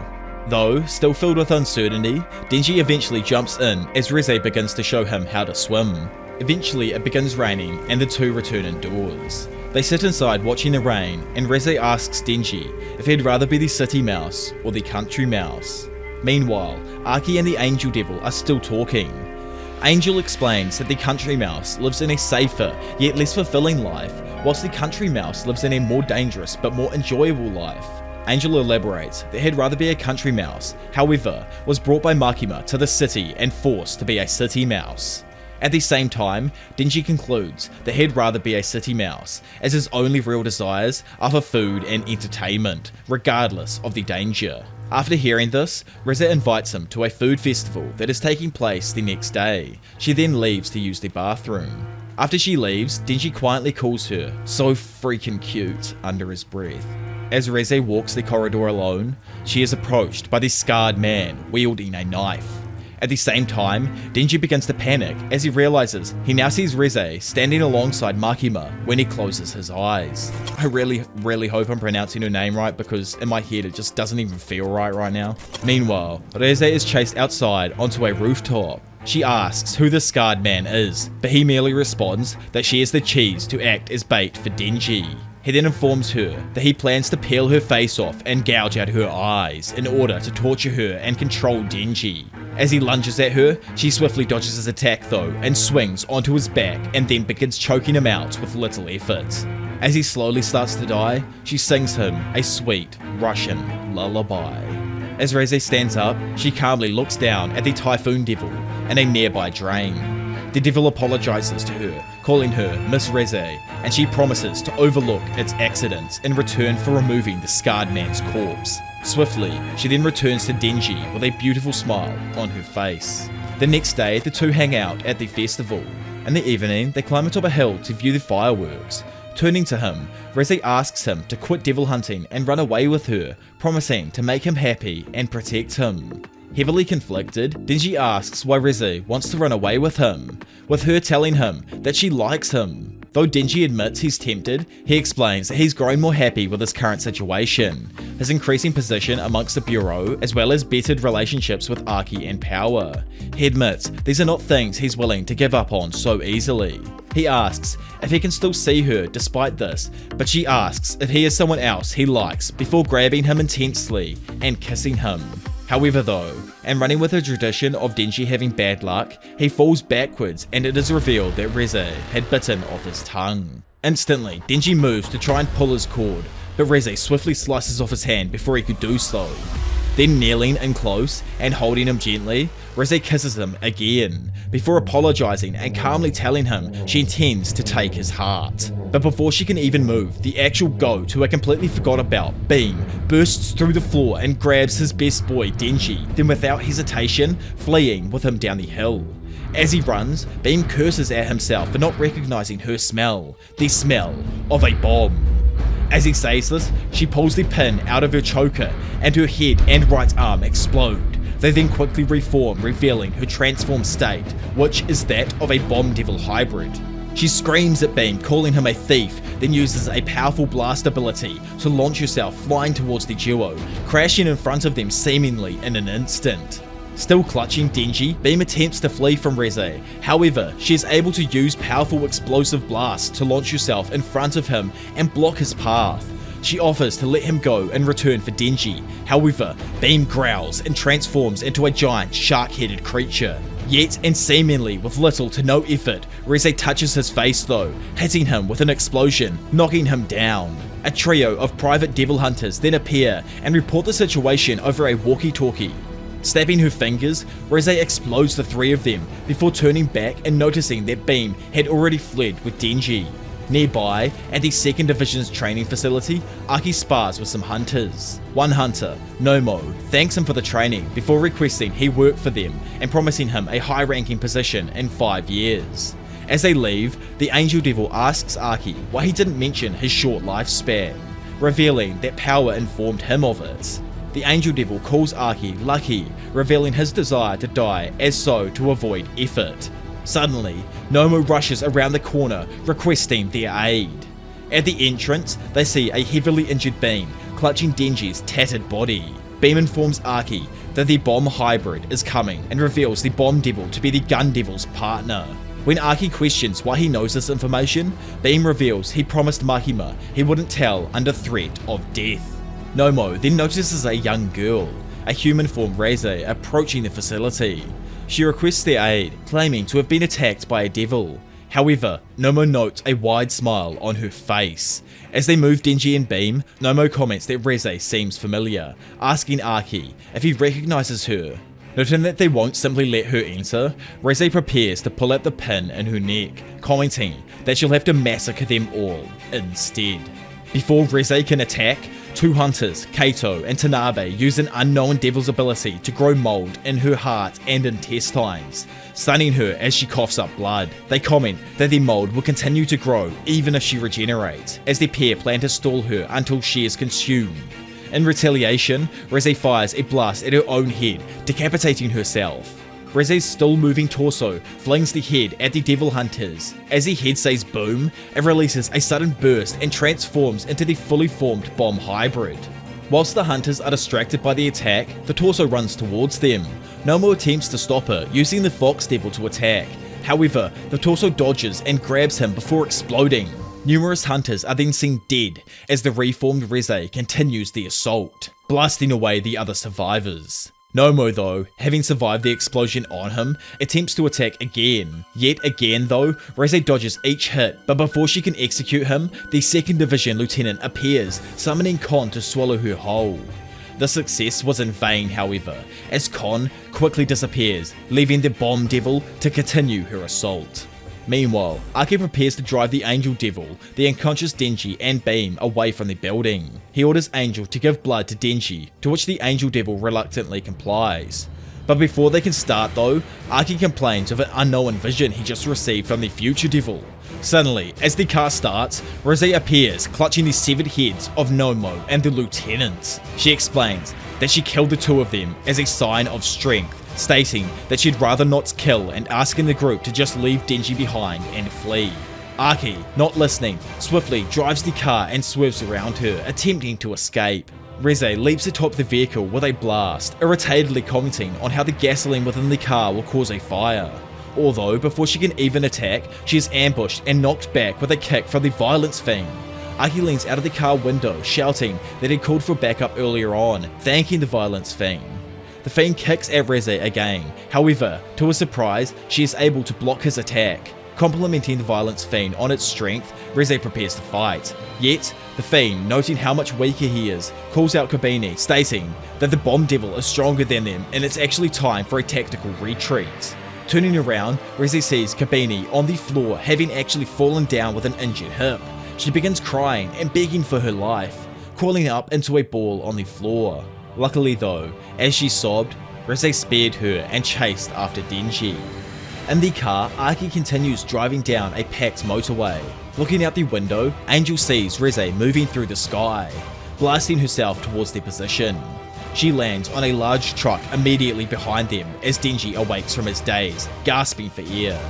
Though, still filled with uncertainty, Denji eventually jumps in as Reze begins to show him how to swim. Eventually it begins raining and the two return indoors. They sit inside watching the rain, and Reze asks Denji if he'd rather be the city mouse or the country mouse. Meanwhile, Archie and the Angel Devil are still talking. Angel explains that the country mouse lives in a safer, yet less fulfilling life, whilst the country mouse lives in a more dangerous but more enjoyable life. Angel elaborates that he'd rather be a country mouse, however, was brought by Makima to the city and forced to be a city mouse. At the same time, Denji concludes that he'd rather be a city mouse, as his only real desires are for food and entertainment, regardless of the danger. After hearing this, Reze invites him to a food festival that is taking place the next day. She then leaves to use the bathroom. After she leaves, Denji quietly calls her "so freaking cute" under his breath. As Reze walks the corridor alone, she is approached by this scarred man wielding a knife. At the same time, Denji begins to panic as he realizes he now sees Reze standing alongside Makima when he closes his eyes. I really hope I'm pronouncing her name right, because in my head it just doesn't even feel right now. Meanwhile, Reze is chased outside onto a rooftop. She asks who the scarred man is, but he merely responds that she is the cheese to act as bait for Denji. He then informs her that he plans to peel her face off and gouge out her eyes in order to torture her and control Denji. As he lunges at her, she swiftly dodges his attack though and swings onto his back and then begins choking him out with little effort. As he slowly starts to die, she sings him a sweet Russian lullaby. As Reze stands up, she calmly looks down at the Typhoon Devil in a nearby drain. The devil apologizes to her, calling her Miss Reze, and she promises to overlook its accidents in return for removing the scarred man's corpse. Swiftly, she then returns to Denji with a beautiful smile on her face. The next day, the two hang out at the festival. In the evening, they climb atop a hill to view the fireworks. Turning to him, Reze asks him to quit devil hunting and run away with her, promising to make him happy and protect him. Heavily conflicted, Denji asks why Reze wants to run away with him, with her telling him that she likes him. Though Denji admits he's tempted, he explains that he's grown more happy with his current situation, his increasing position amongst the Bureau, as well as bettered relationships with Archie and power. He admits these are not things he's willing to give up on so easily. He asks if he can still see her despite this, but she asks if he is someone else he likes before grabbing him intensely and kissing him. However though, and running with the tradition of Denji having bad luck, he falls backwards and it is revealed that Reze had bitten off his tongue. Instantly, Denji moves to try and pull his cord, but Reze swiftly slices off his hand before he could do so. Then kneeling in close and holding him gently, Reze kisses him again, before apologizing and calmly telling him she intends to take his heart. But before she can even move, the actual goat, who I completely forgot about, Beam, bursts through the floor and grabs his best boy Denji, then without hesitation, fleeing with him down the hill. As he runs, Beam curses at himself for not recognizing her smell, the smell of a bomb. As he says this, she pulls the pin out of her choker and her head and right arm explode. They then quickly reform, revealing her transformed state, which is that of a bomb devil hybrid. She screams at Beam, calling him a thief, then uses a powerful blast ability to launch herself flying towards the duo, crashing in front of them seemingly in an instant. Still clutching Denji, Beam attempts to flee from Reze. However, she is able to use powerful explosive blasts to launch herself in front of him and block his path. She offers to let him go in return for Denji. However, Beam growls and transforms into a giant shark-headed creature. Yet, and seemingly with little to no effort, Reze touches his face though, hitting him with an explosion, knocking him down. A trio of private devil hunters then appear and report the situation over a walkie-talkie. Snapping her fingers, Reze explodes the three of them before turning back and noticing that Beam had already fled with Denji. Nearby, at the 2nd Division's training facility, Archie spars with some hunters. One hunter, Nomo, thanks him for the training before requesting he work for them and promising him a high-ranking position in 5 years. As they leave, the Angel Devil asks Archie why he didn't mention his short lifespan, revealing that power informed him of it. The Angel Devil calls Archie lucky, revealing his desire to die as so to avoid effort. Suddenly, Nomo rushes around the corner, requesting their aid. At the entrance, they see a heavily injured Beam clutching Denji's tattered body. Beam informs Archie that the bomb hybrid is coming and reveals the bomb devil to be the gun devil's partner. When Archie questions why he knows this information, Beam reveals he promised Makima he wouldn't tell under threat of death. Nomo then notices a young girl, a human form Reze, approaching the facility. She requests their aid, claiming to have been attacked by a devil. However, Nomo notes a wide smile on her face. As they move Denji and Beam, Nomo comments that Reze seems familiar, asking Archie if he recognizes her. Noting that they won't simply let her enter, Reze prepares to pull out the pin in her neck, commenting that she'll have to massacre them all instead. Before Reze can attack, two hunters, Kato and Tanabe, use an unknown devil's ability to grow mold in her heart and intestines, stunning her as she coughs up blood. They comment that the mold will continue to grow even if she regenerates, as the pair plan to stall her until she is consumed. In retaliation, Reze fires a blast at her own head, decapitating herself. Reze's still moving torso flings the head at the devil hunters. As the head says boom, it releases a sudden burst and transforms into the fully formed bomb hybrid. Whilst the hunters are distracted by the attack, the torso runs towards them. Nomo attempts to stop her, using the fox devil to attack. However, the torso dodges and grabs him before exploding. Numerous hunters are then seen dead as the reformed Reze continues the assault, blasting away the other survivors. Nomo though, having survived the explosion on him, attempts to attack again. Yet again though, Reze dodges each hit, but before she can execute him, the 2nd Division Lieutenant appears, summoning Kon to swallow her whole. The success was in vain however, as Kon quickly disappears, leaving the bomb devil to continue her assault. Meanwhile, Archie prepares to drive the Angel Devil, the unconscious Denji and Beam away from the building. He orders Angel to give blood to Denji, to which the Angel Devil reluctantly complies. But before they can start though, Archie complains of an unknown vision he just received from the future devil. Suddenly, as the car starts, Reze appears, clutching the severed heads of Nomo and the lieutenants. She explains that she killed the two of them as a sign of strength, stating that she'd rather not kill and asking the group to just leave Denji behind and flee. Archie, not listening, swiftly drives the car and swerves around her, attempting to escape. Reze leaps atop the vehicle with a blast, irritatedly commenting on how the gasoline within the car will cause a fire. Although, before she can even attack, she is ambushed and knocked back with a kick from the Violence Fiend. Archie leans out of the car window, shouting that he called for backup earlier on, thanking the Violence Fiend. The Fiend kicks at Reze again, however, to his surprise, she is able to block his attack. Complimenting the Violence Fiend on its strength, Reze prepares to fight. Yet, the Fiend, noting how much weaker he is, calls out Kabini, stating that the Bomb Devil is stronger than them and it's actually time for a tactical retreat. Turning around, Reze sees Kabini on the floor, having actually fallen down with an injured hip. She begins crying and begging for her life, crawling up into a ball on the floor. Luckily though, as she sobbed, Reze spared her and chased after Denji. In the car, Archie continues driving down a packed motorway. Looking out the window, Angel sees Reze moving through the sky, blasting herself towards their position. She lands on a large truck immediately behind them as Denji awakes from his daze, gasping for air.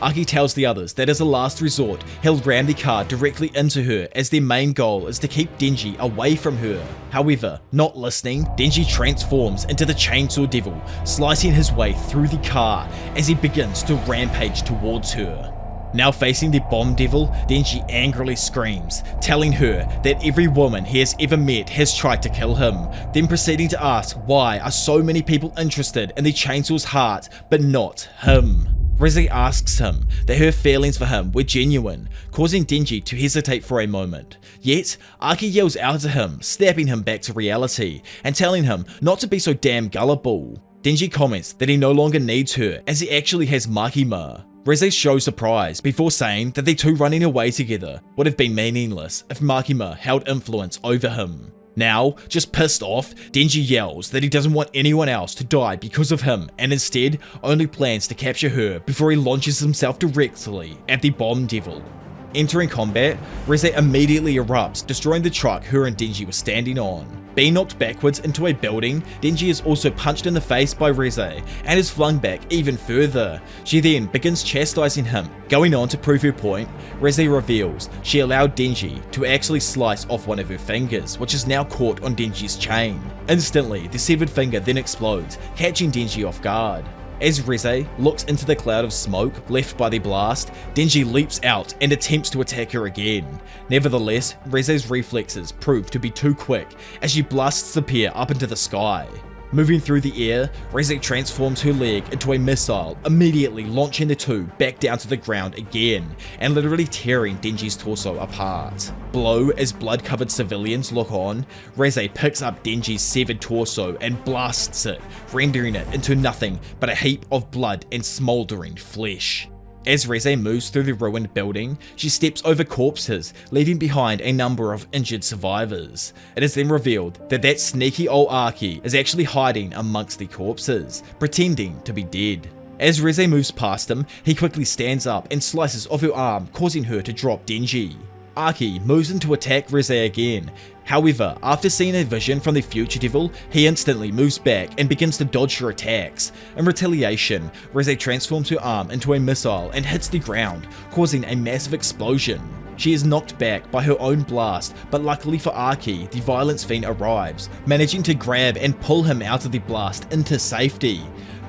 Archie tells the others that as a last resort, he'll ram the car directly into her as their main goal is to keep Denji away from her. However, not listening, Denji transforms into the Chainsaw Devil, slicing his way through the car as he begins to rampage towards her. Now facing the Bomb Devil, Denji angrily screams, telling her that every woman he has ever met has tried to kill him, then proceeding to ask why are so many people interested in the Chainsaw's heart but not him. Reze asks him that her feelings for him were genuine, causing Denji to hesitate for a moment. Yet, Archie yells out to him, snapping him back to reality, and telling him not to be so damn gullible. Denji comments that he no longer needs her as he actually has Makima. Reze shows surprise before saying that the two running away together would have been meaningless if Makima held influence over him. Now, just pissed off, Denji yells that he doesn't want anyone else to die because of him and instead only plans to capture her before he launches himself directly at the Bomb Devil. Entering combat, Reze immediately erupts, destroying the truck her and Denji were standing on. Being knocked backwards into a building, Denji is also punched in the face by Reze and is flung back even further. She then begins chastising him. Going on to prove her point, Reze reveals she allowed Denji to actually slice off one of her fingers, which is now caught on Denji's chain. Instantly, the severed finger then explodes, catching Denji off guard. As Reze looks into the cloud of smoke left by the blast, Denji leaps out and attempts to attack her again. Nevertheless, Reze's reflexes prove to be too quick as she blasts the pair up into the sky. Moving through the air, Reze transforms her leg into a missile, immediately launching the two back down to the ground again, and literally tearing Denji's torso apart. Below, as blood-covered civilians look on, Reze picks up Denji's severed torso and blasts it, rendering it into nothing but a heap of blood and smouldering flesh. As Reze moves through the ruined building, she steps over corpses, leaving behind a number of injured survivors. It is then revealed that that sneaky old Archie is actually hiding amongst the corpses, pretending to be dead. As Reze moves past him, he quickly stands up and slices off her arm, causing her to drop Denji. Archie moves in to attack Reze again. However, after seeing a vision from the Future Devil, he instantly moves back and begins to dodge her attacks. In retaliation, Reze transforms her arm into a missile and hits the ground, causing a massive explosion. She is knocked back by her own blast, but luckily for Archie, the Violence Fiend arrives, managing to grab and pull him out of the blast into safety.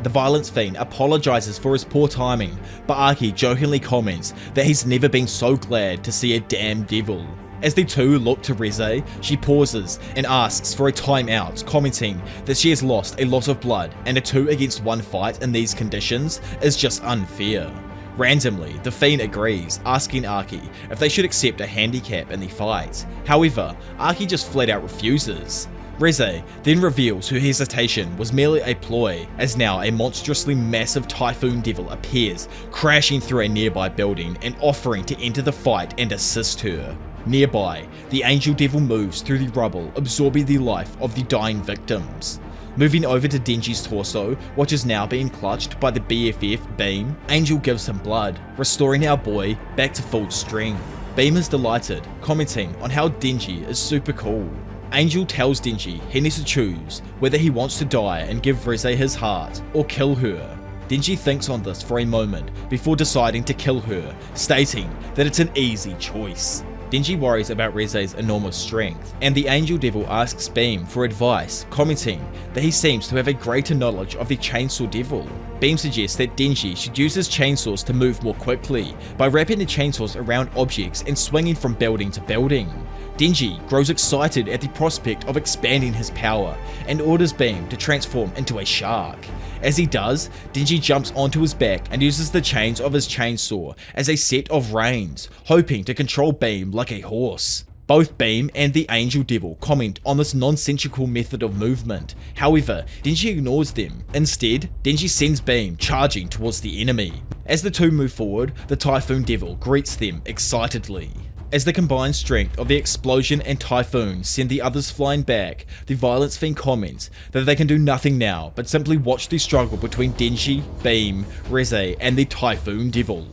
The Violence Fiend apologizes for his poor timing, but Archie jokingly comments that he's never been so glad to see a damn devil. As the two look to Reze, she pauses and asks for a timeout, commenting that she has lost a lot of blood and a 2 against 1 fight in these conditions is just unfair. Randomly, the Fiend agrees, asking Archie if they should accept a handicap in the fight. However, Archie just flat out refuses. Reze then reveals her hesitation was merely a ploy, as now a monstrously massive Typhoon Devil appears, crashing through a nearby building and offering to enter the fight and assist her. Nearby, the Angel Devil moves through the rubble, absorbing the life of the dying victims. Moving over to Denji's torso, which is now being clutched by the BFF Beam, Angel gives him blood, restoring our boy back to full strength. Beam is delighted, commenting on how Denji is super cool. Angel tells Denji he needs to choose whether he wants to die and give Reze his heart, or kill her. Denji thinks on this for a moment before deciding to kill her, stating that it's an easy choice. Denji worries about Reze's enormous strength, and the Angel Devil asks Beam for advice, commenting that he seems to have a greater knowledge of the Chainsaw Devil. Beam suggests that Denji should use his chainsaws to move more quickly by wrapping the chainsaws around objects and swinging from building to building. Denji grows excited at the prospect of expanding his power and orders Beam to transform into a shark. As he does, Denji jumps onto his back and uses the chains of his chainsaw as a set of reins, hoping to control Beam like a horse. Both Beam and the Angel Devil comment on this nonsensical method of movement. However, Denji ignores them. Instead, Denji sends Beam charging towards the enemy. As the two move forward, the Typhoon Devil greets them excitedly. As the combined strength of the explosion and typhoon send the others flying back, the Violence Fiend comments that they can do nothing now but simply watch the struggle between Denji, Beam, Reze, and the Typhoon Devil.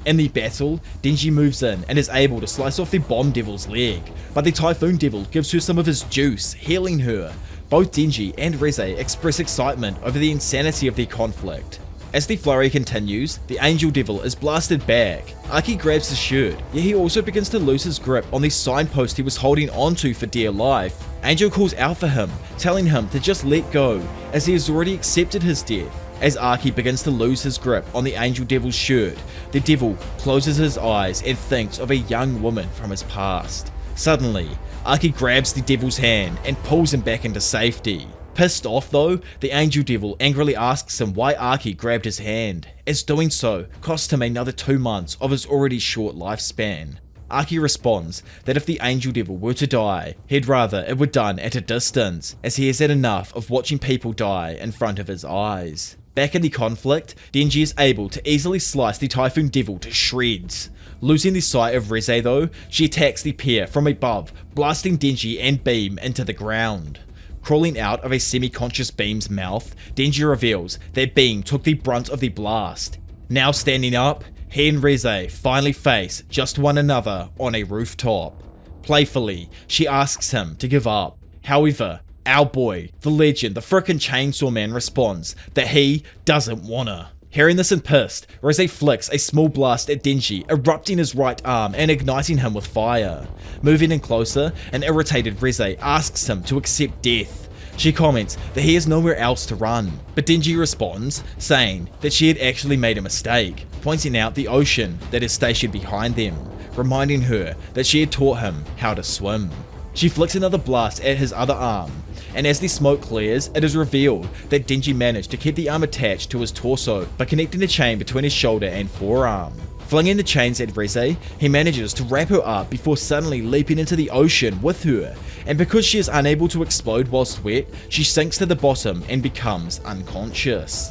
In the battle, Denji moves in and is able to slice off the Bomb Devil's leg, but the Typhoon Devil gives her some of his juice, healing her. Both Denji and Reze express excitement over the insanity of their conflict. As the flurry continues, the Angel Devil is blasted back. Aki grabs his shirt, yet he also begins to lose his grip on the signpost he was holding onto for dear life. Angel calls out for him, telling him to just let go, as he has already accepted his death. As Aki begins to lose his grip on the Angel Devil's shirt, the Devil closes his eyes and thinks of a young woman from his past. Suddenly, Aki grabs the Devil's hand and pulls him back into safety. Pissed off though, the Angel Devil angrily asks him why Aki grabbed his hand, as doing so cost him another 2 months of his already short lifespan. Aki responds that if the Angel Devil were to die, he'd rather it were done at a distance, as he has had enough of watching people die in front of his eyes. Back in the conflict, Denji is able to easily slice the Typhoon Devil to shreds. Losing the sight of Reze though, she attacks the pair from above, blasting Denji and Beam into the ground. Crawling out of a semi-conscious Beam's mouth, Denji reveals that Beam took the brunt of the blast. Now standing up, he and Reze finally face just one another on a rooftop. Playfully, she asks him to give up. However, our boy, the legend, the frickin' Chainsaw Man responds that he doesn't wanna. Hearing this and pissed, Reze flicks a small blast at Denji, erupting his right arm and igniting him with fire. Moving in closer, an irritated Reze asks him to accept death. She comments that he has nowhere else to run, but Denji responds, saying that she had actually made a mistake, pointing out the ocean that is stationed behind them, reminding her that she had taught him how to swim. She flicks another blast at his other arm, and as the smoke clears, it is revealed that Denji managed to keep the arm attached to his torso by connecting the chain between his shoulder and forearm. Flinging the chains at Reze, he manages to wrap her up before suddenly leaping into the ocean with her, and because she is unable to explode whilst wet, she sinks to the bottom and becomes unconscious.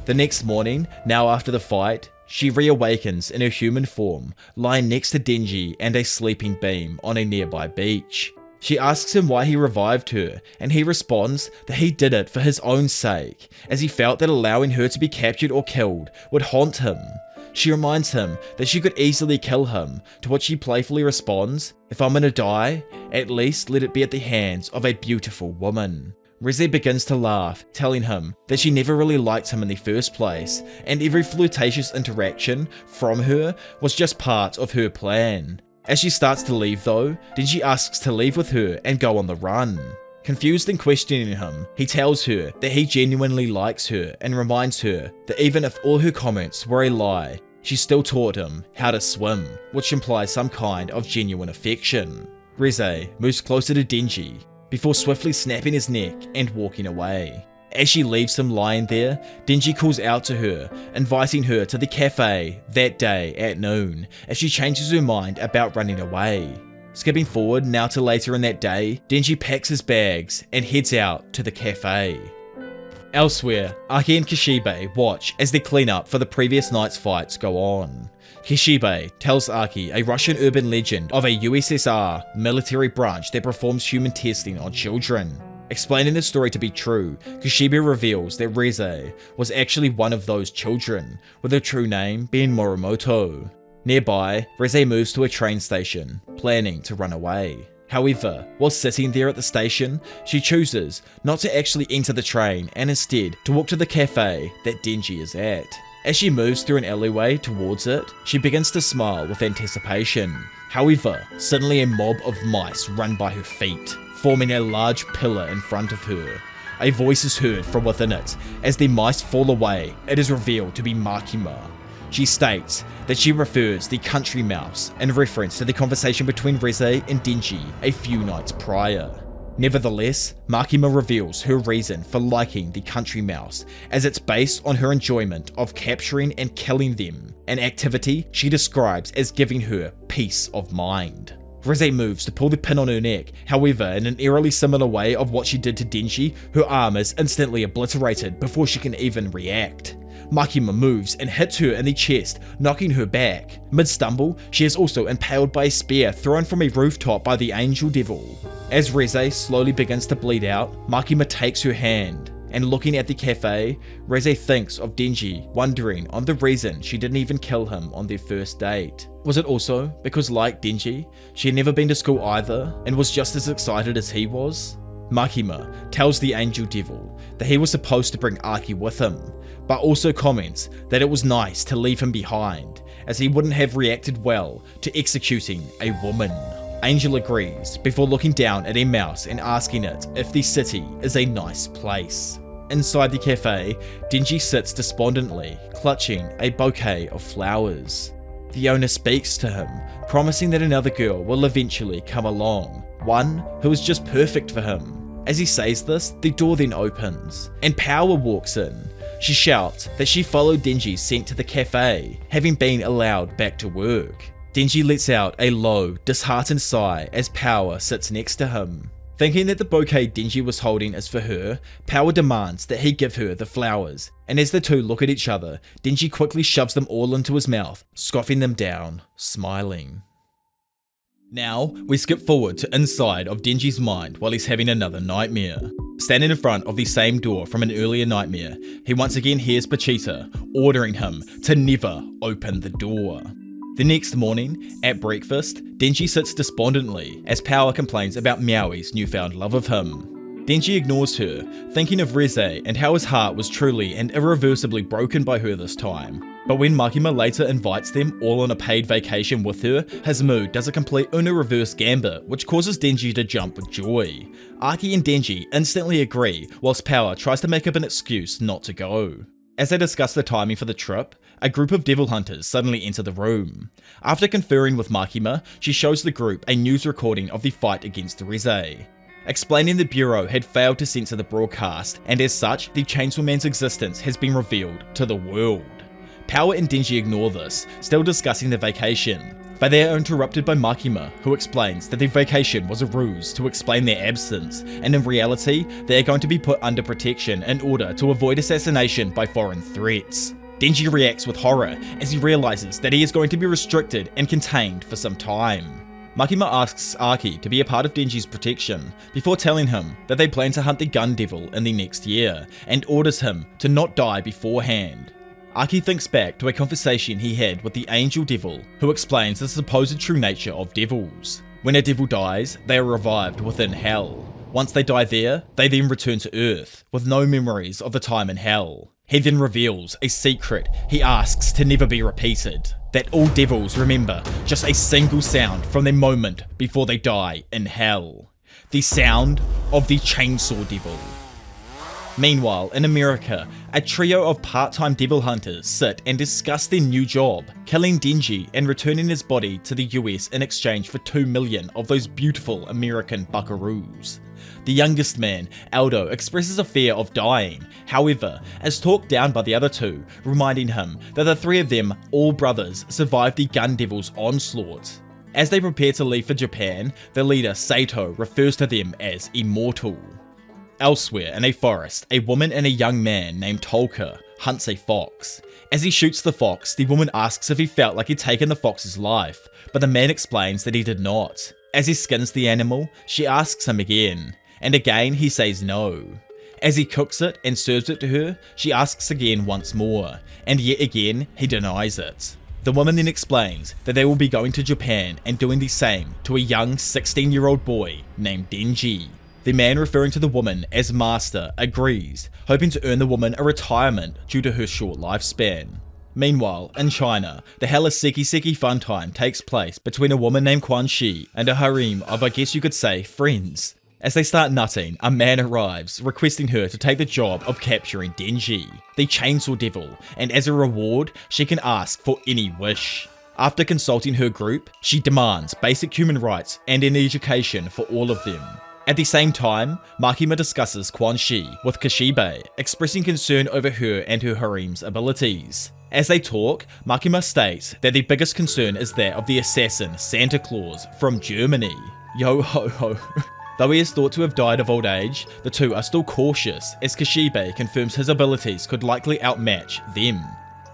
The next morning, now after the fight, she reawakens in her human form, lying next to Denji and a sleeping Beam on a nearby beach. She asks him why he revived her, and he responds that he did it for his own sake, as he felt that allowing her to be captured or killed would haunt him. She reminds him that she could easily kill him, to which he playfully responds, "If I'm gonna die, at least let it be at the hands of a beautiful woman." Reze begins to laugh, telling him that she never really liked him in the first place, and every flirtatious interaction from her was just part of her plan. As she starts to leave though, Denji asks to leave with her and go on the run. Confused and questioning him, he tells her that he genuinely likes her and reminds her that even if all her comments were a lie, she still taught him how to swim, which implies some kind of genuine affection. Reze moves closer to Denji, before swiftly snapping his neck and walking away. As she leaves him lying there, Denji calls out to her, inviting her to the cafe that day at noon, as she changes her mind about running away. Skipping forward now to later in that day, Denji packs his bags and heads out to the cafe. Elsewhere, Aki and Kishibe watch as the cleanup for the previous night's fights go on. Kishibe tells Aki a Russian urban legend of a USSR military branch that performs human testing on children. Explaining the story to be true, Kishibe reveals that Reze was actually one of those children, with her true name being Morimoto. Nearby, Reze moves to a train station, planning to run away. However, while sitting there at the station, she chooses not to actually enter the train and instead to walk to the cafe that Denji is at. As she moves through an alleyway towards it, she begins to smile with anticipation. However, suddenly a mob of mice run by her feet, forming a large pillar in front of her. A voice is heard from within it. As the mice fall away, it is revealed to be Makima. She states that she refers the country mouse in reference to the conversation between Reze and Denji a few nights prior. Nevertheless, Makima reveals her reason for liking the country mouse, as it's based on her enjoyment of capturing and killing them, an activity she describes as giving her peace of mind. Reze moves to pull the pin on her neck, however, in an eerily similar way of what she did to Denji, her arm is instantly obliterated before she can even react. Makima moves and hits her in the chest, knocking her back. Mid-stumble, she is also impaled by a spear thrown from a rooftop by the Angel Devil. As Reze slowly begins to bleed out, Makima takes her hand, and looking at the cafe, Reze thinks of Denji, wondering on the reason she didn't even kill him on their first date. Was it also because, like Denji, she had never been to school either and was just as excited as he was? Makima tells the Angel Devil that he was supposed to bring Aki with him, but also comments that it was nice to leave him behind, as he wouldn't have reacted well to executing a woman. Angel agrees before looking down at a mouse and asking it if the city is a nice place. Inside the cafe, Denji sits despondently, clutching a bouquet of flowers. The owner speaks to him, promising that another girl will eventually come along, one who is just perfect for him. As he says this, the door then opens, and Power walks in. She shouts that she followed Denji's scent to the cafe, having been allowed back to work. Denji lets out a low, disheartened sigh as Power sits next to him. Thinking that the bouquet Denji was holding is for her, Power demands that he give her the flowers, and as the two look at each other, Denji quickly shoves them all into his mouth, scoffing them down, smiling. Now, we skip forward to inside of Denji's mind while he's having another nightmare. Standing in front of the same door from an earlier nightmare, he once again hears Pachita ordering him to never open the door. The next morning, at breakfast, Denji sits despondently as Power complains about Maui's newfound love of him. Denji ignores her, thinking of Reze and how his heart was truly and irreversibly broken by her this time. But when Makima later invites them all on a paid vacation with her, his mood does a complete Uno reverse gambit, which causes Denji to jump with joy. Aki and Denji instantly agree, whilst Power tries to make up an excuse not to go. As they discuss the timing for the trip, a group of devil hunters suddenly enter the room. After conferring with Makima, she shows the group a news recording of the fight against Reze, explaining the Bureau had failed to censor the broadcast, and as such, the Chainsaw Man's existence has been revealed to the world. Power and Denji ignore this, still discussing the vacation, but they are interrupted by Makima, who explains that the vacation was a ruse to explain their absence, and in reality, they are going to be put under protection in order to avoid assassination by foreign threats. Denji reacts with horror as he realizes that he is going to be restricted and contained for some time. Makima asks Aki to be a part of Denji's protection before telling him that they plan to hunt the Gun Devil in the next year, and orders him to not die beforehand. Aki thinks back to a conversation he had with the Angel Devil, who explains the supposed true nature of devils. When a devil dies, they are revived within hell. Once they die there, they then return to Earth, with no memories of the time in hell. He then reveals a secret he asks to never be repeated, that all devils remember just a single sound from the moment before they die in hell. The sound of the Chainsaw Devil. Meanwhile, in America, a trio of part-time devil hunters sit and discuss their new job, killing Denji and returning his body to the US in exchange for 2 million of those beautiful American buckaroos. The youngest man, Aldo, expresses a fear of dying, however, is talked down by the other two, reminding him that the three of them, all brothers, survived the Gun Devil's onslaught. As they prepare to leave for Japan, the leader, Sato, refers to them as immortal. Elsewhere, in a forest, a woman and a young man named Tolka hunts a fox. As he shoots the fox, the woman asks if he felt like he'd taken the fox's life, but the man explains that he did not. As he skins the animal, she asks him again, and again he says no. As he cooks it and serves it to her, she asks again once more, and yet again he denies it. The woman then explains that they will be going to Japan and doing the same to a young 16-year-old boy named Denji. The man referring to the woman as Master agrees, hoping to earn the woman a retirement due to her short lifespan. Meanwhile, in China, the hella seki fun time takes place between a woman named Quan Shi and a harem of, I guess you could say, friends. As they start nutting, a man arrives, requesting her to take the job of capturing Denji, the Chainsaw Devil, and as a reward, she can ask for any wish. After consulting her group, she demands basic human rights and an education for all of them. At the same time, Makima discusses Quan Shi with Kishibe, expressing concern over her and her harem's abilities. As they talk, Makima states that the biggest concern is that of the assassin Santa Claus from Germany. Yo ho ho. Though he is thought to have died of old age, the two are still cautious as Kishibe confirms his abilities could likely outmatch them.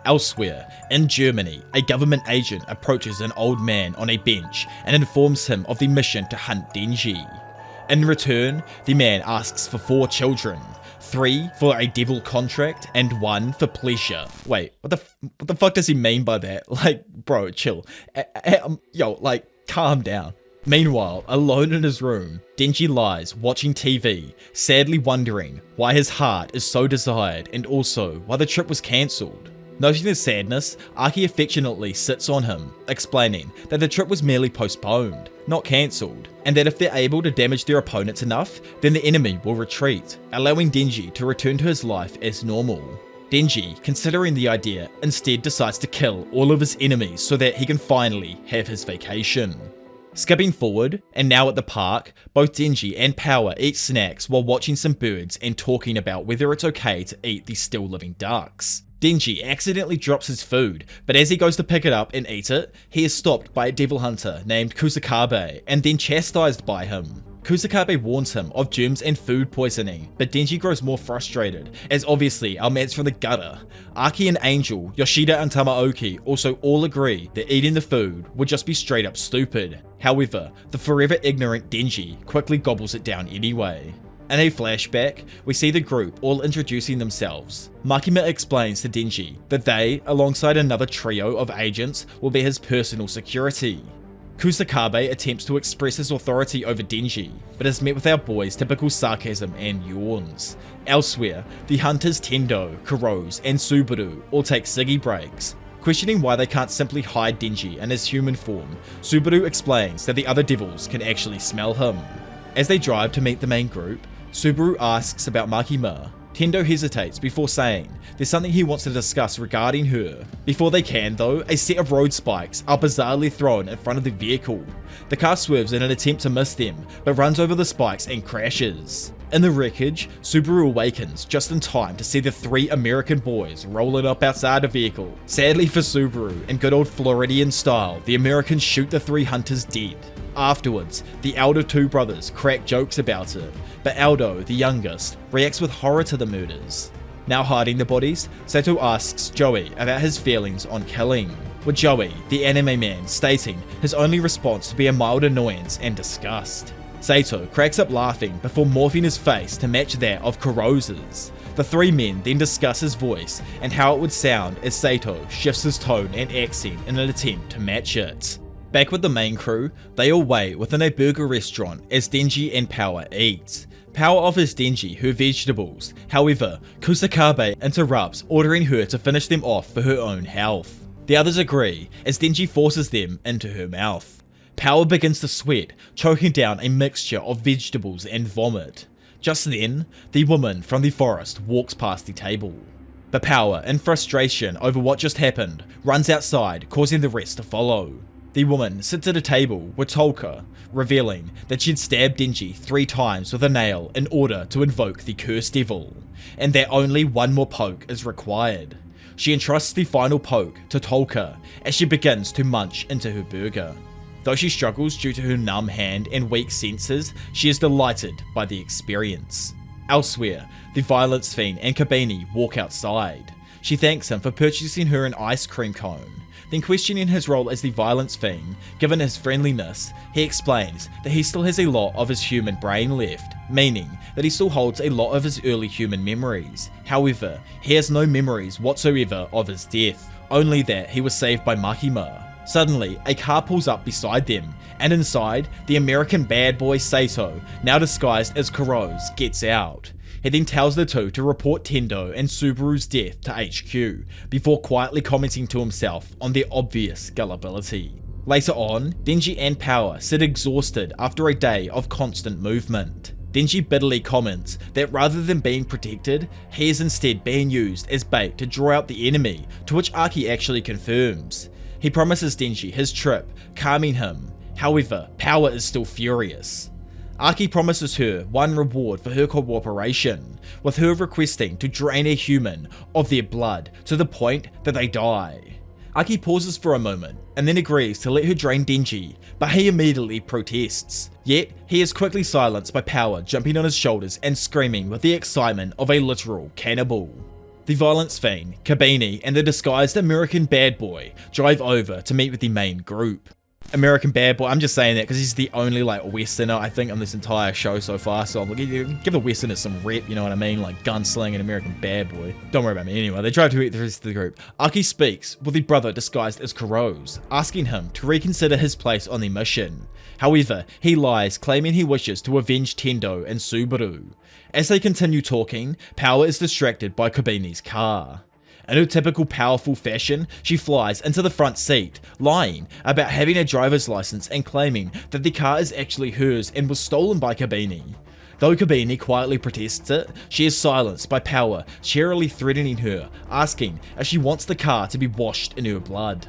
Elsewhere, in Germany, a government agent approaches an old man on a bench and informs him of the mission to hunt Denji. In return, the man asks for 4 children, 3 for a devil contract and 1 for pleasure. Wait, what the fuck does he mean by that? Like, bro, chill. Calm down. Meanwhile, alone in his room, Denji lies watching TV, sadly wondering why his heart is so desired and also why the trip was cancelled. Noting his sadness, Aki affectionately sits on him, explaining that the trip was merely postponed, not cancelled, and that if they're able to damage their opponents enough, then the enemy will retreat, allowing Denji to return to his life as normal. Denji, considering the idea, instead decides to kill all of his enemies so that he can finally have his vacation. Skipping forward, and now at the park, both Denji and Power eat snacks while watching some birds and talking about whether it's okay to eat the still living ducks. Denji accidentally drops his food, but as he goes to pick it up and eat it, he is stopped by a devil hunter named Kusakabe and then chastised by him. Kusakabe warns him of germs and food poisoning, but Denji grows more frustrated, as obviously our man's from the gutter. Aki and Angel, Yoshida and Tamaoki also all agree that eating the food would just be straight up stupid. However, the forever ignorant Denji quickly gobbles it down anyway. In a flashback, we see the group all introducing themselves. Makima explains to Denji that they, alongside another trio of agents, will be his personal security. Kusakabe attempts to express his authority over Denji, but is met with our boy's typical sarcasm and yawns. Elsewhere, the hunters Tendo, Kurose, and Subaru all take siggy breaks. Questioning why they can't simply hide Denji in his human form, Subaru explains that the other devils can actually smell him. As they drive to meet the main group, Subaru asks about Makima. Tendo hesitates before saying there's something he wants to discuss regarding her. Before they can though, a set of road spikes are bizarrely thrown in front of the vehicle. The car swerves in an attempt to miss them, but runs over the spikes and crashes. In the wreckage, Subaru awakens just in time to see the 3 American boys rolling up outside the vehicle. Sadly for Subaru, in good old Floridian style, the Americans shoot the 3 hunters dead. Afterwards, the elder 2 brothers crack jokes about it, but Aldo, the youngest, reacts with horror to the murders. Now hiding the bodies, Sato asks Joey about his feelings on killing, with Joey, the anime man, stating his only response to be a mild annoyance and disgust. Sato cracks up laughing before morphing his face to match that of Kurose's. The 3 men then discuss his voice and how it would sound as Sato shifts his tone and accent in an attempt to match it. Back with the main crew, they all wait within a burger restaurant as Denji and Power eat. Power offers Denji her vegetables, however, Kusakabe interrupts, ordering her to finish them off for her own health. The others agree, as Denji forces them into her mouth. Power begins to sweat, choking down a mixture of vegetables and vomit. Just then, the woman from the forest walks past the table. But Power, in frustration over what just happened, runs outside, causing the rest to follow. The woman sits at a table with Tolka, revealing that she'd stabbed Denji 3 times with a nail in order to invoke the cursed devil, and that only 1 more poke is required. She entrusts the final poke to Tolka as she begins to munch into her burger. Though she struggles due to her numb hand and weak senses, she is delighted by the experience. Elsewhere, the violence fiend and Kabini walk outside. She thanks him for purchasing her an ice cream cone. Then questioning his role as the violence fiend, given his friendliness, he explains that he still has a lot of his human brain left, meaning that he still holds a lot of his early human memories. However, he has no memories whatsoever of his death. only that he was saved by Makima. Suddenly, a car pulls up beside them, and inside, the American bad boy Sato, now disguised as Kuro's, gets out. He then tells the two to report Tendo and Subaru's death to HQ, before quietly commenting to himself on their obvious gullibility. Later on, Denji and Power sit exhausted after a day of constant movement. Denji bitterly comments that rather than being protected, he is instead being used as bait to draw out the enemy, to which Aki actually confirms. He promises Denji his trip, calming him. However, Power is still furious. Aki promises her one reward for her cooperation, with her requesting to drain a human of their blood to the point that they die. Aki pauses for a moment and then agrees to let her drain Denji, but he immediately protests. Yet, he is quickly silenced by Power jumping on his shoulders and screaming with the excitement of a literal cannibal. The violence fiend, Kabini, and the disguised American bad boy drive over to meet with the main group. American bad boy, I'm just saying that because he's the only Westerner I think on this entire show so far, so I'm like, give the Westerners some rep, you know what I mean, like gunsling and American bad boy. Don't worry about me. Anyway, they try to meet the rest of the group. Aki speaks with the brother disguised as Kuro's, asking him to reconsider his place on the mission. However, he lies, claiming he wishes to avenge Tendo and Subaru. As they continue talking, Power is distracted by Kabini's car. In her typical powerful fashion, she flies into the front seat, lying about having a driver's license and claiming that the car is actually hers and was stolen by Kabini. Though Kabini quietly protests it, she is silenced by Power, cheerily threatening her, asking if she wants the car to be washed in her blood.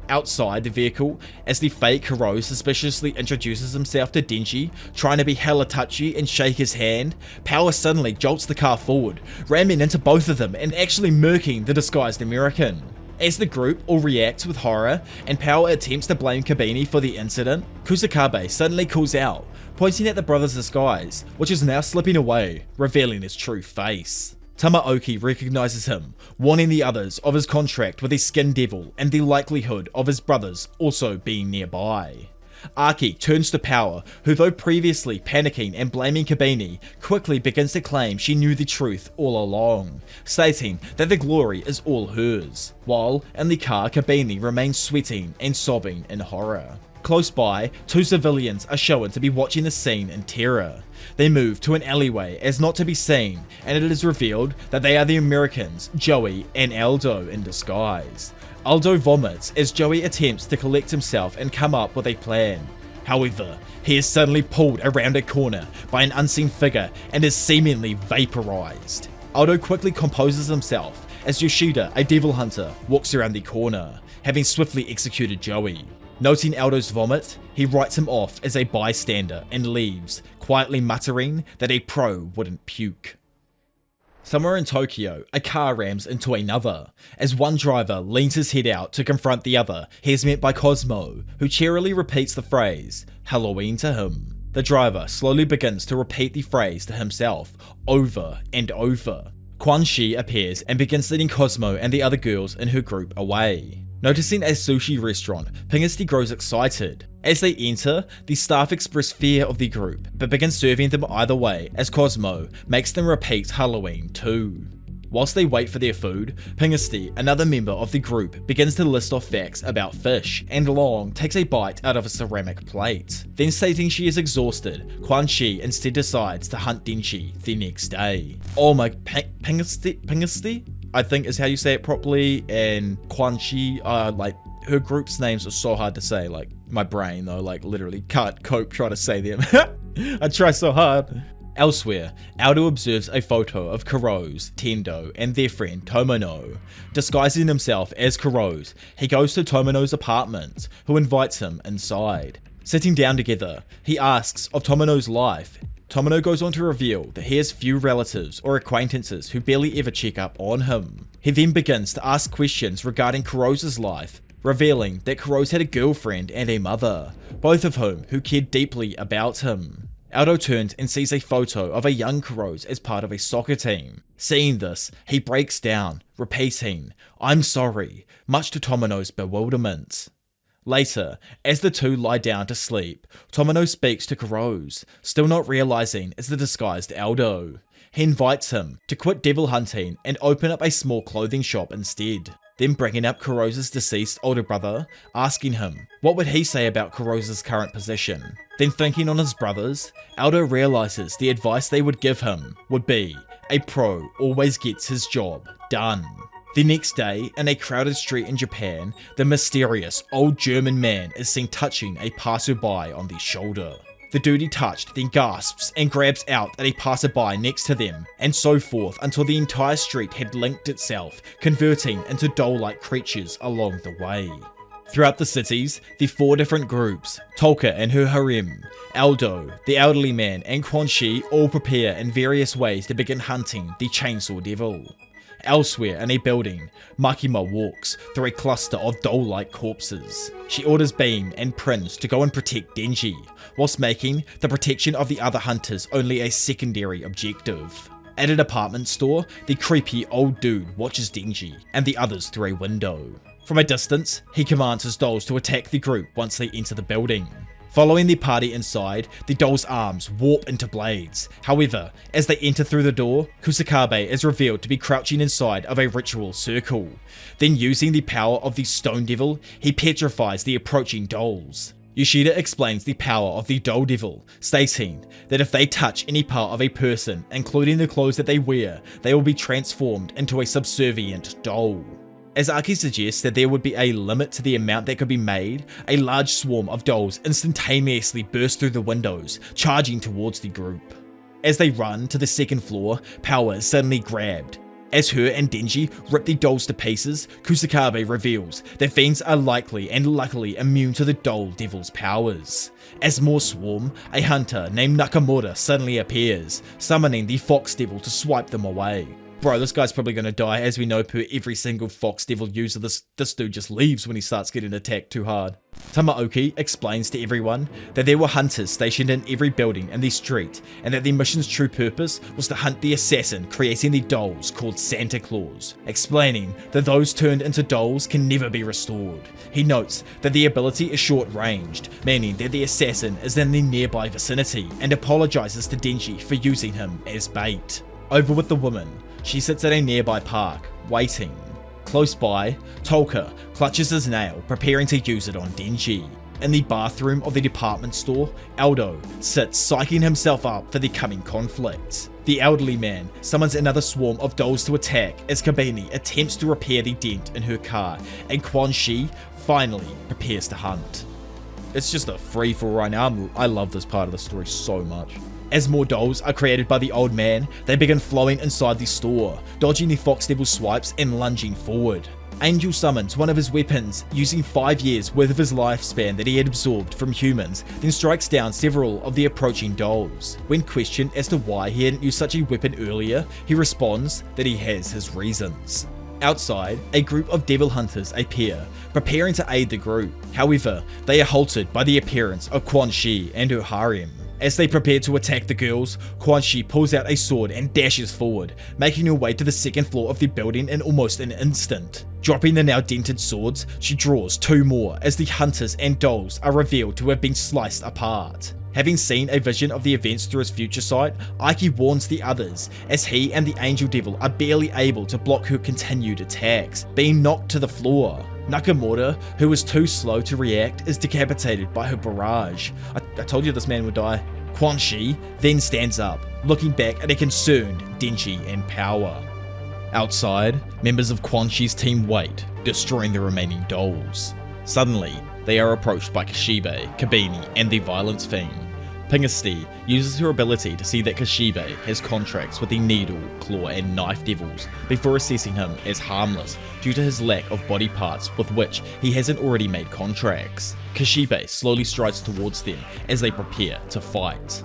Outside the vehicle, as the fake Kuro suspiciously introduces himself to Denji, trying to be hella touchy and shake his hand, Power suddenly jolts the car forward, ramming into both of them and actually murking the disguised American. As the group all reacts with horror, and Power attempts to blame Kabini for the incident, Kusakabe suddenly calls out, pointing at the brother's disguise, which is now slipping away, revealing his true face. Tamaoki recognizes him, warning the others of his contract with a skin devil and the likelihood of his brothers also being nearby. Aki turns to Power, who though previously panicking and blaming Kabini, quickly begins to claim she knew the truth all along, stating that the glory is all hers, while in the car Kabini remains sweating and sobbing in horror. Close by, two civilians are shown to be watching the scene in terror. They move to an alleyway as not to be seen, and it is revealed that they are the Americans, Joey and Aldo in disguise. Aldo vomits as Joey attempts to collect himself and come up with a plan. However, he is suddenly pulled around a corner by an unseen figure and is seemingly vaporized. Aldo quickly composes himself as Yoshida, a devil hunter, walks around the corner, having swiftly executed Joey. Noting Aldo's vomit, he writes him off as a bystander and leaves, quietly muttering that a pro wouldn't puke. Somewhere in Tokyo, a car rams into another. As one driver leans his head out to confront the other, he is met by Cosmo, who cheerily repeats the phrase, Halloween to him. The driver slowly begins to repeat the phrase to himself, over and over. Quan Shi appears and begins leading Cosmo and the other girls in her group away. Noticing a sushi restaurant, Pingisty grows excited. As they enter, the staff express fear of the group, but begin serving them either way as Cosmo makes them repeat Halloween too. Whilst they wait for their food, Pingisty, another member of the group, begins to list off facts about fish, and Long takes a bite out of a ceramic plate. Then stating she is exhausted, Quan Shi instead decides to hunt Denji the next day. Oh my, Pingisty? I think is how you say it properly, and Quan Shi, her group's names are so hard to say, like, my brain though, like, literally can't cope trying to say them. I try so hard. Elsewhere, Aldo observes a photo of Kuro's, Tendo, and their friend Tomono. Disguising himself as Kuro's, he goes to Tomono's apartment, who invites him inside. Sitting down together, he asks of Tomono's life. Tomono goes on to reveal that he has few relatives or acquaintances who barely ever check up on him. He then begins to ask questions regarding Kuro's life, revealing that Kuro's had a girlfriend and a mother, both of whom who cared deeply about him. Aldo turns and sees a photo of a young Kuro's as part of a soccer team. Seeing this, he breaks down, repeating, "I'm sorry," much to Tomono's bewilderment. Later, as the two lie down to sleep, Tomono speaks to Kuro's, still not realizing it's the disguised Aldo. He invites him to quit devil hunting and open up a small clothing shop instead. then bringing up Kurosa's deceased older brother, asking him what would he say about Kurosa's current position. Then thinking on his brothers, Aldo realizes the advice they would give him would be, a pro always gets his job done. The next day, in a crowded street in Japan, the mysterious old German man is seen touching a passerby on the shoulder. The dude he touched then gasps and grabs out at a passerby next to them, and so forth until the entire street had linked itself, converting into doll-like creatures along the way. Throughout the cities, the 4 different groups, Tolka and her harem, Aldo, the elderly man, and Quan Chi all prepare in various ways to begin hunting the Chainsaw Devil. Elsewhere in a building, Makima walks through a cluster of doll-like corpses. She orders Beam and Prince to go and protect Denji, whilst making the protection of the other hunters only a secondary objective. At a department store, the creepy old dude watches Denji and the others through a window. From a distance, he commands his dolls to attack the group once they enter the building. Following the party inside, the dolls' arms warp into blades. However, as they enter through the door, Kusakabe is revealed to be crouching inside of a ritual circle. Then using the power of the Stone Devil, he petrifies the approaching dolls. Yoshida explains the power of the Doll Devil, stating that if they touch any part of a person, including the clothes that they wear, they will be transformed into a subservient doll. As Aki suggests that there would be a limit to the amount that could be made, a large swarm of dolls instantaneously burst through the windows, charging towards the group. As they run to the second floor, power is suddenly grabbed. As her and Denji rip the dolls to pieces, Kusakabe reveals that fiends are likely and luckily immune to the Doll Devil's powers. As more swarm, a hunter named Nakamura suddenly appears, summoning the Fox Devil to swipe them away. Bro, this guy's probably gonna die, as we know per every single Fox Devil user, this dude just leaves when he starts getting attacked too hard. Tamaoki explains to everyone that there were hunters stationed in every building in the street, and that the mission's true purpose was to hunt the assassin creating the dolls called Santa Claus, explaining that those turned into dolls can never be restored. He notes that the ability is short-ranged, meaning that the assassin is in the nearby vicinity, and apologizes to Denji for using him as bait. Over with the woman, she sits at a nearby park, waiting. Close by, Tolka clutches his nail, preparing to use it on Denji. In the bathroom of the department store, Aldo sits psyching himself up for the coming conflict. The elderly man summons another swarm of dolls to attack as Kabini attempts to repair the dent in her car, and Quan Chi finally prepares to hunt. It's just a free-for-all right now. I love this part of the story so much. As more dolls are created by the old man, they begin flowing inside the store, dodging the Fox Devil swipes and lunging forward. Angel summons one of his weapons, using 5 years worth of his lifespan that he had absorbed from humans, then strikes down several of the approaching dolls. When questioned as to why he hadn't used such a weapon earlier, he responds that he has his reasons. Outside, a group of devil hunters appear, preparing to aid the group. However, they are halted by the appearance of Quan Chi and her harem. As they prepare to attack the girls, Quan Chi pulls out a sword and dashes forward, making her way to the second floor of the building in almost an instant. Dropping the now dented swords, she draws 2 more as the hunters and dolls are revealed to have been sliced apart. Having seen a vision of the events through his future sight, Aiki warns the others, as he and the Angel Devil are barely able to block her continued attacks, being knocked to the floor. Nakamura, who was too slow to react, is decapitated by her barrage. I told you this man would die. Quan Chi then stands up, looking back at a concerned Denji and Power. Outside, members of Quan Chi's team wait, destroying the remaining dolls. Suddenly, they are approached by Kashibe, Kabini, and the Violence Fiend. Pingasty uses her ability to see that Kashibe has contracts with the Needle, Claw, and Knife Devils before assessing him as harmless due to his lack of body parts with which he hasn't already made contracts. Kashibe slowly strides towards them as they prepare to fight.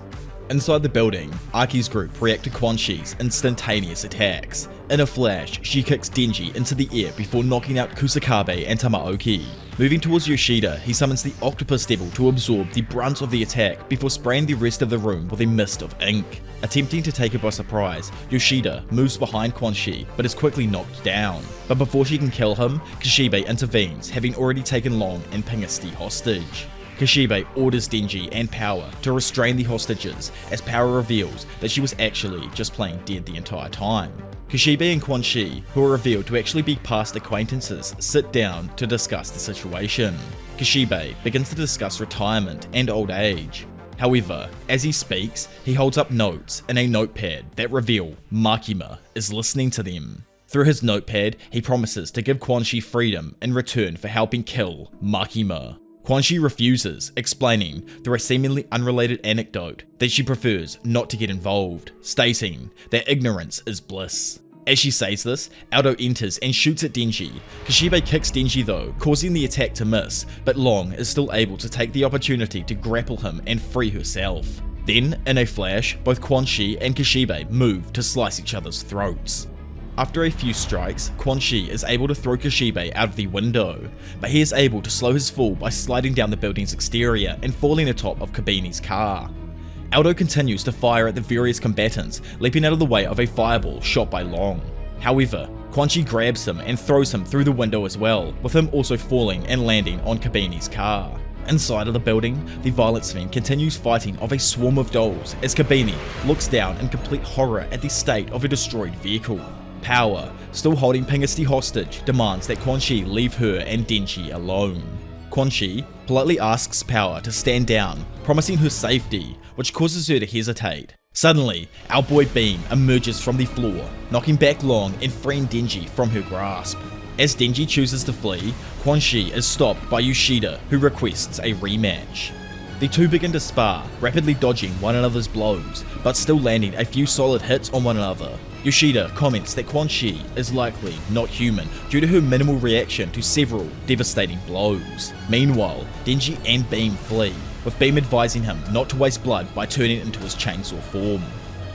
Inside the building, Aki's group react to Quan Chi's instantaneous attacks. In a flash, she kicks Denji into the air before knocking out Kusakabe and Tamaoki. Moving towards Yoshida, he summons the Octopus Devil to absorb the brunt of the attack before spraying the rest of the room with a mist of ink. Attempting to take her by surprise, Yoshida moves behind Quan Chi but is quickly knocked down. But before she can kill him, Kashibe intervenes, having already taken Long and Pingasty hostage. Kishibe orders Denji and Power to restrain the hostages, as Power reveals that she was actually just playing dead the entire time. Kishibe and Quan Chi, who are revealed to actually be past acquaintances, sit down to discuss the situation. Kishibe begins to discuss retirement and old age. However, as he speaks, he holds up notes in a notepad that reveal Makima is listening to them. Through his notepad, he promises to give Quan Chi freedom in return for helping kill Makima. Quan Chi refuses, explaining through a seemingly unrelated anecdote that she prefers not to get involved, stating that ignorance is bliss. As she says this, Aldo enters and shoots at Denji. Kishibe kicks Denji though, causing the attack to miss, but Long is still able to take the opportunity to grapple him and free herself. Then, in a flash, both Quan Chi and Kishibe move to slice each other's throats. After a few strikes, Quan Chi is able to throw Kishibe out of the window, but he is able to slow his fall by sliding down the building's exterior and falling atop of Kabini's car. Aldo continues to fire at the various combatants, leaping out of the way of a fireball shot by Long. However, Quan Chi grabs him and throws him through the window as well, with him also falling and landing on Kabini's car. Inside of the building, the violence fiend continues fighting off a swarm of dolls as Kabini looks down in complete horror at the state of a destroyed vehicle. Power, still holding Pingusti hostage, demands that Quan Chi leave her and Denji alone. Quan Chi politely asks Power to stand down, promising her safety, which causes her to hesitate. Suddenly, our boy Beam emerges from the floor, knocking back Long and freeing Denji from her grasp. As Denji chooses to flee, Quan Chi is stopped by Yoshida, who requests a rematch. The two begin to spar, rapidly dodging one another's blows, but still landing a few solid hits on one another. Yoshida comments that Quan Chi is likely not human due to her minimal reaction to several devastating blows. Meanwhile, Denji and Beam flee, with Beam advising him not to waste blood by turning into his chainsaw form.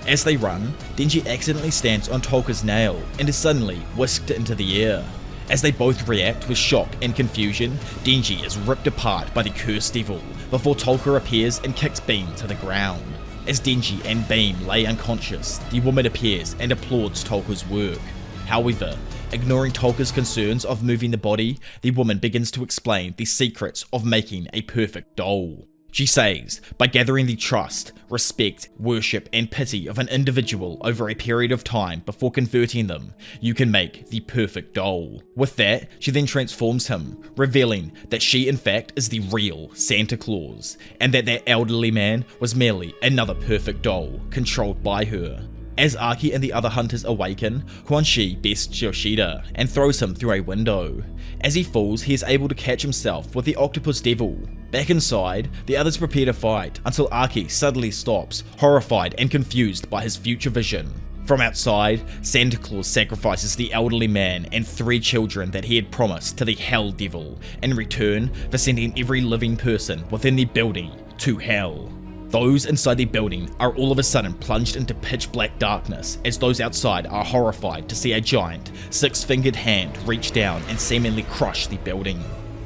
As they run, Denji accidentally stands on Tolka's nail and is suddenly whisked into the air. As they both react with shock and confusion, Denji is ripped apart by the cursed devil before Tolka appears and kicks Beam to the ground. As Denji and Beam lay unconscious, the woman appears and applauds Tolka's work. However, ignoring Tolka's concerns of moving the body, the woman begins to explain the secrets of making a perfect doll. She says, by gathering the trust, respect, worship, and pity of an individual over a period of time before converting them, you can make the perfect doll. With that, she then transforms him, revealing that she in fact is the real Santa Claus, and that elderly man was merely another perfect doll controlled by her. As Aki and the other hunters awaken, Quan Chi bests Yoshida and throws him through a window. As he falls, he is able to catch himself with the octopus devil. Back inside, the others prepare to fight until Aki suddenly stops, horrified and confused by his future vision. From outside, Santa Claus sacrifices the elderly man and 3 children that he had promised to the Hell Devil in return for sending every living person within the building to hell. Those inside the building are all of a sudden plunged into pitch black darkness as those outside are horrified to see a giant, 6-fingered hand reach down and seemingly crush the building.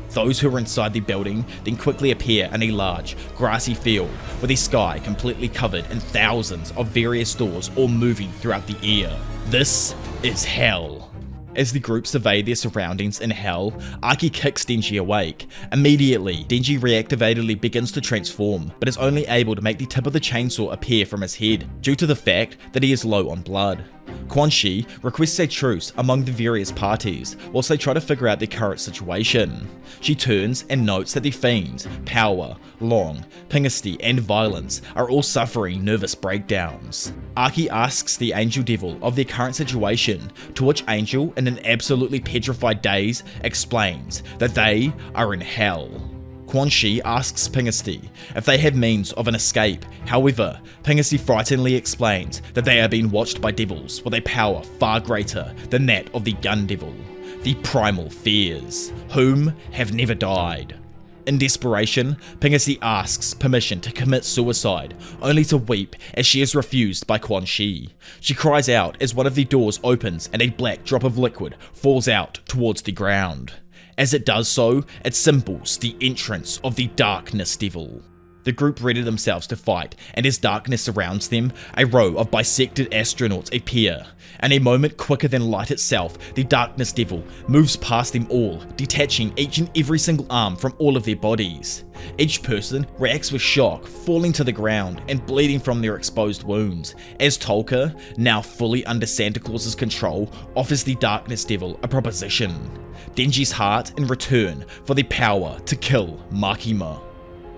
Those who are inside the building then quickly appear in a large, grassy field with the sky completely covered in thousands of various doors all moving throughout the air. This is hell. As the group survey their surroundings in hell, Aki kicks Denji awake. Immediately, Denji reactivatedly begins to transform, but is only able to make the tip of the chainsaw appear from his head, due to the fact that he is low on blood. Quan Chi requests a truce among the various parties, whilst they try to figure out the current situation. She turns and notes that the fiends, Power, Long, Pingusti, and Violence are all suffering nervous breakdowns. Aki asks the Angel Devil of their current situation, to which Angel, in an absolutely petrified daze, explains that they are in hell. Quan Chi asks Pingusti if they have means of an escape. However, Pingusti frighteningly explains that they are being watched by devils with a power far greater than that of the Gun Devil, the Primal Fears, whom have never died. In desperation, Pingusti asks permission to commit suicide, only to weep as she is refused by Quan Chi. She cries out as one of the doors opens and a black drop of liquid falls out towards the ground. As it does so, it symbols the entrance of the Darkness Devil. The group ready themselves to fight, and as darkness surrounds them, a row of bisected astronauts appear. And a moment quicker than light itself, the Darkness Devil moves past them all, detaching each and every single arm from all of their bodies. Each person reacts with shock, falling to the ground and bleeding from their exposed wounds, as Tolka, now fully under Santa Claus's control, offers the Darkness Devil a proposition: Denji's heart in return for the power to kill Makima.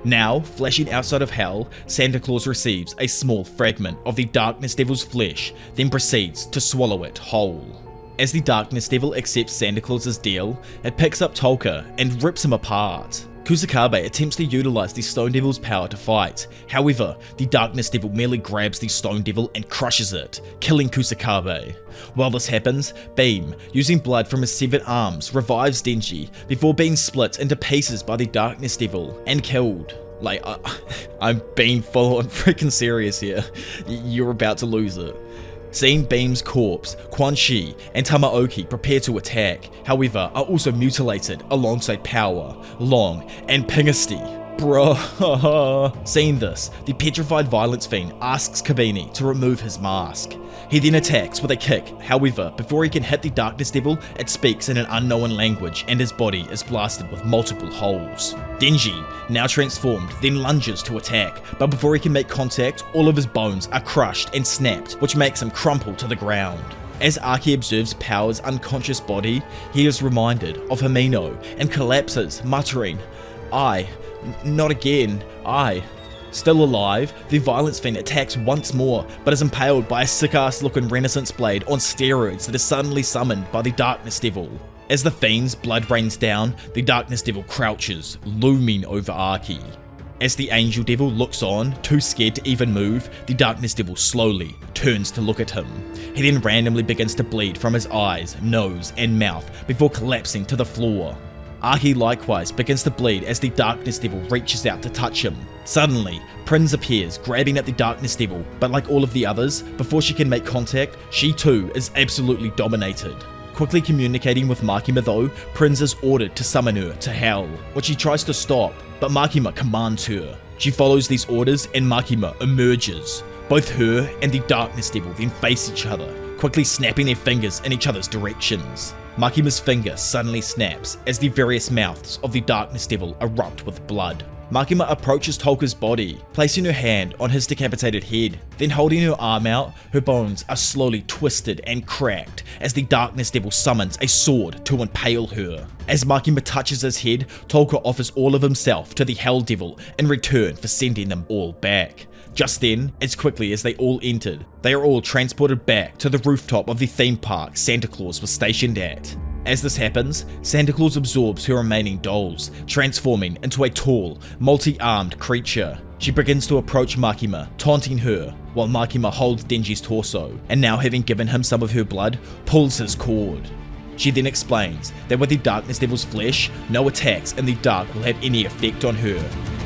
Now, flashing outside of hell, Santa Claus receives a small fragment of the Darkness Devil's flesh, then proceeds to swallow it whole. As the Darkness Devil accepts Santa Claus's deal, it picks up Tolka and rips him apart. Kusakabe attempts to utilize the Stone Devil's power to fight. However, the Darkness Devil merely grabs the Stone Devil and crushes it, killing Kusakabe. While this happens, Beam, using blood from his severed arms, revives Denji before being split into pieces by the Darkness Devil and killed. Like, I'm being full on freaking serious here. You're about to lose it. Seeing Beam's corpse, Quan Chi and Tamaoki prepare to attack, however, are also mutilated alongside Power, Long, and Pingasty. Bruh. Seeing this, the petrified violence fiend asks Kabini to remove his mask. He then attacks with a kick, however, before he can hit the Darkness Devil, it speaks in an unknown language and his body is blasted with multiple holes. Denji, now transformed, then lunges to attack, but before he can make contact, all of his bones are crushed and snapped, which makes him crumple to the ground. As Aki observes Power's unconscious body, he is reminded of Himeno and collapses, muttering, not again, Still alive, the Violence Fiend attacks once more, but is impaled by a sick-ass looking Renaissance blade on steroids that is suddenly summoned by the Darkness Devil. As the Fiend's blood rains down, the Darkness Devil crouches, looming over Aki. As the Angel Devil looks on, too scared to even move, the Darkness Devil slowly turns to look at him. He then randomly begins to bleed from his eyes, nose, and mouth before collapsing to the floor. Aki likewise begins to bleed as the Darkness Devil reaches out to touch him. Suddenly, Prinz appears, grabbing at the Darkness Devil, but like all of the others, before she can make contact, she too is absolutely dominated. Quickly communicating with Makima though, Prinz is ordered to summon her to hell, which she tries to stop, but Makima commands her. She follows these orders and Makima emerges. Both her and the Darkness Devil then face each other, quickly snapping their fingers in each other's directions. Makima's finger suddenly snaps as the various mouths of the Darkness Devil erupt with blood. Makima approaches Tolka's body, placing her hand on his decapitated head. Then holding her arm out, her bones are slowly twisted and cracked as the Darkness Devil summons a sword to impale her. As Makima touches his head, Tolka offers all of himself to the Hell Devil in return for sending them all back. Just then, as quickly as they all entered, they are all transported back to the rooftop of the theme park Santa Claus was stationed at. As this happens, Santa Claus absorbs her remaining dolls, transforming into a tall, multi-armed creature. She begins to approach Makima, taunting her, while Makima holds Denji's torso, and now having given him some of her blood, pulls his cord. She then explains that with the Darkness Devil's flesh, no attacks in the dark will have any effect on her.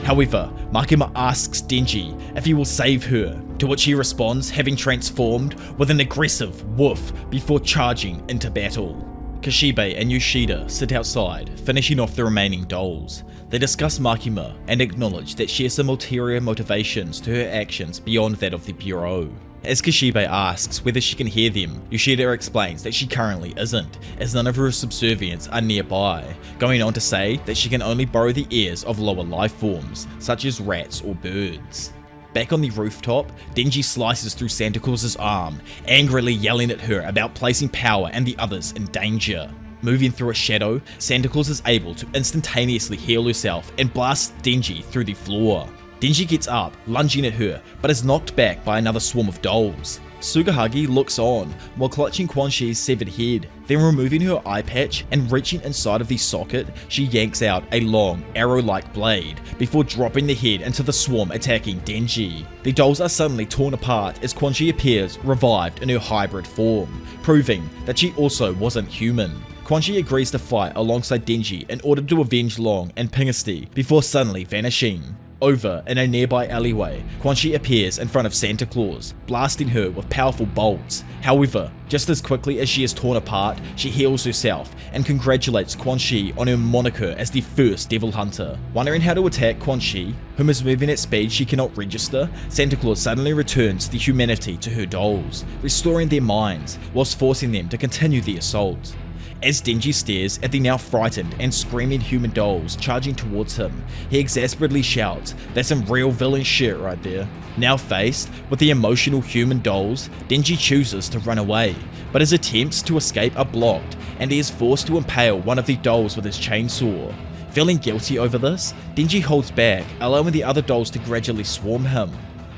However, Makima asks Denji if he will save her, to which he responds having transformed with an aggressive woof before charging into battle. Kashibe and Yoshida sit outside, finishing off the remaining dolls. They discuss Makima and acknowledge that she has some ulterior motivations to her actions beyond that of the Bureau. As Kashibe asks whether she can hear them, Yoshida explains that she currently isn't, as none of her subservients are nearby, going on to say that she can only borrow the ears of lower life forms, such as rats or birds. Back on the rooftop, Denji slices through Santa Claus's arm, angrily yelling at her about placing Power and the others in danger. Moving through a shadow, Santa Claus is able to instantaneously heal herself and blasts Denji through the floor. Denji gets up, lunging at her, but is knocked back by another swarm of dolls. Sugahagi looks on while clutching Quan Chi's severed head, then removing her eye patch and reaching inside of the socket, she yanks out a long, arrow-like blade before dropping the head into the swarm attacking Denji. The dolls are suddenly torn apart as Quan Chi appears revived in her hybrid form, proving that she also wasn't human. Quan Chi agrees to fight alongside Denji in order to avenge Long and Pingasty before suddenly vanishing. Over in a nearby alleyway, Quan Chi appears in front of Santa Claus, blasting her with powerful bolts. However, just as quickly as she is torn apart, she heals herself and congratulates Quan Chi on her moniker as the first devil hunter. Wondering how to attack Quan Chi, whom is moving at speed she cannot register, Santa Claus suddenly returns the humanity to her dolls, restoring their minds whilst forcing them to continue the assault. As Denji stares at the now frightened and screaming human dolls charging towards him, he exasperately shouts, "That's some real villain shit right there." Now faced with the emotional human dolls, Denji chooses to run away, but his attempts to escape are blocked and he is forced to impale one of the dolls with his chainsaw. Feeling guilty over this, Denji holds back, allowing the other dolls to gradually swarm him.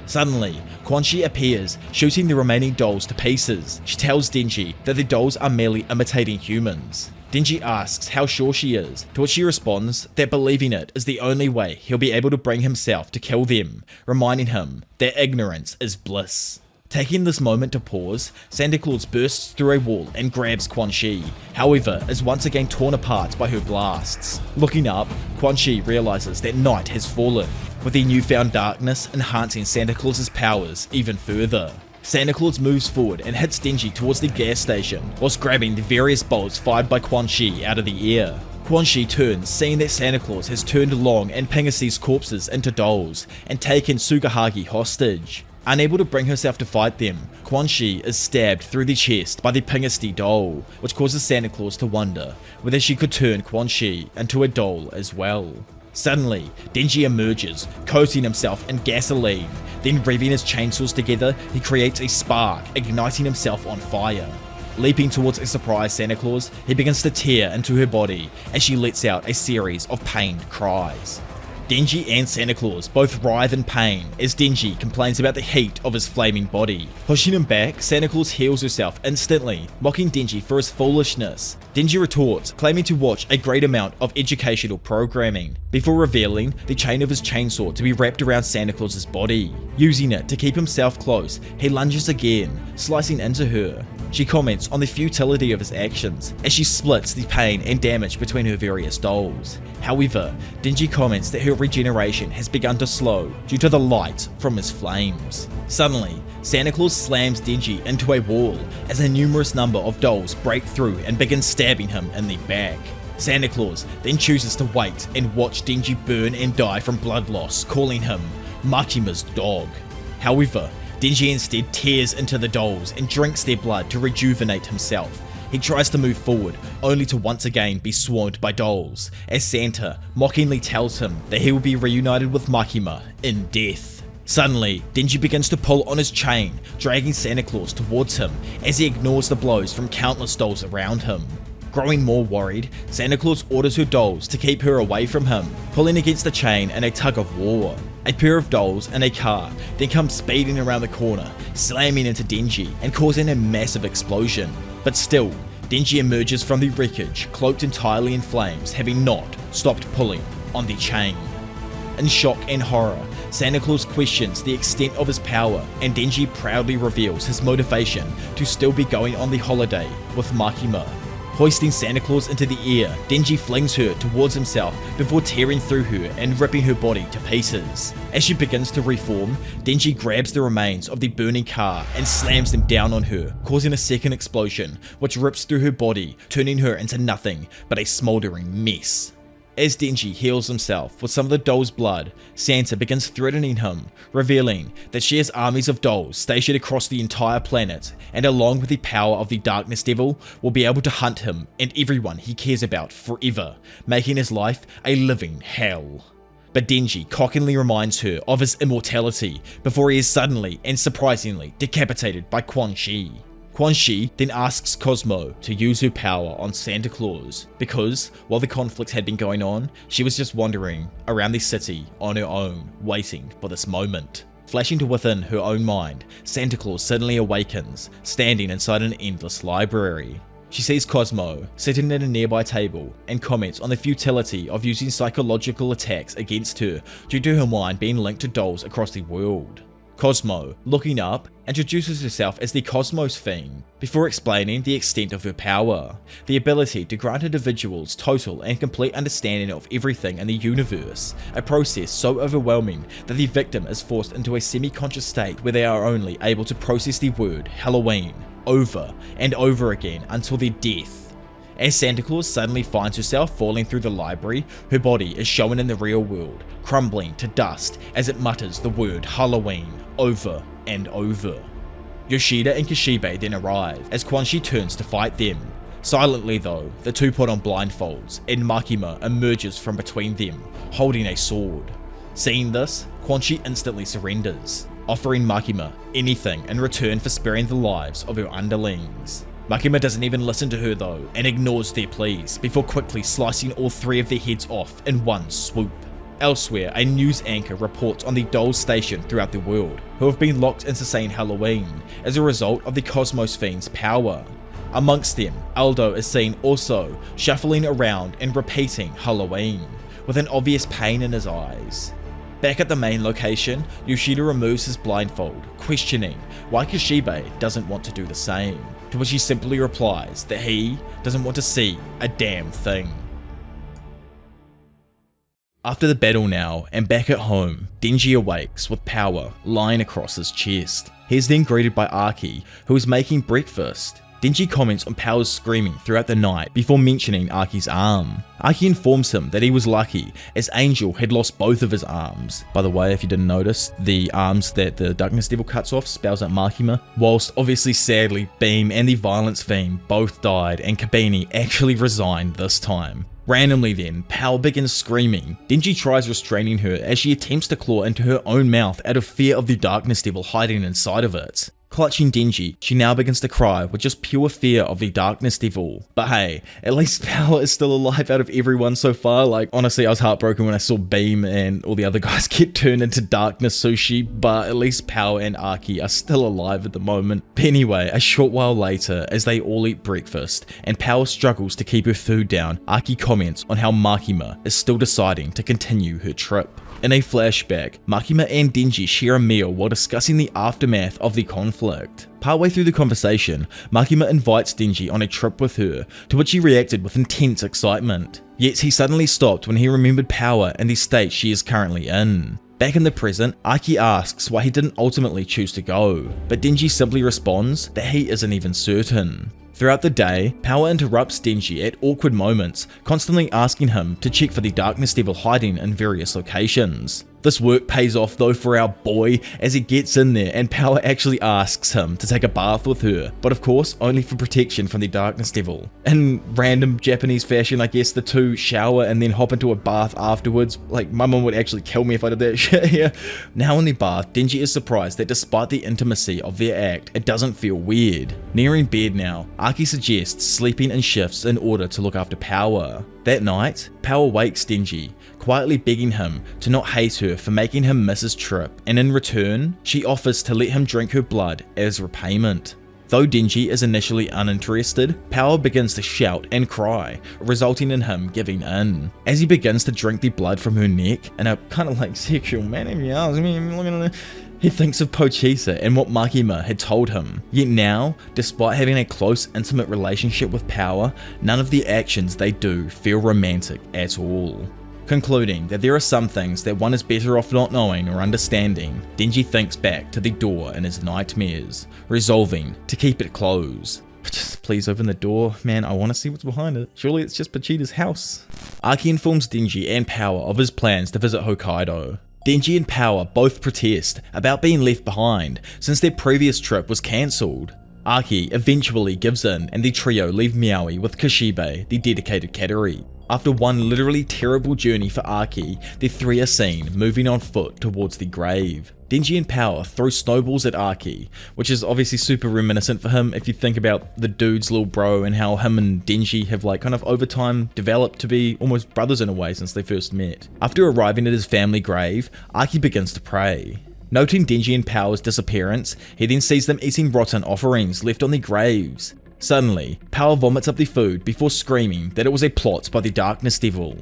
Suddenly, Quan Chi appears, shooting the remaining dolls to pieces. She tells Denji that the dolls are merely imitating humans. Denji asks how sure she is, to which she responds that believing it is the only way he'll be able to bring himself to kill them, reminding him that ignorance is bliss. Taking this moment to pause, Santa Claus bursts through a wall and grabs Quan Chi, however is once again torn apart by her blasts. Looking up, Quan Chi realizes that night has fallen, with the newfound darkness enhancing Santa Claus's powers even further. Santa Claus moves forward and hits Denji towards the gas station, whilst grabbing the various bolts fired by Quan Chi out of the air. Quan Chi turns, seeing that Santa Claus has turned Long and Pingasi's corpses into dolls, and taken Sugahagi hostage. Unable to bring herself to fight them, Quan Chi is stabbed through the chest by the Pingasi doll, which causes Santa Claus to wonder whether she could turn Quan Chi into a doll as well. Suddenly, Denji emerges, coating himself in gasoline, then revving his chainsaws together, he creates a spark, igniting himself on fire. Leaping towards a surprise Santa Claus, he begins to tear into her body as she lets out a series of pained cries. Denji and Santa Claus both writhe in pain as Denji complains about the heat of his flaming body. Pushing him back, Santa Claus heals herself instantly, mocking Denji for his foolishness. Denji retorts, claiming to watch a great amount of educational programming, before revealing the chain of his chainsaw to be wrapped around Santa Claus's body. Using it to keep himself close, he lunges again, slicing into her. She comments on the futility of his actions as she splits the pain and damage between her various dolls. However, Denji comments that her regeneration has begun to slow due to the light from his flames. Suddenly, Santa Claus slams Denji into a wall as a numerous number of dolls break through and begin stabbing him in the back. Santa Claus then chooses to wait and watch Denji burn and die from blood loss, calling him Makima's dog. However, Denji instead tears into the dolls and drinks their blood to rejuvenate himself. He tries to move forward, only to once again be swarmed by dolls, as Santa mockingly tells him that he will be reunited with Makima in death. Suddenly, Denji begins to pull on his chain, dragging Santa Claus towards him as he ignores the blows from countless dolls around him. Growing more worried, Santa Claus orders her dolls to keep her away from him, pulling against the chain in a tug of war. A pair of dolls in a car then come speeding around the corner, slamming into Denji and causing a massive explosion. But still, Denji emerges from the wreckage, cloaked entirely in flames, having not stopped pulling on the chain. In shock and horror, Santa Claus questions the extent of his power, and Denji proudly reveals his motivation to still be going on the holiday with Makima. Hoisting Santa Claus into the air, Denji flings her towards himself before tearing through her and ripping her body to pieces. As she begins to reform, Denji grabs the remains of the burning car and slams them down on her, causing a second explosion, which rips through her body, turning her into nothing but a smouldering mess. As Denji heals himself with some of the doll's blood, Santa begins threatening him, revealing that she has armies of dolls stationed across the entire planet, and along with the power of the Darkness Devil, will be able to hunt him and everyone he cares about forever, making his life a living hell. But Denji cockingly reminds her of his immortality before he is suddenly and surprisingly decapitated by Quan Chi. Quan Chi then asks Cosmo to use her power on Santa Claus because, while the conflict had been going on, she was just wandering around the city on her own, waiting for this moment. Flashing to within her own mind, Santa Claus suddenly awakens, standing inside an endless library. She sees Cosmo sitting at a nearby table and comments on the futility of using psychological attacks against her due to her mind being linked to dolls across the world. Cosmo, looking up, introduces herself as the Cosmos Fiend, before explaining the extent of her power, the ability to grant individuals total and complete understanding of everything in the universe, a process so overwhelming that the victim is forced into a semi-conscious state where they are only able to process the word Halloween over and over again until their death. As Santa Claus suddenly finds herself falling through the library, her body is shown in the real world, crumbling to dust as it mutters the word Halloween over and over. Yoshida and Kishibe then arrive as Quan Chi turns to fight them. Silently though, the two put on blindfolds and Makima emerges from between them, holding a sword. Seeing this, Quan Chi instantly surrenders, offering Makima anything in return for sparing the lives of her underlings. Makima doesn't even listen to her though, and ignores their pleas, before quickly slicing all three of their heads off in one swoop. Elsewhere, a news anchor reports on the dolls stationed throughout the world, who have been locked into saying Halloween, as a result of the Cosmos Fiend's power. Amongst them, Aldo is seen also shuffling around and repeating Halloween, with an obvious pain in his eyes. Back at the main location, Yoshida removes his blindfold, questioning why Kishibe doesn't want to do the same, to which he simply replies that he doesn't want to see a damn thing. After the battle now, and back at home, Denji awakes with power lying across his chest. He is then greeted by Aki, who is making breakfast. Denji comments on Power's screaming throughout the night before mentioning Aki's arm. Aki informs him that he was lucky, as Angel had lost both of his arms. By the way, if you didn't notice, the arms that the Darkness Devil cuts off spells out Makima, whilst obviously sadly Beam and the Violence Fiend both died and Kabini actually resigned this time. Randomly then, Power begins screaming. Denji tries restraining her as she attempts to claw into her own mouth out of fear of the Darkness Devil hiding inside of it. Clutching Denji, she now begins to cry with just pure fear of the Darkness Devil. But hey, at least Power is still alive out of everyone so far. Like, honestly, I was heartbroken when I saw Beam and all the other guys get turned into Darkness Sushi, but at least Power and Aki are still alive at the moment. But anyway, a short while later, as they all eat breakfast, and Power struggles to keep her food down, Aki comments on how Makima is still deciding to continue her trip. In a flashback, Makima and Denji share a meal while discussing the aftermath of the conflict. Partway through the conversation, Makima invites Denji on a trip with her, to which he reacted with intense excitement. Yet he suddenly stopped when he remembered Power and the state she is currently in. Back in the present, Aki asks why he didn't ultimately choose to go, but Denji simply responds that he isn't even certain. Throughout the day, Power interrupts Denji at awkward moments, constantly asking him to check for the Darkness Devil hiding in various locations. This work pays off though for our boy, as he gets in there and Power actually asks him to take a bath with her, but of course only for protection from the Darkness Devil. In random Japanese fashion, I guess the two shower and then hop into a bath afterwards. Like, my mum would actually kill me if I did that shit here. Now in the bath, Denji is surprised that despite the intimacy of their act, it doesn't feel weird. Nearing bed now, Aki suggests sleeping in shifts in order to look after Power. That night, Power wakes Denji, quietly begging him to not hate her for making him miss his trip, and in return, she offers to let him drink her blood as repayment. Though Denji is initially uninterested, Power begins to shout and cry, resulting in him giving in. As he begins to drink the blood from her neck, in a kind of like sexual manner, if you ask me, he thinks of Pochisa and what Makima had told him. Yet now, despite having a close, intimate relationship with Power, none of the actions they do feel romantic at all. Concluding that there are some things that one is better off not knowing or understanding, Denji thinks back to the door in his nightmares, resolving to keep it closed. Just please open the door, man, I want to see what's behind it. Surely it's just Vegeta's house. Aki informs Denji and Power of his plans to visit Hokkaido. Denji and Power both protest about being left behind since their previous trip was cancelled. Aki eventually gives in and the trio leave Miaoi with Kishibe, the dedicated Kateri. After one literally terrible journey for Aki, the three are seen moving on foot towards the grave. Denji and Power throw snowballs at Aki, which is obviously super reminiscent for him if you think about the dude's little bro and how him and Denji have like kind of over time developed to be almost brothers in a way since they first met. After arriving at his family grave, Aki begins to pray. Noting Denji and Power's disappearance, he then sees them eating rotten offerings left on the graves. Suddenly, Power vomits up the food before screaming that it was a plot by the Darkness Devil.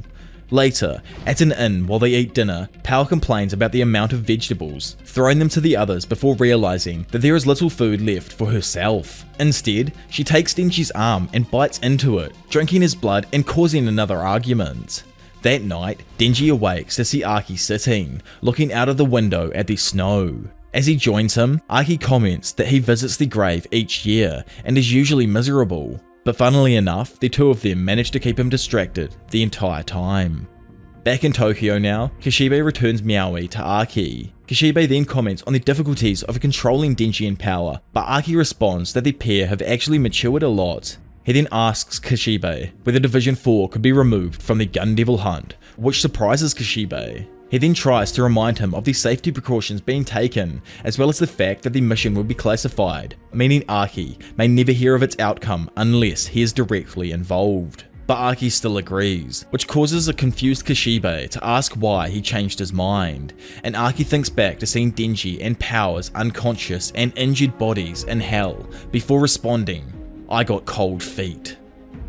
Later, at an inn while they eat dinner, Power complains about the amount of vegetables, throwing them to the others before realizing that there is little food left for herself. Instead, she takes Denji's arm and bites into it, drinking his blood and causing another argument. That night, Denji awakes to see Aki sitting, looking out of the window at the snow. As he joins him, Aki comments that he visits the grave each year and is usually miserable. But funnily enough, the two of them manage to keep him distracted the entire time. Back in Tokyo now, Kishibe returns Miaoi to Aki. Kishibe then comments on the difficulties of controlling Denji and Power, but Aki responds that the pair have actually matured a lot. He then asks Kishibe whether Division 4 could be removed from the Gun Devil hunt, which surprises Kishibe. He then tries to remind him of the safety precautions being taken, as well as the fact that the mission will be classified, meaning Aki may never hear of its outcome unless he is directly involved. But Aki still agrees, which causes a confused Kishibe to ask why he changed his mind, and Aki thinks back to seeing Denji and Power's unconscious and injured bodies in hell before responding, "I got cold feet."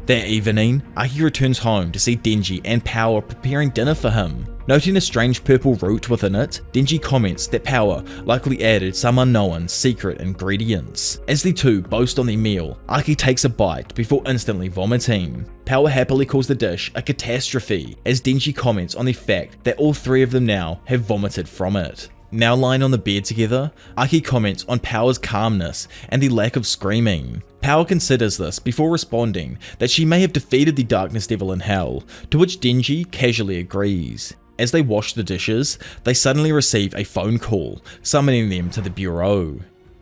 That evening, Aki returns home to see Denji and Power preparing dinner for him. Noting a strange purple root within it, Denji comments that Power likely added some unknown secret ingredients. As the two boast on the meal, Aki takes a bite before instantly vomiting. Power happily calls the dish a catastrophe, as Denji comments on the fact that all three of them now have vomited from it. Now lying on the bed together, Aki comments on Power's calmness and the lack of screaming. Power considers this before responding that she may have defeated the Darkness Devil in hell, to which Denji casually agrees. As they wash the dishes, they suddenly receive a phone call, summoning them to the bureau.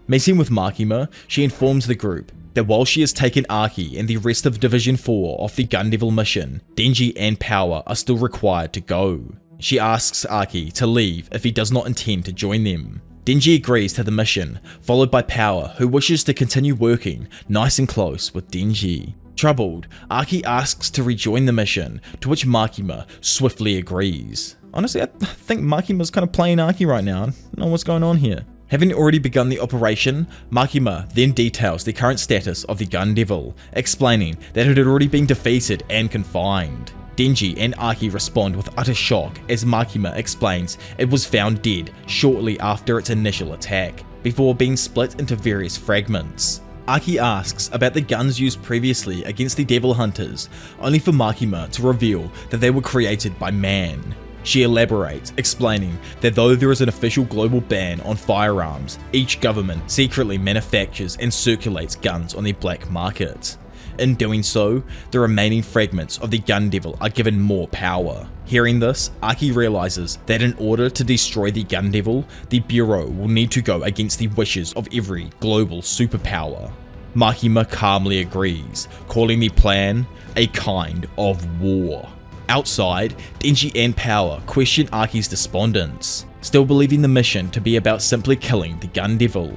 Meeting with Makima, she informs the group that while she has taken Aki and the rest of Division 4 off the Gun Devil mission, Denji and Power are still required to go. She asks Aki to leave if he does not intend to join them. Denji agrees to the mission, followed by Power, who wishes to continue working nice and close with Denji. Troubled, Aki asks to rejoin the mission, to which Makima swiftly agrees. Honestly, I think Makima's kind of playing Aki right now. I don't know what's going on here. Having already begun the operation, Makima then details the current status of the Gun Devil, explaining that it had already been defeated and confined. Denji and Aki respond with utter shock as Makima explains it was found dead shortly after its initial attack, before being split into various fragments. Aki asks about the guns used previously against the Devil Hunters, only for Makima to reveal that they were created by man. She elaborates, explaining that though there is an official global ban on firearms, each government secretly manufactures and circulates guns on the black market. In doing so, the remaining fragments of the Gun Devil are given more power. Hearing this, Aki realizes that in order to destroy the Gun Devil, the Bureau will need to go against the wishes of every global superpower. Makima calmly agrees, calling the plan a kind of war. Outside, Denji and Power question Aki's despondence, still believing the mission to be about simply killing the Gun Devil.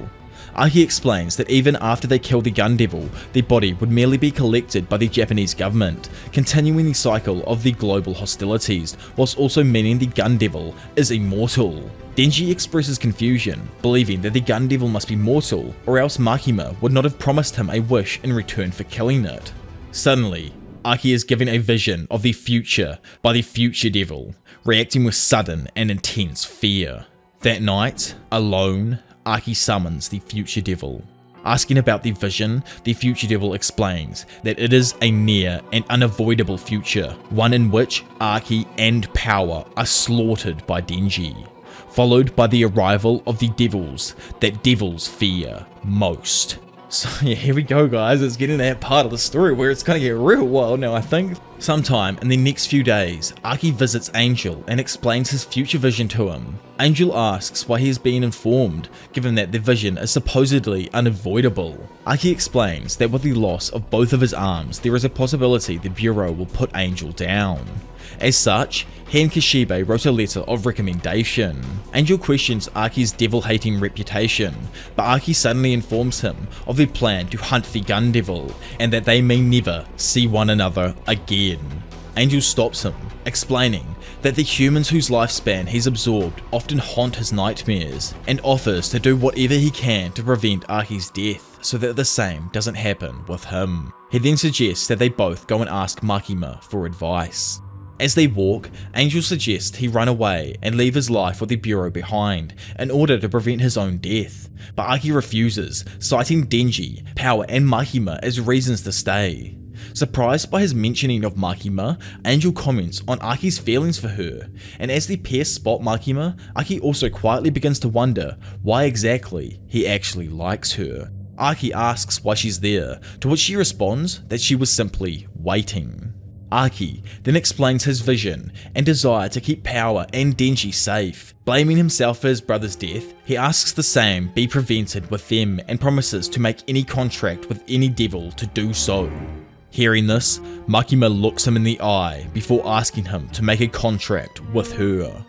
Aki explains that even after they kill the Gun Devil, the body would merely be collected by the Japanese government, continuing the cycle of the global hostilities, whilst also meaning the Gun Devil is immortal. Denji expresses confusion, believing that the Gun Devil must be mortal, or else Makima would not have promised him a wish in return for killing it. Suddenly, Aki is given a vision of the future by the Future Devil, reacting with sudden and intense fear. That night, alone, Aki summons the Future Devil. Asking about the vision, the Future Devil explains that it is a near and unavoidable future, one in which Aki and Power are slaughtered by Denji, followed by the arrival of the devils that devils fear most. So yeah, here we go guys, it's getting that part of the story where it's gonna get real wild now I think. Sometime in the next few days, Aki visits Angel and explains his future vision to him. Angel asks why he is being informed, given that the vision is supposedly unavoidable. Aki explains that with the loss of both of his arms, there is a possibility the Bureau will put Angel down. As such, he and Kishibe wrote a letter of recommendation. Angel questions Aki's devil-hating reputation, but Aki suddenly informs him of the plan to hunt the Gun Devil, and that they may never see one another again. Angel stops him, explaining that the humans whose lifespan he's absorbed often haunt his nightmares, and offers to do whatever he can to prevent Aki's death so that the same doesn't happen with him. He then suggests that they both go and ask Makima for advice. As they walk, Angel suggests he run away and leave his life with the Bureau behind in order to prevent his own death, but Aki refuses, citing Denji, power and Makima as reasons to stay. Surprised by his mentioning of Makima, Angel comments on Aki's feelings for her, and as the pair spot Makima, Aki also quietly begins to wonder why exactly he actually likes her. Aki asks why she's there, to which she responds that she was simply waiting. Aki then explains his vision and desire to keep Power and Denji safe. Blaming himself for his brother's death, he asks the same be prevented with them and promises to make any contract with any devil to do so. Hearing this, Makima looks him in the eye before asking him to make a contract with her.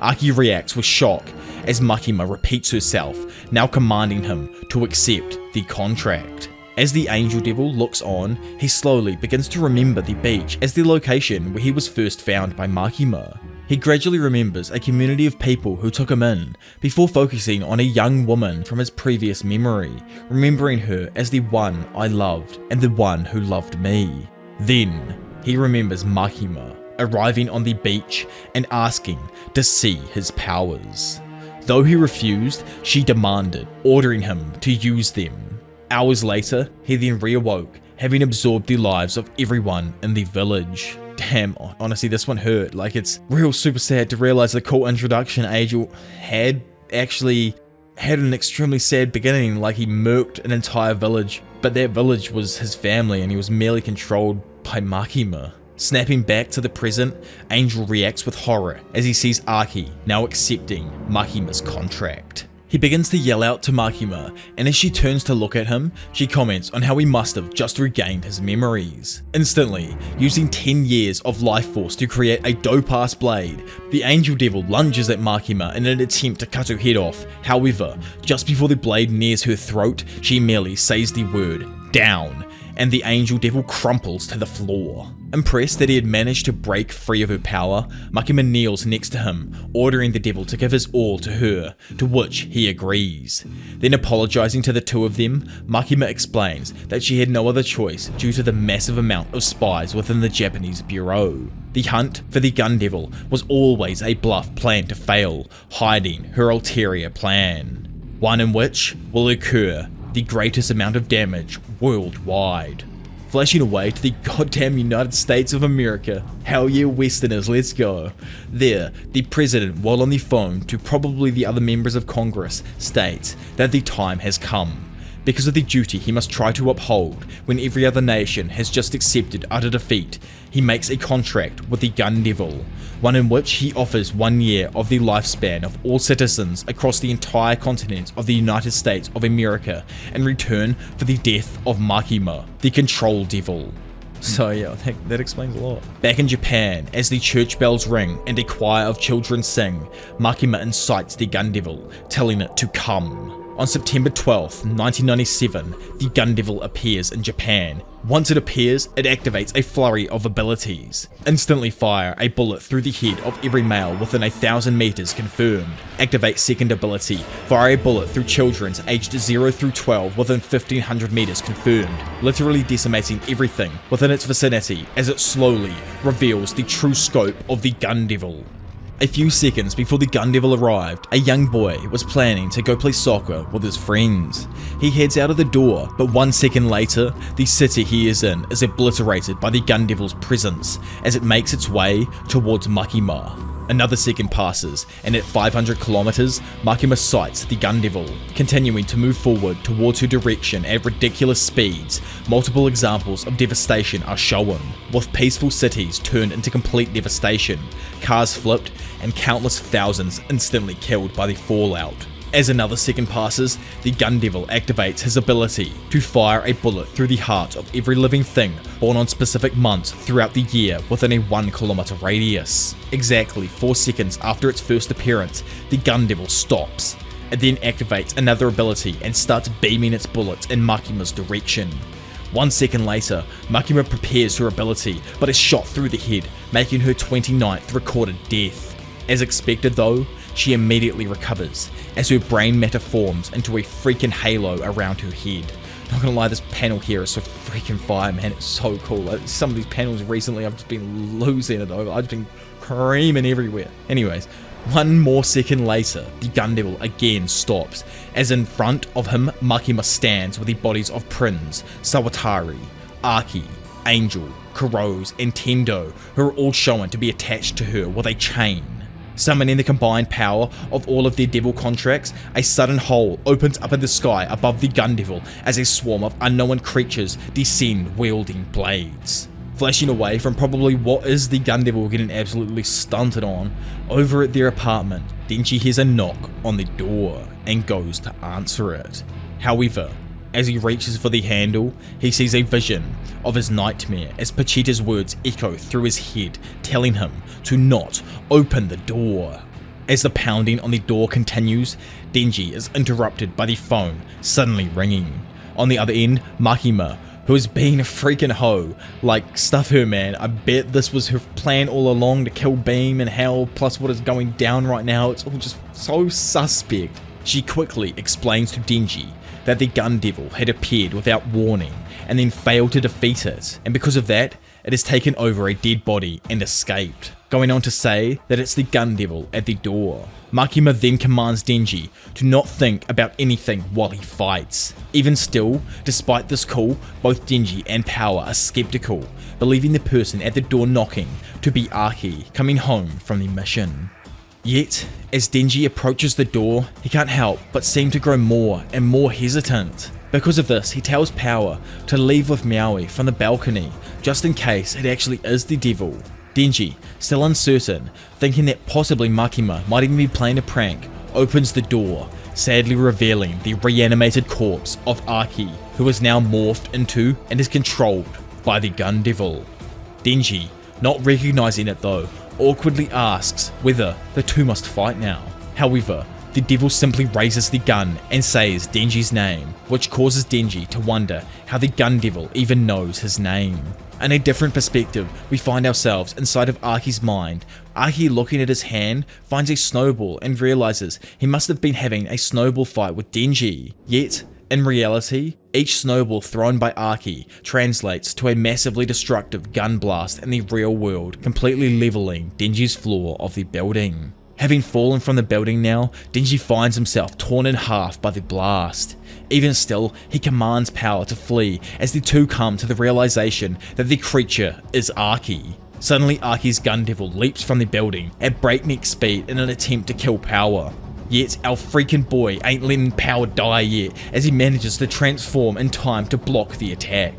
Aki reacts with shock as Makima repeats herself, now commanding him to accept the contract. As the Angel Devil looks on, he slowly begins to remember the beach as the location where he was first found by Makima. He gradually remembers a community of people who took him in, before focusing on a young woman from his previous memory, remembering her as the one I loved and the one who loved me. Then, he remembers Makima arriving on the beach and asking to see his powers. Though he refused, she demanded, ordering him to use them. Hours later, he then reawoke, having absorbed the lives of everyone in the village. Damn, honestly this one hurt. Like, it's real super sad to realize the cool introduction Angel had actually had an extremely sad beginning, like he murked an entire village, but that village was his family and he was merely controlled by Makima. Snapping back to the present, Angel reacts with horror as he sees Aki now accepting Makima's contract. He begins to yell out to Makima, and as she turns to look at him, she comments on how he must have just regained his memories. Instantly, using 10 years of life force to create a dope-ass blade, the Angel Devil lunges at Makima in an attempt to cut her head off. However, just before the blade nears her throat, she merely says the word, "down," and the Angel Devil crumples to the floor. Impressed that he had managed to break free of her power, Makima kneels next to him, ordering the devil to give his all to her, to which he agrees. Then apologizing to the two of them, Makima explains that she had no other choice due to the massive amount of spies within the Japanese bureau. The hunt for the gun devil was always a bluff plan to fail, hiding her ulterior plan. One in which will occur the greatest amount of damage worldwide. Flashing away to the goddamn United States of America. Hell yeah, Westerners, let's go. There, the president, while on the phone to probably the other members of Congress, states that the time has come, because of the duty he must try to uphold when every other nation has just accepted utter defeat. He makes a contract with the gun devil, one in which he offers 1 year of the lifespan of all citizens across the entire continent of the United States of America in return for the death of Makima, the control devil. So yeah, I think that explains a lot. Back in Japan, as the church bells ring and a choir of children sing, Makima incites the gun devil, telling it to come. On September 12th, 1997, the gun devil appears in Japan. Once it appears, it activates a flurry of abilities. Instantly fire a bullet through the head of every male within 1,000 meters confirmed. Activate second ability, fire a bullet through children aged 0 through 12 within 1,500 meters confirmed, literally decimating everything within its vicinity as it slowly reveals the true scope of the gun devil. A few seconds before the gun devil arrived, a young boy was planning to go play soccer with his friends. He heads out of the door, but 1 second later, the city he is in is obliterated by the gun devil's presence as it makes its way towards Makima. Another second passes, and at 500 kilometers, Makima sights the gun devil, continuing to move forward towards her direction at ridiculous speeds. Multiple examples of devastation are shown, with peaceful cities turned into complete devastation, cars flipped, and countless thousands instantly killed by the fallout. As another second passes, the gun devil activates his ability to fire a bullet through the heart of every living thing born on specific months throughout the year within a 1 kilometer radius. Exactly 4 seconds after its first appearance, the gun devil stops. It then activates another ability and starts beaming its bullets in Makima's direction. 1 second later, Makima prepares her ability, but is shot through the head, making her 29th recorded death. As expected though, she immediately recovers, as her brain matter forms into a freaking halo around her head. Not gonna lie, this panel here is so freaking fire, man. It's so cool. Like, some of these panels recently, I've just been losing it over. I've just been creaming everywhere. Anyways, 1 more second later, the Gun Devil again stops, as in front of him, Makima stands with the bodies of Prince, Sawatari, Aki, Angel, Kuroz, and Tendo, who are all shown to be attached to her with a chain. Summoning the combined power of all of their devil contracts, a sudden hole opens up in the sky above the Gun Devil as a swarm of unknown creatures descend wielding blades. Flashing away from probably what is the Gun Devil getting absolutely stunted on, over at their apartment, Denji hears a knock on the door and goes to answer it. However, as he reaches for the handle, he sees a vision of his nightmare as Pachita's words echo through his head, telling him to not open the door. As the pounding on the door continues, Denji is interrupted by the phone suddenly ringing. On the other end, Makima, who has been a freaking hoe, like, stuff her, man. I bet this was her plan all along, to kill Beam and Hell, plus what is going down right now. It's all just so suspect. She quickly explains to Denji that the Gun Devil had appeared without warning and then failed to defeat it, and because of that, it has taken over a dead body and escaped, going on to say that it's the Gun Devil at the door. Makima then commands Denji to not think about anything while he fights. Even still, despite this call, both Denji and Power are skeptical, believing the person at the door knocking to be Aki coming home from the mission. Yet, as Denji approaches the door, he can't help but seem to grow more and more hesitant. Because of this, he tells Power to leave with Maui from the balcony, just in case it actually is the devil. Denji, still uncertain, thinking that possibly Makima might even be playing a prank, opens the door, sadly revealing the reanimated corpse of Aki, who is now morphed into and is controlled by the Gun Devil. Denji, not recognizing it though, awkwardly asks whether the two must fight now. However, the devil simply raises the gun and says Denji's name, which causes Denji to wonder how the Gun Devil even knows his name. In a different perspective, we find ourselves inside of Aki's mind. Aki, looking at his hand, finds a snowball and realizes he must have been having a snowball fight with Denji. Yet, in reality, each snowball thrown by Aki translates to a massively destructive gun blast in the real world, completely leveling Denji's floor of the building. Having fallen from the building now, Denji finds himself torn in half by the blast. Even still, he commands Power to flee as the two come to the realization that the creature is Aki. Suddenly, Aki's Gun Devil leaps from the building at breakneck speed in an attempt to kill Power. Yet, our freaking boy ain't letting Power die yet, as he manages to transform in time to block the attack.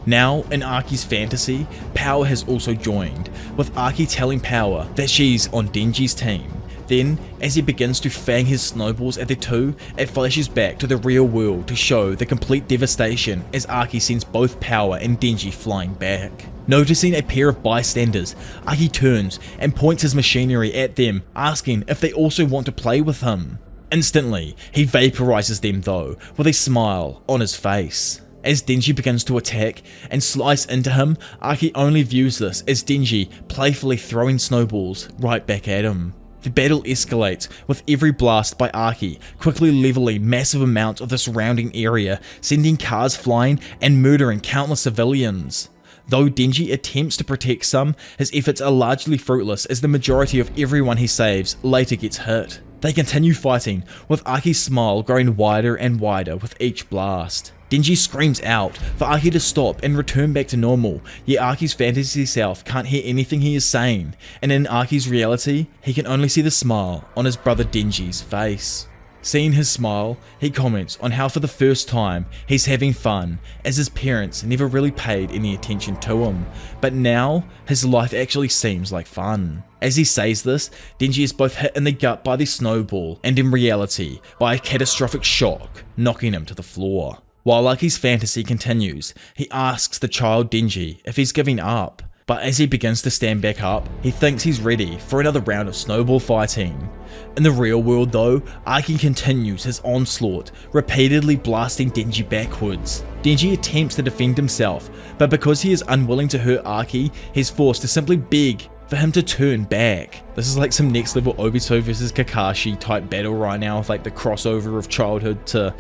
Now, in Aki's fantasy, Power has also joined, with Aki telling Power that she's on Denji's team. Then, as he begins to fang his snowballs at the two, it flashes back to the real world to show the complete devastation as Aki sends both Power and Denji flying back. Noticing a pair of bystanders, Aki turns and points his machinery at them, asking if they also want to play with him. Instantly, he vaporizes them though, with a smile on his face. As Denji begins to attack and slice into him, Aki only views this as Denji playfully throwing snowballs right back at him. The battle escalates, with every blast by Aki quickly leveling massive amounts of the surrounding area, sending cars flying and murdering countless civilians. Though Denji attempts to protect some, his efforts are largely fruitless as the majority of everyone he saves later gets hit. They continue fighting, with Aki's smile growing wider and wider with each blast. Denji screams out for Aki to stop and return back to normal, yet Aki's fantasy self can't hear anything he is saying, and in Aki's reality, he can only see the smile on his brother Denji's face. Seeing his smile, he comments on how for the first time he's having fun, as his parents never really paid any attention to him, but now his life actually seems like fun. As he says this, Denji is both hit in the gut by the snowball and in reality by a catastrophic shock, knocking him to the floor. While Aki's fantasy continues, he asks the child Denji if he's giving up, but as he begins to stand back up, he thinks he's ready for another round of snowball fighting. In the real world though, Aki continues his onslaught, repeatedly blasting Denji backwards. Denji attempts to defend himself, but because he is unwilling to hurt Aki, he's forced to simply beg for him to turn back. This is like some next level Obito versus Kakashi type battle right now, with like the crossover of childhood to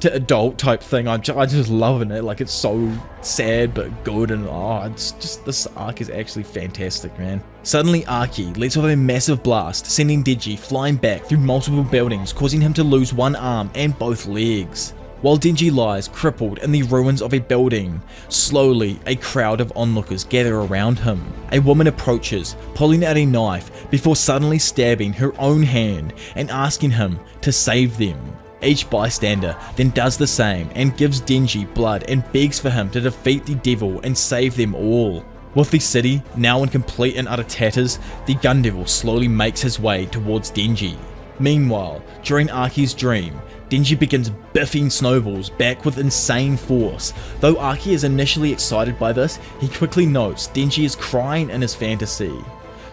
adult type thing. I'm just loving it. Like, it's so sad but good, and it's just, this arc is actually fantastic, man. Suddenly Archie lets off a massive blast, sending Denji flying back through multiple buildings, causing him to lose one arm and both legs. While Denji lies crippled in the ruins of a building, slowly a crowd of onlookers gather around him. A woman approaches, pulling out a knife before suddenly stabbing her own hand and asking him to save them. Each bystander then does the same and gives Denji blood and begs for him to defeat the devil and save them all. With the city now in complete and utter tatters, the Gun Devil slowly makes his way towards Denji. Meanwhile, during Archie's dream, Denji begins biffing snowballs back with insane force. Though Archie is initially excited by this, he quickly notes Denji is crying in his fantasy.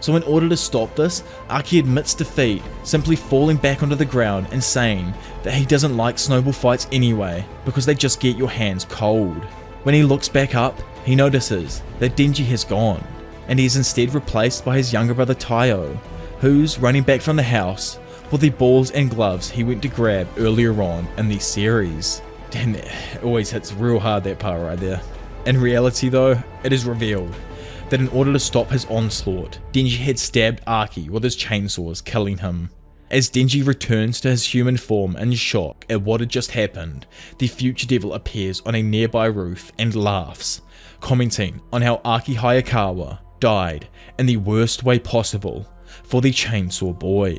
So in order to stop this, Archie admits defeat, simply falling back onto the ground and saying that he doesn't like snowball fights anyway, because they just get your hands cold. When he looks back up, he notices that Denji has gone, and he is instead replaced by his younger brother Taiyo, who's running back from the house with the balls and gloves he went to grab earlier on in the series. Damn, it always hits real hard, that part right there. In reality though, it is revealed that in order to stop his onslaught, Denji had stabbed Archie with his chainsaws, killing him. As Denji returns to his human form in shock at what had just happened, the future devil appears on a nearby roof and laughs, commenting on how Archie Hayakawa died in the worst way possible for the Chainsaw Boy.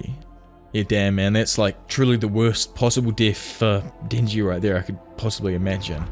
Yeah, damn man, that's like truly the worst possible death for Denji right there I could possibly imagine.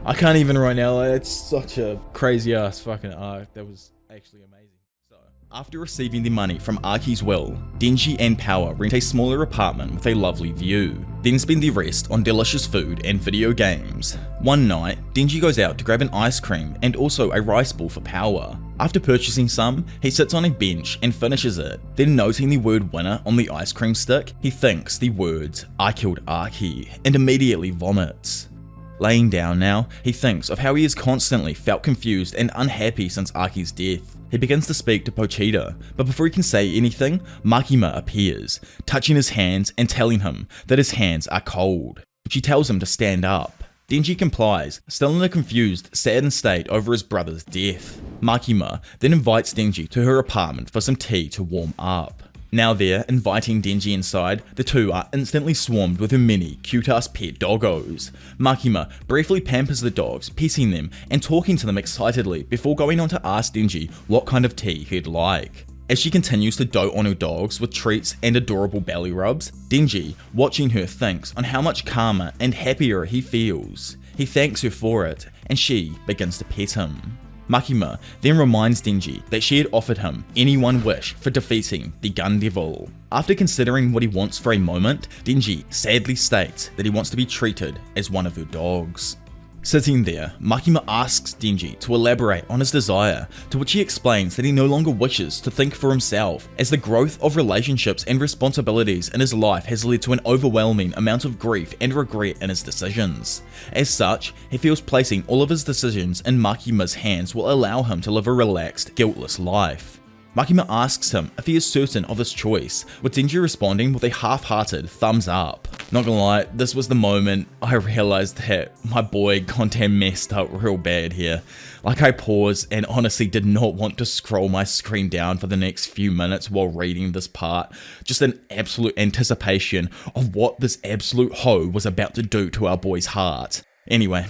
I can't even right now, it's such a crazy ass fucking arc. That was actually amazing. So, after receiving the money from Archie's will, Denji and Power rent a smaller apartment with a lovely view, then spend the rest on delicious food and video games. One night, Denji goes out to grab an ice cream and also a rice ball for Power. After purchasing some, he sits on a bench and finishes it. Then noting the word winner on the ice cream stick, he thinks the words, "I killed Archie," and immediately vomits. Laying down now, he thinks of how he has constantly felt confused and unhappy since Archie's death. He begins to speak to Pochita, but before he can say anything, Makima appears, touching his hands and telling him that his hands are cold. She tells him to stand up. Denji complies, still in a confused, saddened state over his brother's death. Makima then invites Denji to her apartment for some tea to warm up. Now there, inviting Denji inside, the two are instantly swarmed with her many cute-ass pet doggos. Makima briefly pampers the dogs, petting them and talking to them excitedly before going on to ask Denji what kind of tea he'd like. As she continues to dote on her dogs with treats and adorable belly rubs, Denji, watching her, thinks on how much calmer and happier he feels. He thanks her for it, and she begins to pet him. Makima then reminds Denji that she had offered him any one wish for defeating the Gun Devil. After considering what he wants for a moment, Denji sadly states that he wants to be treated as one of her dogs. Sitting there, Makima asks Denji to elaborate on his desire, to which he explains that he no longer wishes to think for himself, as the growth of relationships and responsibilities in his life has led to an overwhelming amount of grief and regret in his decisions. As such, he feels placing all of his decisions in Makima's hands will allow him to live a relaxed, guiltless life. Makima asks him if he is certain of his choice, with Denji responding with a half-hearted thumbs up. Not gonna lie, this was the moment I realized that my boy goddamn messed up real bad here. Like, I paused and honestly did not want to scroll my screen down for the next few minutes while reading this part. Just an absolute anticipation of what this absolute hoe was about to do to our boy's heart. Anyway,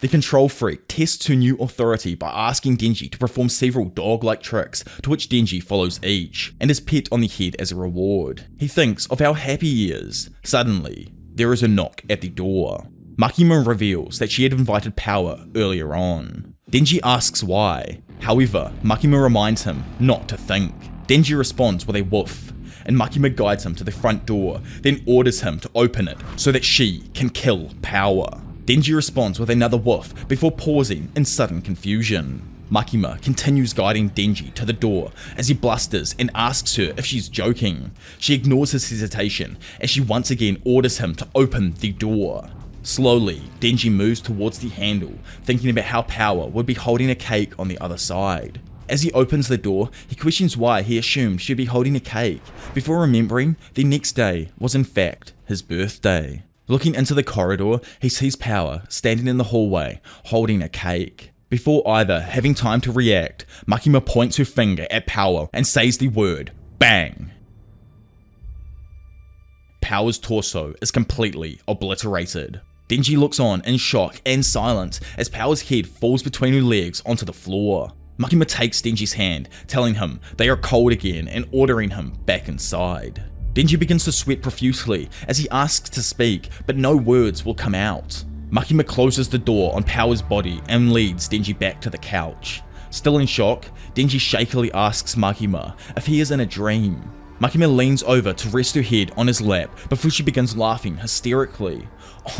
the control freak tests her new authority by asking Denji to perform several dog-like tricks, to which Denji follows each, and is pet on the head as a reward. He thinks of how happy he is. Suddenly, there is a knock at the door. Makima reveals that she had invited Power earlier on. Denji asks why. However, Makima reminds him not to think. Denji responds with a woof, and Makima guides him to the front door, then orders him to open it so that she can kill Power. Denji responds with another woof before pausing in sudden confusion. Makima continues guiding Denji to the door as he blusters and asks her if she's joking. She ignores his hesitation as she once again orders him to open the door. Slowly, Denji moves towards the handle, thinking about how Power would be holding a cake on the other side. As he opens the door, he questions why he assumed she'd be holding a cake, before remembering the next day was in fact his birthday. Looking into the corridor, he sees Power standing in the hallway, holding a cake. Before either having time to react, Makima points her finger at Power and says the word, bang. Power's torso is completely obliterated. Denji looks on in shock and silence as Power's head falls between her legs onto the floor. Makima takes Denji's hand, telling him they are cold again and ordering him back inside. Denji begins to sweat profusely as he asks to speak, but no words will come out. Makima closes the door on Power's body and leads Denji back to the couch. Still in shock, Denji shakily asks Makima if he is in a dream. Makima leans over to rest her head on his lap before she begins laughing hysterically.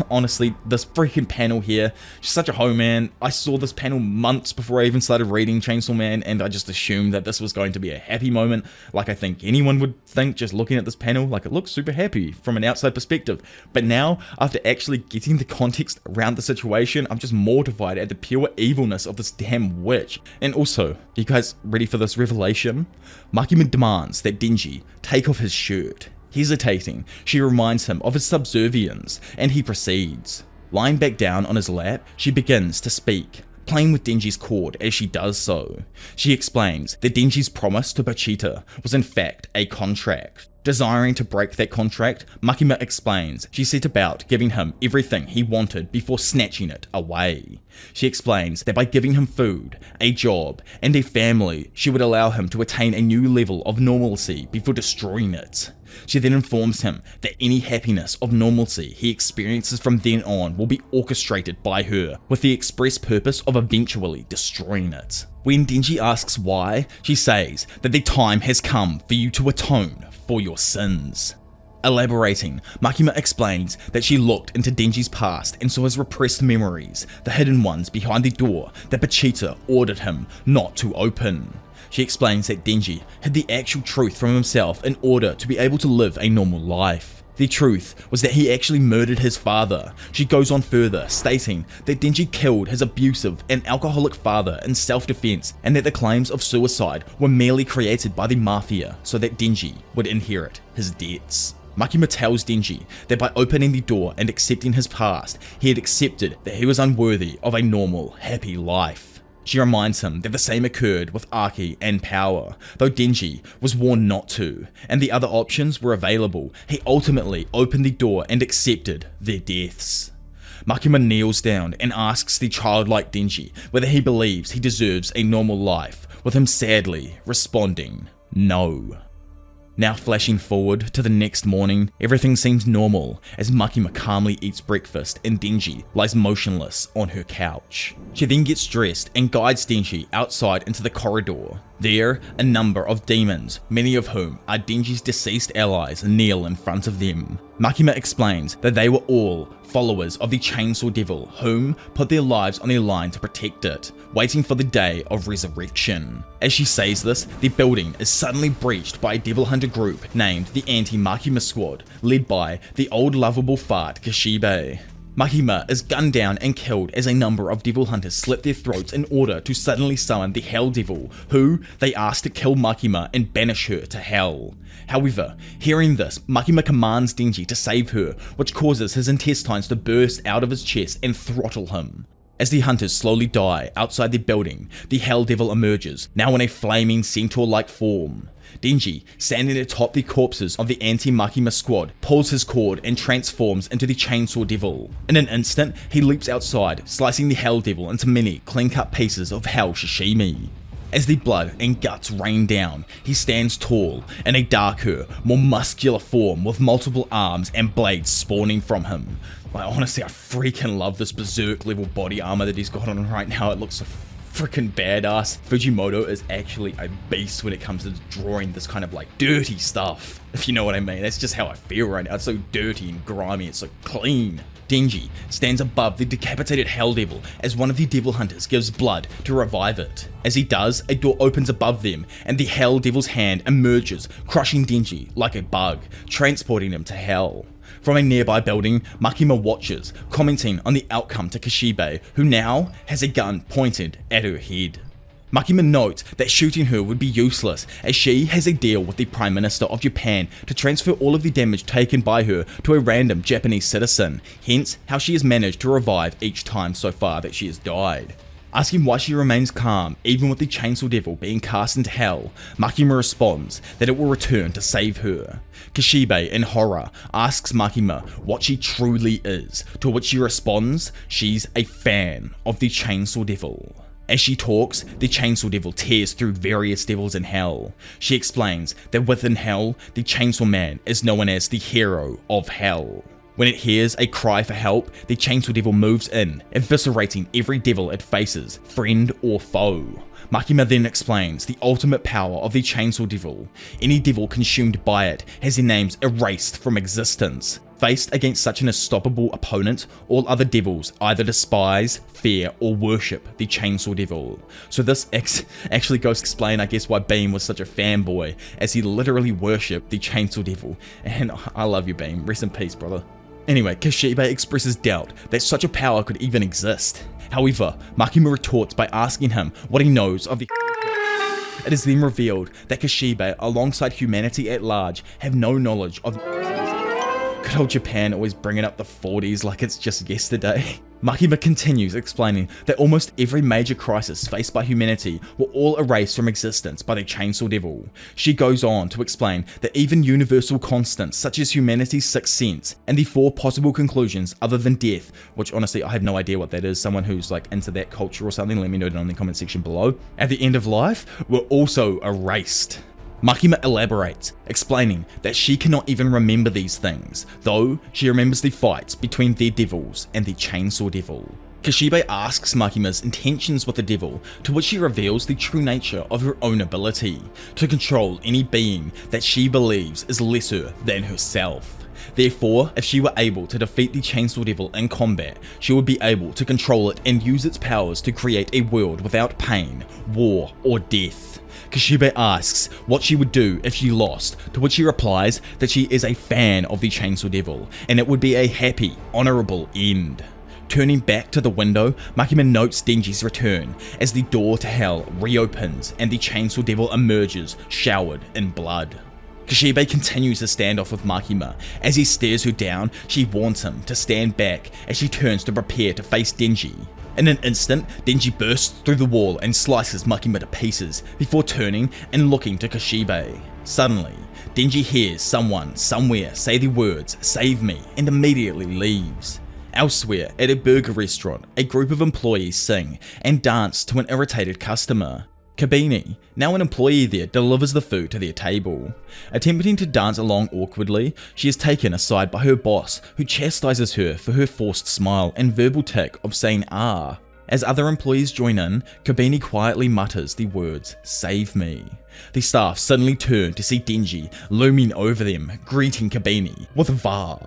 Honestly, this freaking panel here, she's such a hoe, man. I saw this panel months before I even started reading Chainsaw Man, and I just assumed that this was going to be a happy moment, like I think anyone would think just looking at this panel. Like, it looks super happy from an outside perspective. But now, after actually getting the context around the situation, I'm just mortified at the pure evilness of this damn witch. And also, you guys ready for this revelation? Makima demands that Denji take off his shirt. Hesitating, she reminds him of his subservience, and he proceeds. Lying back down on his lap, she begins to speak, playing with Denji's cord as she does so. She explains that Denji's promise to Pachita was in fact a contract. Desiring to break that contract, Makima explains she set about giving him everything he wanted before snatching it away. She explains that by giving him food, a job, and a family, she would allow him to attain a new level of normalcy before destroying it. She then informs him that any happiness of normalcy he experiences from then on will be orchestrated by her, with the express purpose of eventually destroying it. When Denji asks why, she says that the time has come for you to atone for your sins. Elaborating, Makima explains that she looked into Denji's past and saw his repressed memories, the hidden ones behind the door that Pachita ordered him not to open. She explains that Denji hid the actual truth from himself in order to be able to live a normal life. The truth was that he actually murdered his father. She goes on further, stating that Denji killed his abusive and alcoholic father in self-defense, and that the claims of suicide were merely created by the mafia so that Denji would inherit his debts. Makima tells Denji that by opening the door and accepting his past, he had accepted that he was unworthy of a normal, happy life. She reminds him that the same occurred with Archie and Power. Though Denji was warned not to, and the other options were available, he ultimately opened the door and accepted their deaths. Makima kneels down and asks the childlike Denji whether he believes he deserves a normal life, with him sadly responding, no. Now flashing forward to the next morning, everything seems normal as Makima calmly eats breakfast and Denji lies motionless on her couch. She then gets dressed and guides Denji outside into the corridor. There, a number of demons, many of whom are Denji's deceased allies, kneel in front of them. Makima explains that they were all followers of the Chainsaw Devil, whom put their lives on the line to protect it, waiting for the day of resurrection. As she says this, the building is suddenly breached by a devil hunter group named the Anti-Makima Squad, led by the old lovable fart Kishibe. Makima is gunned down and killed as a number of devil hunters slit their throats in order to suddenly summon the Hell Devil, who they asked to kill Makima and banish her to hell. However, hearing this, Makima commands Denji to save her, which causes his intestines to burst out of his chest and throttle him. As the hunters slowly die outside the building, the Hell Devil emerges, now in a flaming centaur-like form. Denji, standing atop the corpses of the Anti-Makima Squad, pulls his cord and transforms into the Chainsaw Devil. In an instant, he leaps outside, slicing the Hell Devil into many clean-cut pieces of hell sashimi. As the blood and guts rain down, he stands tall, in a darker, more muscular form with multiple arms and blades spawning from him. Like, honestly, I freaking love this berserk level body armor that he's got on right now. It looks so freaking badass. Fujimoto is actually a beast when it comes to drawing this kind of like dirty stuff, if you know what I mean. That's just how I feel right now. It's so dirty and grimy, it's so clean. Denji stands above the decapitated Hell Devil as one of the devil hunters gives blood to revive it. As he does, a door opens above them and the Hell Devil's hand emerges, crushing Denji like a bug, transporting him to hell. From a nearby building, Makima watches, commenting on the outcome to Kishibe, who now has a gun pointed at her head. Makima notes that shooting her would be useless as she has a deal with the Prime Minister of Japan to transfer all of the damage taken by her to a random Japanese citizen, hence how she has managed to revive each time so far that she has died. Asking why she remains calm even with the Chainsaw Devil being cast into hell, Makima responds that it will return to save her. Kishibe, in horror, asks Makima what she truly is, to which she responds she's a fan of the Chainsaw Devil. As she talks, the Chainsaw Devil tears through various devils in hell. She explains that within hell, the Chainsaw Man is known as the hero of hell. When it hears a cry for help, the Chainsaw Devil moves in, eviscerating every devil it faces, friend or foe. Makima then explains the ultimate power of the Chainsaw Devil. Any devil consumed by it has their names erased from existence. Faced against such an unstoppable opponent, all other devils either despise, fear, or worship the Chainsaw Devil. So this actually goes to explain, I guess, why Beam was such a fanboy, as he literally worshipped the Chainsaw Devil. And I love you, Beam. Rest in peace, brother. Anyway, Kishibe expresses doubt that such a power could even exist. However, Makima retorts by asking him what he knows of the It is then revealed that Kishibe, alongside humanity at large, have no knowledge of Good old Japan always bringing up the 40s like it's just yesterday. Makima continues explaining that almost every major crisis faced by humanity were all erased from existence by the Chainsaw Devil. She goes on to explain that even universal constants such as humanity's sixth sense and the 4 possible conclusions other than death, which honestly I have no idea what that is, someone who's like into that culture or something, let me know down in the comment section below, at the end of life were also erased. Makima elaborates, explaining that she cannot even remember these things, though she remembers the fights between their devils and the Chainsaw Devil. Kishibe asks Makima's intentions with the devil, to which she reveals the true nature of her own ability, to control any being that she believes is lesser than herself. Therefore, if she were able to defeat the Chainsaw Devil in combat, she would be able to control it and use its powers to create a world without pain, war, or death. Kishibe asks what she would do if she lost, to which she replies that she is a fan of the Chainsaw Devil, and it would be a happy, honourable end. Turning back to the window, Makima notes Denji's return, as the door to hell reopens and the Chainsaw Devil emerges, showered in blood. Kishibe continues the standoff with Makima. As he stares her down, she warns him to stand back as she turns to prepare to face Denji. In an instant, Denji bursts through the wall and slices Makima to pieces, before turning and looking to Kishibe. Suddenly, Denji hears someone somewhere say the words, "Save me," and immediately leaves. Elsewhere, at a burger restaurant, a group of employees sing and dance to an irritated customer. Kabini, now an employee there, delivers the food to their table. Attempting to dance along awkwardly, she is taken aside by her boss, who chastises her for her forced smile and verbal tic of saying "ah." As other employees join in, Kabini quietly mutters the words, "Save me." The staff suddenly turn to see Denji looming over them, greeting Kabini with "Va."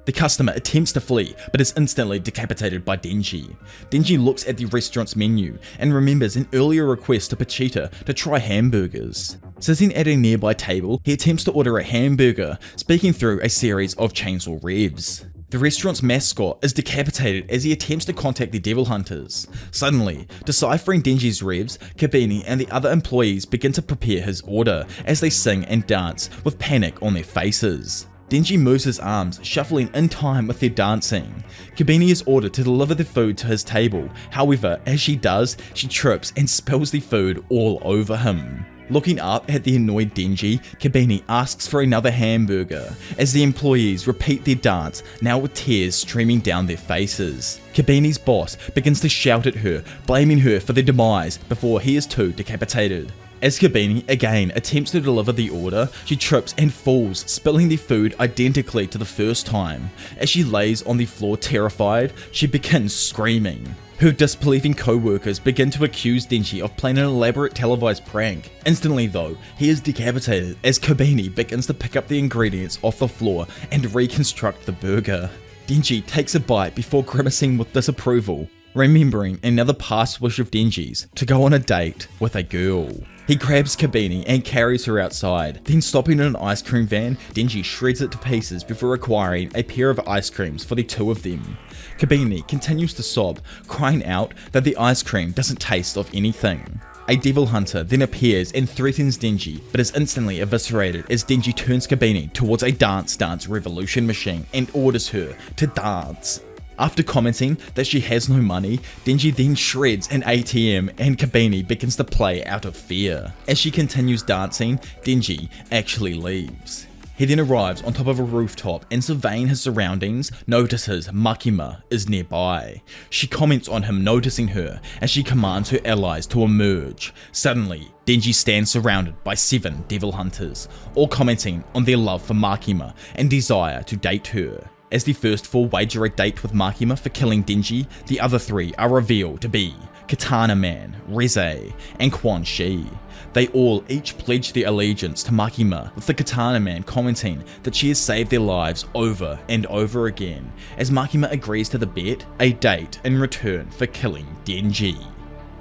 The customer attempts to flee, but is instantly decapitated by Denji. Denji looks at the restaurant's menu and remembers an earlier request to Pachita to try hamburgers. Sitting at a nearby table, he attempts to order a hamburger, speaking through a series of chainsaw revs. The restaurant's mascot is decapitated as he attempts to contact the devil hunters. Suddenly, deciphering Denji's revs, Kabini and the other employees begin to prepare his order as they sing and dance with panic on their faces. Denji moves his arms, shuffling in time with their dancing. Kabini is ordered to deliver the food to his table. However, as she does, she trips and spills the food all over him. Looking up at the annoyed Denji, Kabini asks for another hamburger, as the employees repeat their dance, now with tears streaming down their faces. Kabini's boss begins to shout at her, blaming her for their demise before he is too decapitated. As Kabini again attempts to deliver the order, she trips and falls, spilling the food identically to the first time. As she lays on the floor terrified, she begins screaming. Her disbelieving co-workers begin to accuse Denji of playing an elaborate televised prank. Instantly though, he is decapitated as Kabini begins to pick up the ingredients off the floor and reconstruct the burger. Denji takes a bite before grimacing with disapproval, remembering another past wish of Denji's to go on a date with a girl. He grabs Kabini and carries her outside, then stopping in an ice cream van, Denji shreds it to pieces before acquiring a pair of ice creams for the two of them. Kabini continues to sob, crying out that the ice cream doesn't taste of anything. A devil hunter then appears and threatens Denji, but is instantly eviscerated as Denji turns Kabini towards a Dance Revolution machine and orders her to dance. After commenting that she has no money, Denji then shreds an ATM and Kabini begins to play out of fear. As she continues dancing, Denji actually leaves. He then arrives on top of a rooftop and, surveying his surroundings, notices Makima is nearby. She comments on him noticing her as she commands her allies to emerge. Suddenly, Denji stands surrounded by 7 devil hunters, all commenting on their love for Makima and desire to date her. As the first 4 wager a date with Makima for killing Denji, the other 3 are revealed to be Katana Man, Reze, and Quan Shi. They all each pledge their allegiance to Makima, with the Katana Man commenting that she has saved their lives over and over again, as Makima agrees to the bet, a date in return for killing Denji.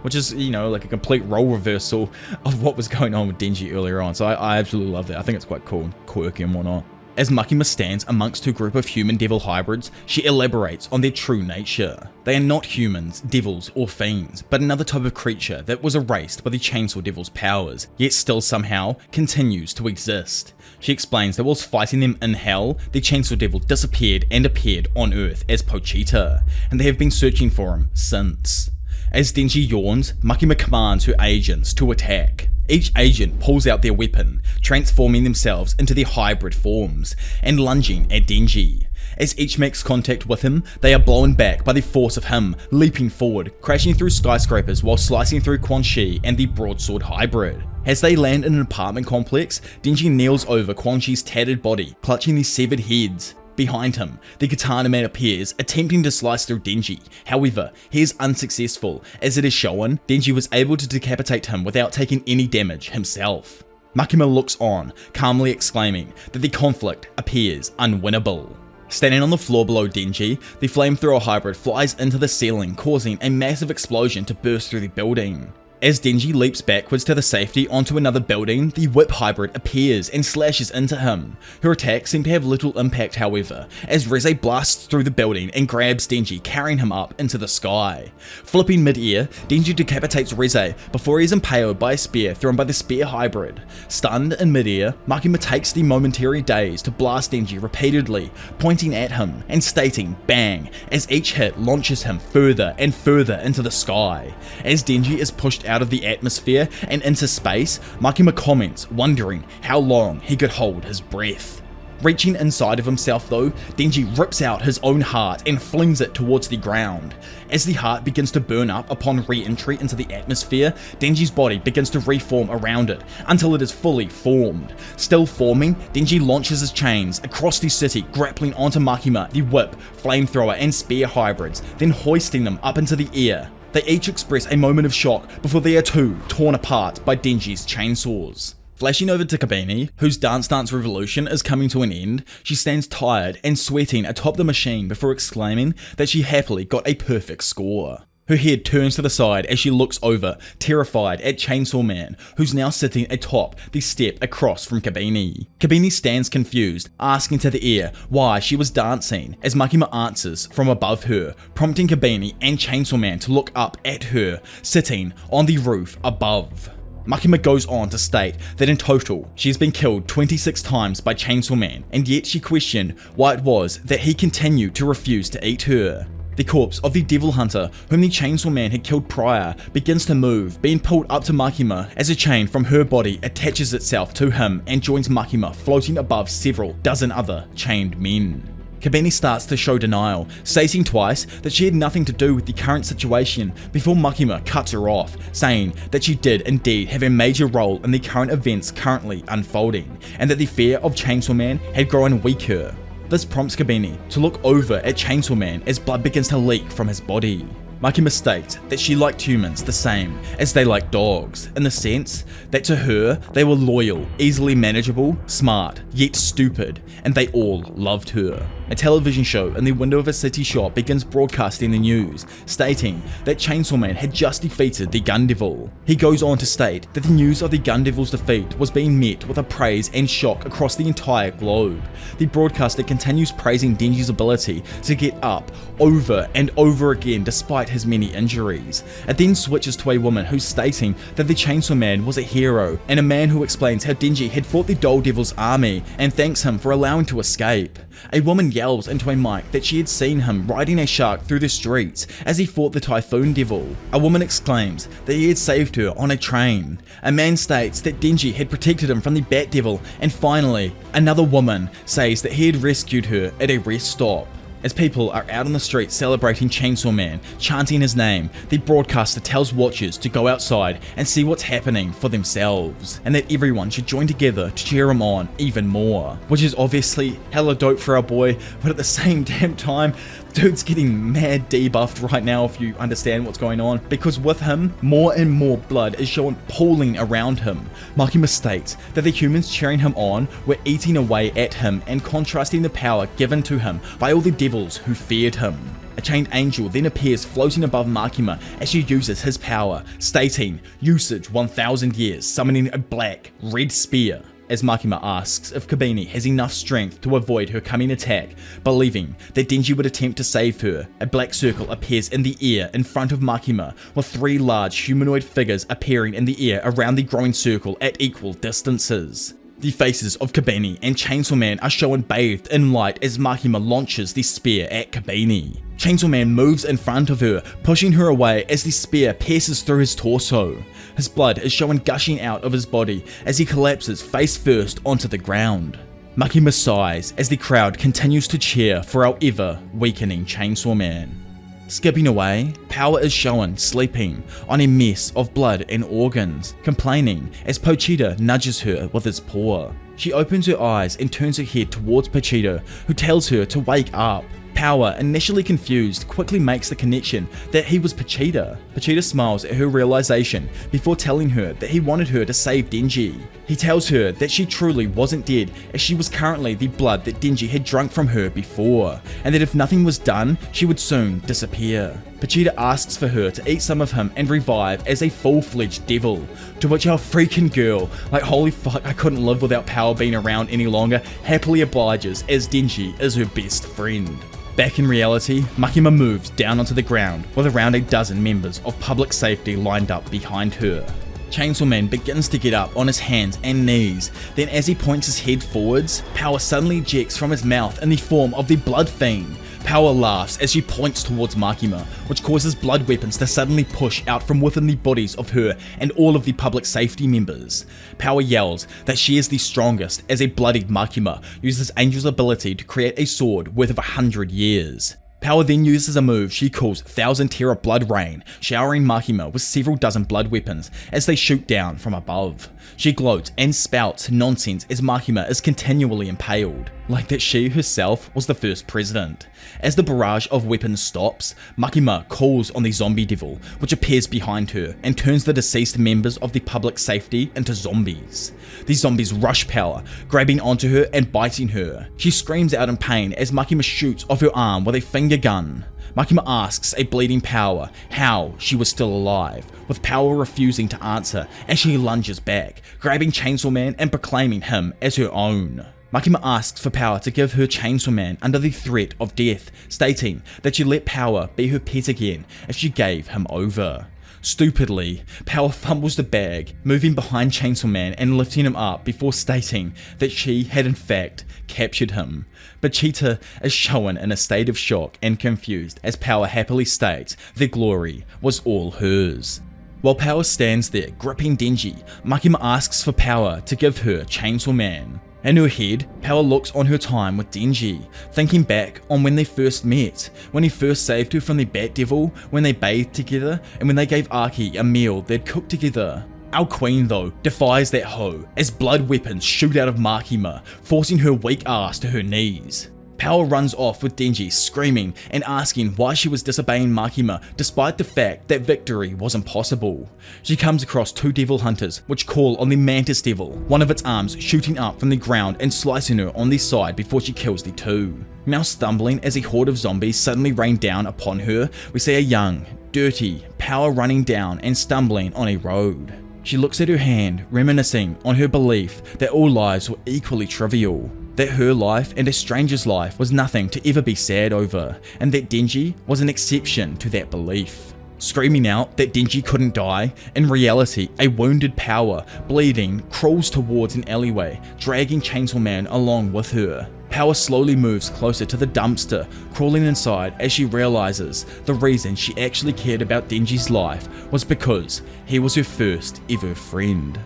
Which is, like a complete role reversal of what was going on with Denji earlier on, so I absolutely love that. I think it's quite cool and quirky and whatnot. As Makima stands amongst her group of human-devil hybrids, she elaborates on their true nature. They are not humans, devils, or fiends, but another type of creature that was erased by the Chainsaw Devil's powers, yet still somehow continues to exist. She explains that whilst fighting them in hell, the Chainsaw Devil disappeared and appeared on Earth as Pochita, and they have been searching for him since. As Denji yawns, Makima commands her agents to attack. Each agent pulls out their weapon, transforming themselves into their hybrid forms, and lunging at Denji. As each makes contact with him, they are blown back by the force of him leaping forward, crashing through skyscrapers while slicing through Quan Shi and the broadsword hybrid. As they land in an apartment complex, Denji kneels over Quan Shi's tattered body, clutching their severed heads. Behind him, the Katana Man appears, attempting to slice through Denji. However, he is unsuccessful. As it is shown, Denji was able to decapitate him without taking any damage himself. Makima looks on, calmly exclaiming that the conflict appears unwinnable. Standing on the floor below Denji, the flamethrower hybrid flies into the ceiling, causing a massive explosion to burst through the building. As Denji leaps backwards to the safety onto another building, the whip hybrid appears and slashes into him. Her attacks seem to have little impact however, as Reze blasts through the building and grabs Denji, carrying him up into the sky. Flipping mid-air, Denji decapitates Reze before he is impaled by a spear thrown by the spear hybrid. Stunned in mid-air, Makima takes the momentary daze to blast Denji repeatedly, pointing at him and stating "bang" as each hit launches him further and further into the sky. As Denji is pushed out of the atmosphere and into space, Makima comments, wondering how long he could hold his breath. Reaching inside of himself though, Denji rips out his own heart and flings it towards the ground. As the heart begins to burn up upon re-entry into the atmosphere, Denji's body begins to reform around it until it is fully formed. Still forming, Denji launches his chains across the city, grappling onto Makima, the whip, flamethrower and spear hybrids, then hoisting them up into the air. They each express a moment of shock before they are too torn apart by Denji's chainsaws. Flashing over to Kabini, whose Dance Revolution is coming to an end, she stands tired and sweating atop the machine before exclaiming that she happily got a perfect score. Her head turns to the side as she looks over, terrified at Chainsaw Man, who's now sitting atop the step across from Kabini. Kabini stands confused, asking to the air why she was dancing, as Makima answers from above her, prompting Kabini and Chainsaw Man to look up at her, sitting on the roof above. Makima goes on to state that in total, she has been killed 26 times by Chainsaw Man, and yet she questioned why it was that he continued to refuse to eat her. The corpse of the devil hunter, whom the Chainsaw Man had killed prior, begins to move, being pulled up to Makima as a chain from her body attaches itself to him and joins Makima floating above several dozen other chained men. Kabini starts to show denial, stating twice that she had nothing to do with the current situation before Makima cuts her off, saying that she did indeed have a major role in the current events currently unfolding, and that the fear of Chainsaw Man had grown weaker. This prompts Kabini to look over at Chainsaw Man as blood begins to leak from his body. Makima states that she liked humans the same as they liked dogs, in the sense that to her, they were loyal, easily manageable, smart, yet stupid, and they all loved her. A television show in the window of a city shop begins broadcasting the news, stating that Chainsaw Man had just defeated the Gun Devil. He goes on to state that the news of the Gun Devil's defeat was being met with praise and shock across the entire globe. The broadcaster continues praising Denji's ability to get up over and over again despite his many injuries. It then switches to a woman who's stating that the Chainsaw Man was a hero, and a man who explains how Denji had fought the Doll Devil's army and thanks him for allowing to escape. A woman yells into a mic that she had seen him riding a shark through the streets as he fought the Typhoon Devil. A woman exclaims that he had saved her on a train. A man states that Denji had protected him from the Bat Devil, and finally, another woman says that he had rescued her at a rest stop. As people are out on the street celebrating Chainsaw Man, chanting his name, the broadcaster tells watchers to go outside and see what's happening for themselves, and that everyone should join together to cheer him on even more. Which is obviously hella dope for our boy, but at the same damn time, dude's getting mad debuffed right now if you understand what's going on, because with him, more and more blood is shown pooling around him. Makima states that the humans cheering him on were eating away at him and contrasting the power given to him by all the devils who feared him. A chained angel then appears floating above Makima as she uses his power, stating, "Usage 1000 years, summoning a black, red spear." As Makima asks if Kabini has enough strength to avoid her coming attack, believing that Denji would attempt to save her, a black circle appears in the air in front of Makima, with 3 large humanoid figures appearing in the air around the growing circle at equal distances. The faces of Kabini and Chainsaw Man are shown bathed in light as Makima launches the spear at Kabini. Chainsaw Man moves in front of her, pushing her away as the spear pierces through his torso. His blood is shown gushing out of his body as he collapses face first onto the ground. Makima sighs as the crowd continues to cheer for our ever weakening Chainsaw Man. Skipping away, Power is shown sleeping on a mess of blood and organs, complaining as Pochita nudges her with his paw. She opens her eyes and turns her head towards Pochita, who tells her to wake up. Power, initially confused, quickly makes the connection that he was Pochita. Pochita smiles at her realization before telling her that he wanted her to save Denji. He tells her that she truly wasn't dead, as she was currently the blood that Denji had drunk from her before, and that if nothing was done, she would soon disappear. Pochita asks for her to eat some of him and revive as a full-fledged devil, to which our freaking girl, like holy fuck, I couldn't live without Power being around any longer, happily obliges as Denji is her best friend. Back in reality, Makima moves down onto the ground with around a dozen members of public safety lined up behind her. Chainsaw Man begins to get up on his hands and knees, then as he points his head forwards, Power suddenly ejects from his mouth in the form of the Blood Fiend. Power laughs as she points towards Makima, which causes blood weapons to suddenly push out from within the bodies of her and all of the public safety members. Power yells that she is the strongest as a bloodied Makima uses Angel's ability to create a sword worth of 100 years. Power then uses a move she calls Thousand Terror Blood Rain, showering Makima with several dozen blood weapons as they shoot down from above. She gloats and spouts nonsense as Makima is continually impaled, like that she herself was the first president. As the barrage of weapons stops, Makima calls on the zombie devil, which appears behind her and turns the deceased members of the public safety into zombies. The zombies rush Power, grabbing onto her and biting her. She screams out in pain as Makima shoots off her arm with a finger gun. Makima asks a bleeding Power how she was still alive, with Power refusing to answer as she lunges back, grabbing Chainsaw Man and proclaiming him as her own. Makima asks for Power to give her Chainsaw Man under the threat of death, stating that she'd let Power be her pet again if she gave him over. Stupidly, Power fumbles the bag, moving behind Chainsaw Man and lifting him up before stating that she had in fact captured him. But Cheetah is shown in a state of shock and confused as Power happily states the glory was all hers. While Power stands there gripping Denji, Makima asks for Power to give her Chainsaw Man. In her head, Power looks on her time with Denji, thinking back on when they first met, when he first saved her from the Bat Devil, when they bathed together, and when they gave Aki a meal they'd cooked together. Our queen though defies that hoe as blood weapons shoot out of Makima, forcing her weak ass to her knees. Power runs off with Denji screaming and asking why she was disobeying Makima despite the fact that victory wasn't possible. She comes across 2 devil hunters which call on the Mantis Devil, one of its arms shooting up from the ground and slicing her on the side before she kills the 2. Now stumbling as a horde of zombies suddenly rain down upon her, we see a young, dirty Power running down and stumbling on a road. She looks at her hand, reminiscing on her belief that all lives were equally trivial, that her life and a stranger's life was nothing to ever be sad over, and that Denji was an exception to that belief. Screaming out that Denji couldn't die, in reality, a wounded Power, bleeding, crawls towards an alleyway, dragging Chainsaw Man along with her. Power slowly moves closer to the dumpster, crawling inside as she realizes the reason she actually cared about Denji's life was because he was her first ever friend.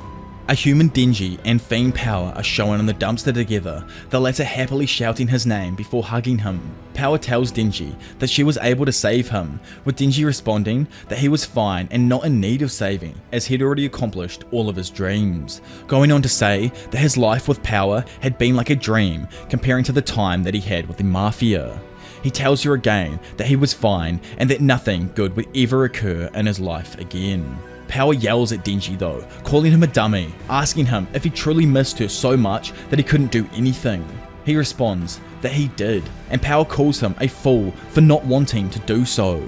A human Denji and Fiend Power are shown in the dumpster together, the latter happily shouting his name before hugging him. Power tells Denji that she was able to save him, with Denji responding that he was fine and not in need of saving, as he'd already accomplished all of his dreams, going on to say that his life with Power had been like a dream, comparing to the time that he had with the Mafia. He tells her again that he was fine and that nothing good would ever occur in his life again. Power yells at Denji though, calling him a dummy, asking him if he truly missed her so much that he couldn't do anything. He responds that he did, and Power calls him a fool for not wanting to do so.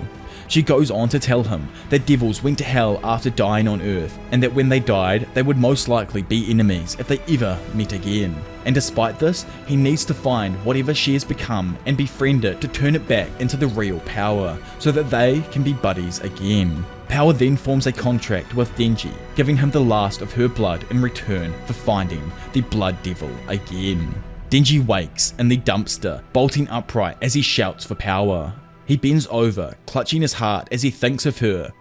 She goes on to tell him that devils went to hell after dying on Earth, and that when they died, they would most likely be enemies if they ever met again. And despite this, he needs to find whatever she has become and befriend it to turn it back into the real Power, so that they can be buddies again. Power then forms a contract with Denji, giving him the last of her blood in return for finding the Blood Devil again. Denji wakes in the dumpster, bolting upright as he shouts for Power. He bends over, clutching his heart as he thinks of her.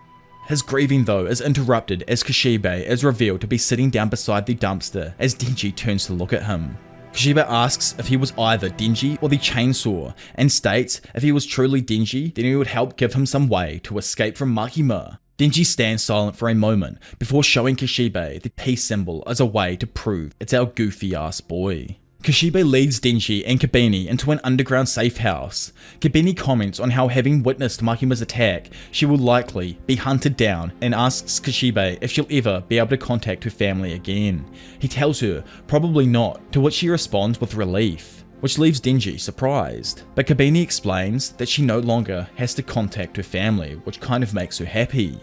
His grieving though is interrupted as Kishibe is revealed to be sitting down beside the dumpster as Denji turns to look at him. Kishibe asks if he was either Denji or the chainsaw, and states if he was truly Denji, then he would help give him some way to escape from Makima. Denji stands silent for a moment before showing Kishibe the peace symbol as a way to prove it's our goofy ass boy. Kishibe leads Denji and Kabini into an underground safe house. Kabini comments on how, having witnessed Makima's attack, she will likely be hunted down and asks Kishibe if she'll ever be able to contact her family again. He tells her probably not, to which she responds with relief, which leaves Denji surprised. But Kabini explains that she no longer has to contact her family, which kind of makes her happy.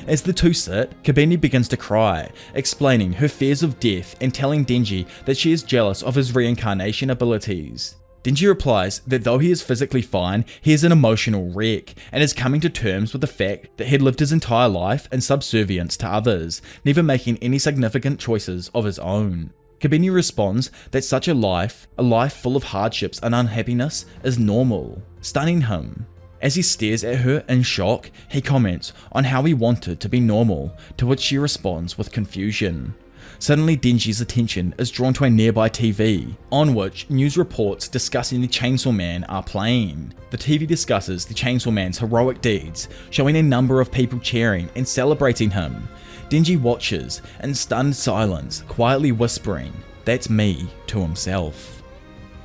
As the two sit, Kabini begins to cry, explaining her fears of death and telling Denji that she is jealous of his reincarnation abilities. Denji replies that though he is physically fine, he is an emotional wreck and is coming to terms with the fact that he had lived his entire life in subservience to others, never making any significant choices of his own. Kabini responds that such a life full of hardships and unhappiness, is normal, stunning him. As he stares at her in shock, he comments on how he wanted to be normal, to which she responds with confusion. Suddenly Denji's attention is drawn to a nearby TV, on which news reports discussing the Chainsaw Man are playing. The TV discusses the Chainsaw Man's heroic deeds, showing a number of people cheering and celebrating him. Denji watches in stunned silence, quietly whispering, "That's me," to himself.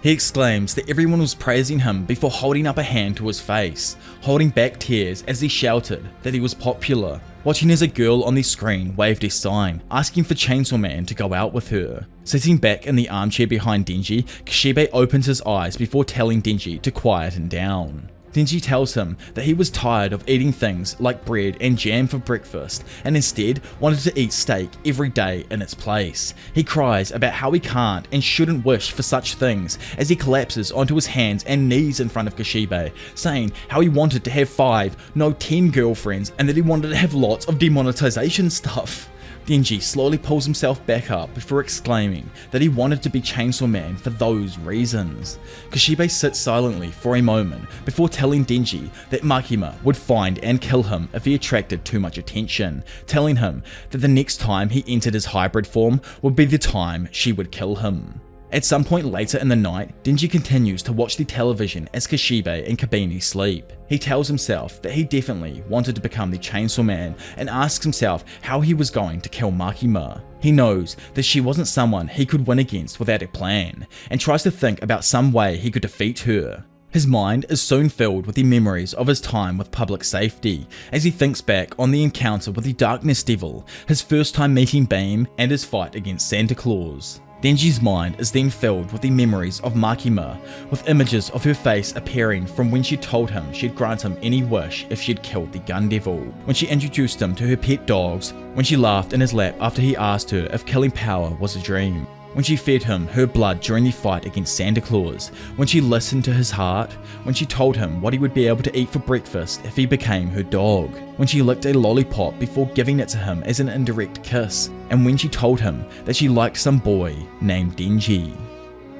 He exclaims that everyone was praising him before holding up a hand to his face, holding back tears as he shouted that he was popular, watching as a girl on the screen waved a sign, asking for Chainsaw Man to go out with her. Sitting back in the armchair behind Denji, Kishibe opens his eyes before telling Denji to quieten down. Denji tells him that he was tired of eating things like bread and jam for breakfast and instead wanted to eat steak every day in its place. He cries about how he can't and shouldn't wish for such things as he collapses onto his hands and knees in front of Kishibe, saying how he wanted to have 5, no 10 girlfriends and that he wanted to have lots of demonetization stuff. Denji slowly pulls himself back up before exclaiming that he wanted to be Chainsaw Man for those reasons. Kishibe sits silently for a moment before telling Denji that Makima would find and kill him if he attracted too much attention, telling him that the next time he entered his hybrid form would be the time she would kill him. At some point later in the night, Denji continues to watch the television as Kishibe and Kabini sleep. He tells himself that he definitely wanted to become the Chainsaw Man and asks himself how he was going to kill Makima. He knows that she wasn't someone he could win against without a plan, and tries to think about some way he could defeat her. His mind is soon filled with the memories of his time with Public Safety, as he thinks back on the encounter with the Darkness Devil, his first time meeting Beam, and his fight against Santa Claus. Denji's mind is then filled with the memories of Makima, with images of her face appearing from when she told him she'd grant him any wish if she'd killed the Gun Devil, when she introduced him to her pet dogs, when she laughed in his lap after he asked her if killing Power was a dream, when she fed him her blood during the fight against Santa Claus, when she listened to his heart, when she told him what he would be able to eat for breakfast if he became her dog, when she licked a lollipop before giving it to him as an indirect kiss, and when she told him that she liked some boy named Denji.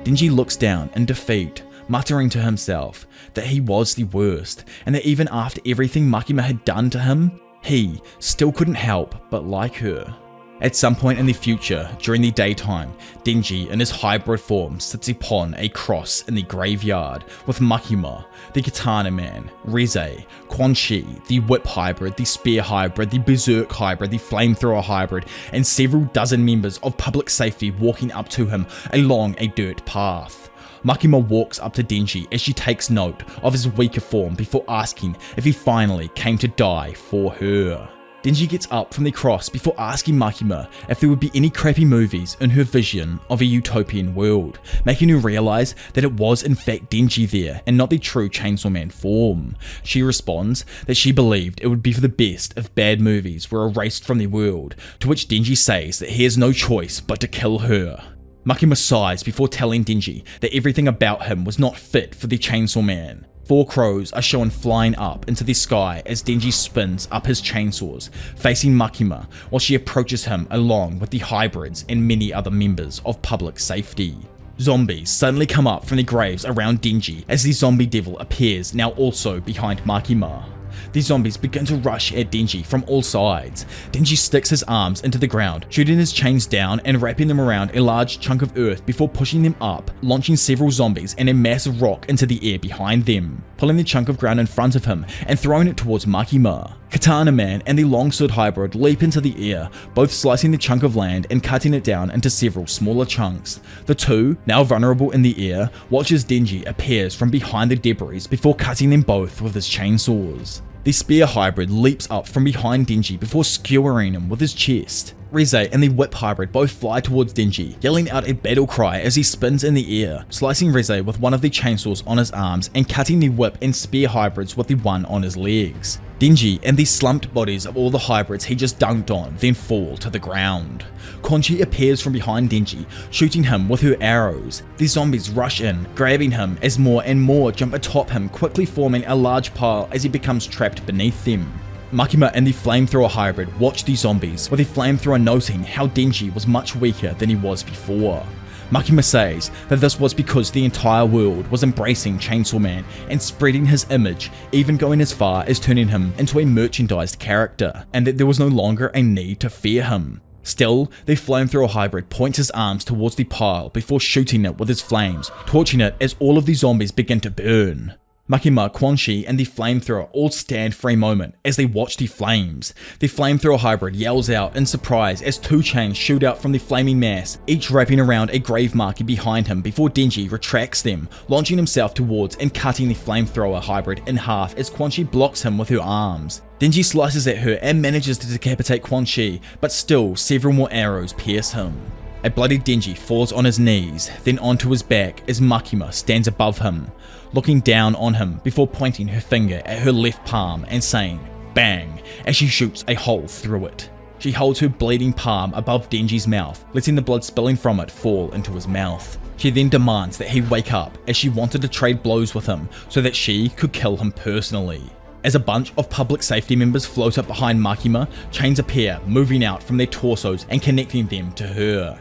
Denji looks down in defeat, muttering to himself that he was the worst, and that even after everything Makima had done to him, he still couldn't help but like her. At some point in the future, during the daytime, Denji in his hybrid form sits upon a cross in the graveyard with Makima, the Katana Man, Rize, Quan Chi, the Whip hybrid, the Spear hybrid, the Berserk hybrid, the Flamethrower hybrid, and several dozen members of Public Safety walking up to him along a dirt path. Makima walks up to Denji as she takes note of his weaker form before asking if he finally came to die for her. Denji gets up from the cross before asking Makima if there would be any crappy movies in her vision of a utopian world, making her realize that it was in fact Denji there and not the true Chainsaw Man form. She responds that she believed it would be for the best if bad movies were erased from the world, to which Denji says that he has no choice but to kill her. Makima sighs before telling Denji that everything about him was not fit for the Chainsaw Man. 4 crows are shown flying up into the sky as Denji spins up his chainsaws, facing Makima while she approaches him along with the hybrids and many other members of Public Safety. Zombies suddenly come up from the graves around Denji as the zombie devil appears, now also behind Makima. The zombies begin to rush at Denji from all sides. Denji sticks his arms into the ground, shooting his chains down and wrapping them around a large chunk of earth before pushing them up, launching several zombies and a massive rock into the air behind them, pulling the chunk of ground in front of him and throwing it towards Makima. Katana Man and the longsword hybrid leap into the air, both slicing the chunk of land and cutting it down into several smaller chunks. The two, now vulnerable in the air, watch as Denji appears from behind the debris before cutting them both with his chainsaws. The spear hybrid leaps up from behind Denji before skewering him with his chest. Rize and the whip hybrid both fly towards Denji, yelling out a battle cry as he spins in the air, slicing Rize with one of the chainsaws on his arms and cutting the whip and spear hybrids with the one on his legs. Denji and the slumped bodies of all the hybrids he just dunked on then fall to the ground. Quan Chi appears from behind Denji, shooting him with her arrows. The zombies rush in, grabbing him as more and more jump atop him, quickly forming a large pile as he becomes trapped beneath them. Makima and the Flamethrower hybrid watch the zombies, with the Flamethrower noting how Denji was much weaker than he was before. Makima says that this was because the entire world was embracing Chainsaw Man and spreading his image, even going as far as turning him into a merchandised character, and that there was no longer a need to fear him. Still, the Flamethrower hybrid points his arms towards the pile before shooting it with his flames, torching it as all of the zombies begin to burn. Makima, Quan Chi, and the Flamethrower all stand for a moment as they watch the flames. The Flamethrower hybrid yells out in surprise as 2 chains shoot out from the flaming mass, each wrapping around a grave marker behind him before Denji retracts them, launching himself towards and cutting the Flamethrower hybrid in half as Quan Chi blocks him with her arms. Denji slices at her and manages to decapitate Quan Chi, but still several more arrows pierce him. A bloody Denji falls on his knees, then onto his back as Makima stands above him, looking down on him before pointing her finger at her left palm and saying, "Bang," as she shoots a hole through it. She holds her bleeding palm above Denji's mouth, letting the blood spilling from it fall into his mouth. She then demands that he wake up, as she wanted to trade blows with him so that she could kill him personally. As a bunch of Public Safety members float up behind Makima, chains appear, moving out from their torsos and connecting them to her.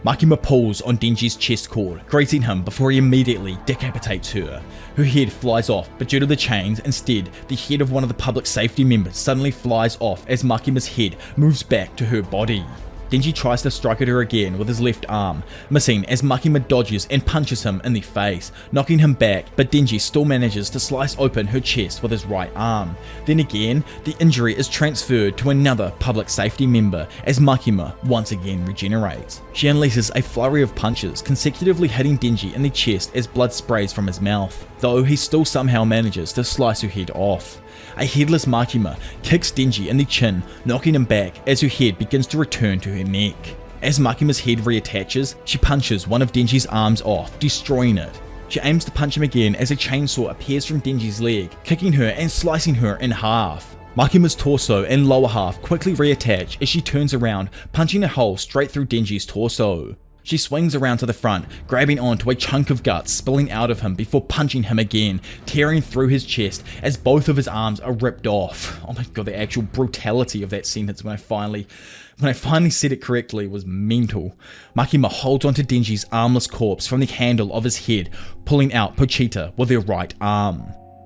Makima pulls on Denji's chest cord, greeting him before he immediately decapitates her. Her head flies off, but due to the chains, instead, the head of one of the Public Safety members suddenly flies off as Makima's head moves back to her body. Denji tries to strike at her again with his left arm, missing as Makima dodges and punches him in the face, knocking him back, but Denji still manages to slice open her chest with his right arm. Then again, the injury is transferred to another public safety member as Makima once again regenerates. She unleashes a flurry of punches, consecutively hitting Denji in the chest as blood sprays from his mouth, though he still somehow manages to slice her head off. A headless Makima kicks Denji in the chin, knocking him back as her head begins to return to her neck. As Makima's head reattaches, she punches one of Denji's arms off, destroying it. She aims to punch him again as a chainsaw appears from Denji's leg, kicking her and slicing her in half. Makima's torso and lower half quickly reattach as she turns around, punching a hole straight through Denji's torso. She swings around to the front, grabbing onto a chunk of guts spilling out of him before punching him again, tearing through his chest as both of his arms are ripped off. Oh my god, the actual brutality of that sentence when I finally said it correctly was mental. Makima holds onto Denji's armless corpse from the handle of his head, pulling out Pochita with her right arm.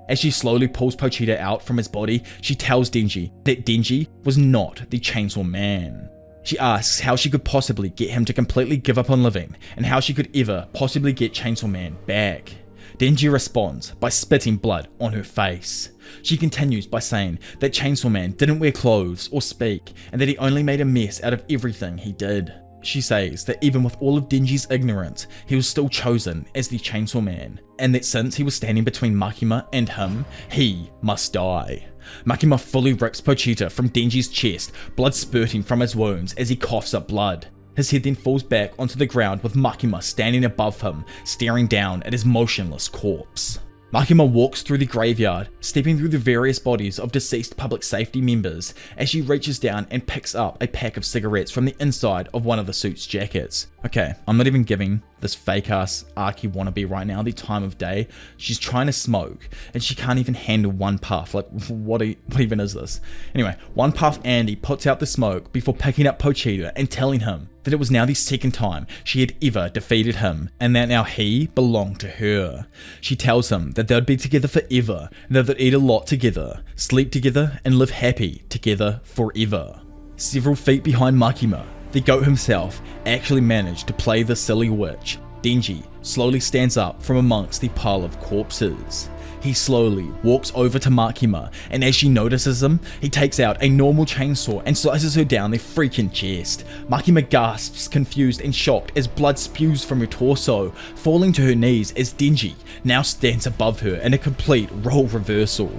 As she slowly pulls Pochita out from his body, she tells Denji that Denji was not the Chainsaw Man. She asks how she could possibly get him to completely give up on living, and how she could ever possibly get Chainsaw Man back. Denji responds by spitting blood on her face. She continues by saying that Chainsaw Man didn't wear clothes or speak, and that he only made a mess out of everything he did. She says that even with all of Denji's ignorance, he was still chosen as the Chainsaw Man, and that since he was standing between Makima and him, he must die. Makima fully rips Pochita from Denji's chest, blood spurting from his wounds as he coughs up blood. His head then falls back onto the ground with Makima standing above him, staring down at his motionless corpse. Makima walks through the graveyard, stepping through the various bodies of deceased public safety members as she reaches down and picks up a pack of cigarettes from the inside of one of the suit's jackets. Okay, I'm not even giving this fake ass Archie wannabe right now the time of day. She's trying to smoke and she can't even handle one puff. Like, what even is this? Anyway, one puff Andy puts out the smoke before picking up Pochita and telling him that it was now the second time she had ever defeated him, and that now he belonged to her. She tells him that they'd be together forever, and that they'd eat a lot together, sleep together, and live happy together forever. Several feet behind Makima, the goat himself actually managed to play the silly witch. Denji slowly stands up from amongst the pile of corpses. He slowly walks over to Makima, and as she notices him, he takes out a normal chainsaw and slices her down the freaking chest. Makima gasps, confused and shocked as blood spews from her torso, falling to her knees as Denji now stands above her in a complete role reversal.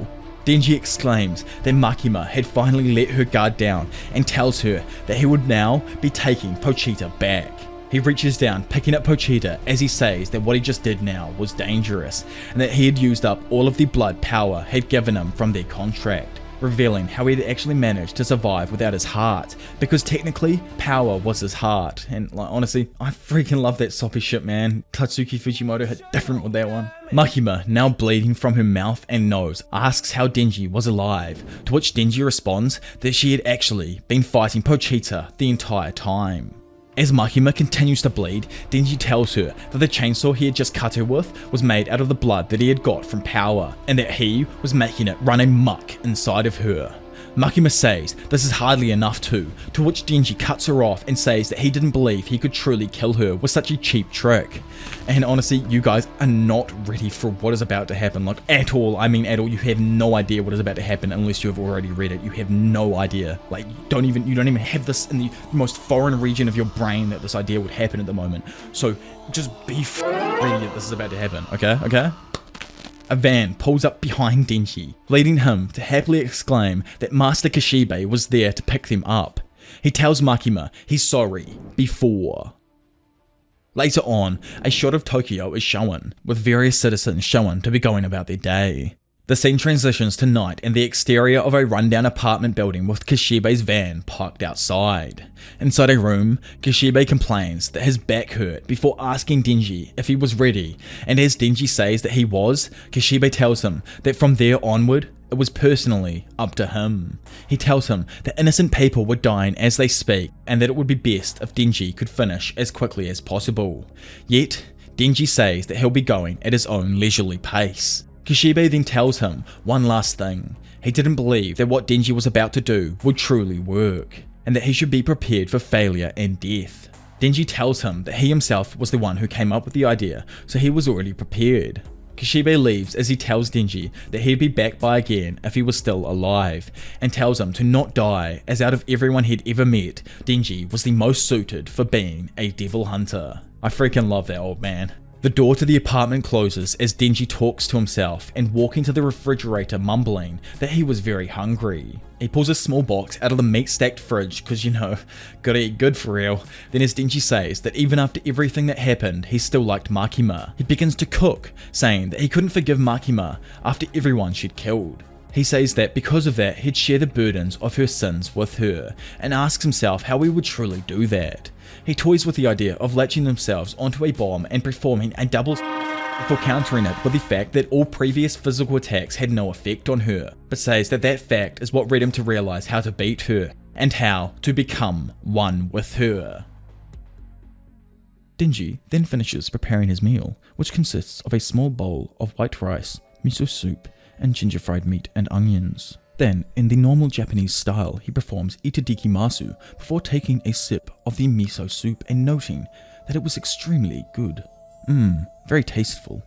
Denji exclaims that Makima had finally let her guard down and tells her that he would now be taking Pochita back. He reaches down, picking up Pochita as he says that what he just did now was dangerous, and that he had used up all of the blood Power had given him from their contract, revealing how he had actually managed to survive without his heart, because technically Power was his heart. And like, honestly, I freaking love that soppy shit, man. Tatsuki Fujimoto hit different with that one. Makima, now bleeding from her mouth and nose, asks how Denji was alive, to which Denji responds that she had actually been fighting Pochita the entire time. As Makima continues to bleed, Denji tells her that the chainsaw he had just cut her with was made out of the blood that he had got from Power, and that he was making it run amok inside of her. Makima says this is hardly enough to which Denji cuts her off and says that he didn't believe he could truly kill her with such a cheap trick. And honestly, you guys are not ready for what is about to happen, like at all. I mean at all. You have no idea what is about to happen unless you have already read it. You have no idea. Like you don't even have this in the most foreign region of your brain that this idea would happen at the moment. So just be ready that this is about to happen, okay? A van pulls up behind Denji, leading him to happily exclaim that Master Kishibe was there to pick them up. He tells Makima he's sorry before. Later on, a shot of Tokyo is shown, with various citizens shown to be going about their day. The scene transitions to night in the exterior of a rundown apartment building with Kishibe's van parked outside. Inside a room, Kishibe complains that his back hurt before asking Denji if he was ready, and as Denji says that he was, Kishibe tells him that from there onward, it was personally up to him. He tells him that innocent people were dying as they speak, and that it would be best if Denji could finish as quickly as possible. Yet, Denji says that he'll be going at his own leisurely pace. Kishibe then tells him one last thing. He didn't believe that what Denji was about to do would truly work. and that he should be prepared for failure and death. Denji tells him that he himself was the one who came up with the idea, so he was already prepared. Kishibe leaves as he tells Denji that he'd be back by again if he was still alive, and tells him to not die, as out of everyone he'd ever met, Denji was the most suited for being a devil hunter. I freaking love that old man. The door to the apartment closes as Denji talks to himself and walking to the refrigerator mumbling that he was very hungry. He pulls a small box out of the meat stacked fridge because gotta eat good for real. Then as Denji says that even after everything that happened, he still liked Makima. He begins to cook, saying that he couldn't forgive Makima after everyone she'd killed. He says that because of that, he'd share the burdens of her sins with her, and asks himself how he would truly do that. He toys with the idea of latching themselves onto a bomb and performing a double before countering it with the fact that all previous physical attacks had no effect on her, but says that that fact is what led him to realize how to beat her, and how to become one with her. Denji then finishes preparing his meal, which consists of a small bowl of white rice, miso soup, and ginger fried meat and onions. Then, in the normal Japanese style, he performs itadakimasu before taking a sip of the miso soup and noting that it was extremely good. Very tasteful.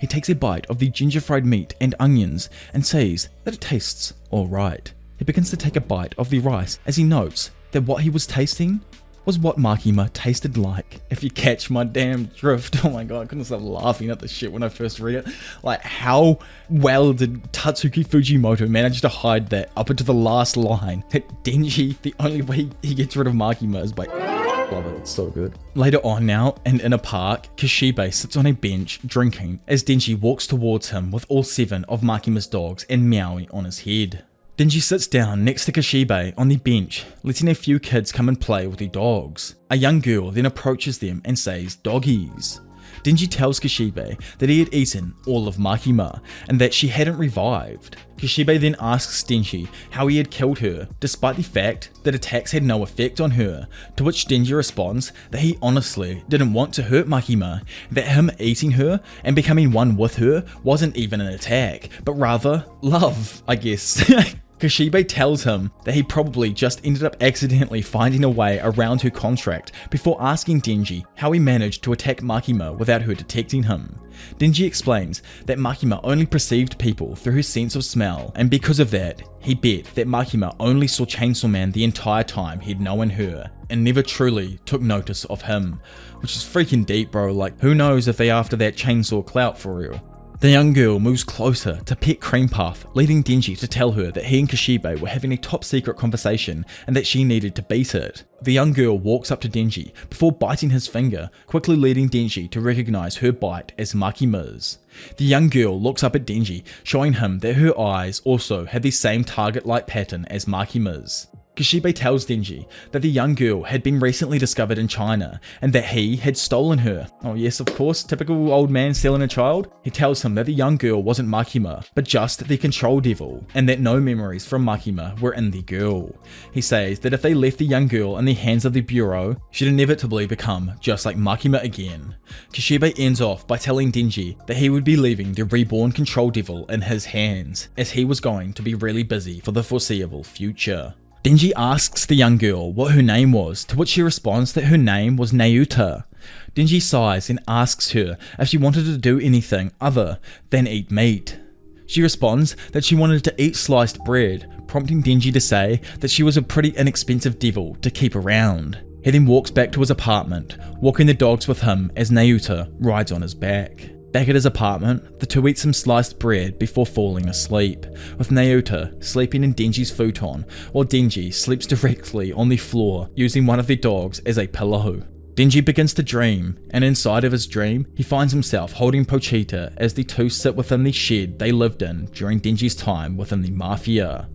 He takes a bite of the ginger fried meat and onions and says that it tastes alright. He begins to take a bite of the rice as he notes that what he was tasting was what Makima tasted like, if you catch my damn drift. Oh my god, I couldn't stop laughing at this shit when I first read it. Like, how well did Tatsuki Fujimoto manage to hide that up into the last line? That Denji, the only way he gets rid of Makima is by... Love it, it's so good. Later on now, and in a park, Kishibe sits on a bench drinking as Denji walks towards him with all 7 of Makima's dogs and meowing on his head. Denji sits down next to Kishibe on the bench, letting a few kids come and play with the dogs. A young girl then approaches them and says, "Doggies." Denji tells Kishibe that he had eaten all of Makima and that she hadn't revived. Kishibe then asks Denji how he had killed her, despite the fact that attacks had no effect on her, to which Denji responds that he honestly didn't want to hurt Makima, that him eating her and becoming one with her wasn't even an attack, but rather love, I guess. Kishibe tells him that he probably just ended up accidentally finding a way around her contract before asking Denji how he managed to attack Makima without her detecting him. Denji explains that Makima only perceived people through her sense of smell, and because of that, he bet that Makima only saw Chainsaw Man the entire time he'd known her, and never truly took notice of him. Which is freaking deep, bro. Like, who knows if they after that chainsaw clout for real. The young girl moves closer to pet Cream Puff, leading Denji to tell her that he and Kishibe were having a top secret conversation and that she needed to beat it. The young girl walks up to Denji before biting his finger, quickly leading Denji to recognize her bite as Makima's. The young girl looks up at Denji, showing him that her eyes also had the same target-like pattern as Makima's. Kishibe tells Denji that the young girl had been recently discovered in China and that he had stolen her. Oh yes, of course, typical old man stealing a child. He tells him that the young girl wasn't Makima, but just the control devil, and that no memories from Makima were in the girl. He says that if they left the young girl in the hands of the Bureau, she'd inevitably become just like Makima again. Kishibe ends off by telling Denji that he would be leaving the reborn control devil in his hands, as he was going to be really busy for the foreseeable future. Denji asks the young girl what her name was, to which she responds that her name was Naota. Denji sighs and asks her if she wanted to do anything other than eat meat. She responds that she wanted to eat sliced bread, prompting Denji to say that she was a pretty inexpensive devil to keep around. He then walks back to his apartment, walking the dogs with him as Naota rides on his back. Back at his apartment, the two eat some sliced bread before falling asleep, with Naota sleeping in Denji's futon, while Denji sleeps directly on the floor using one of the dogs as a pillow. Denji begins to dream, and inside of his dream, he finds himself holding Pochita as the two sit within the shed they lived in during Denji's time within the Mafia.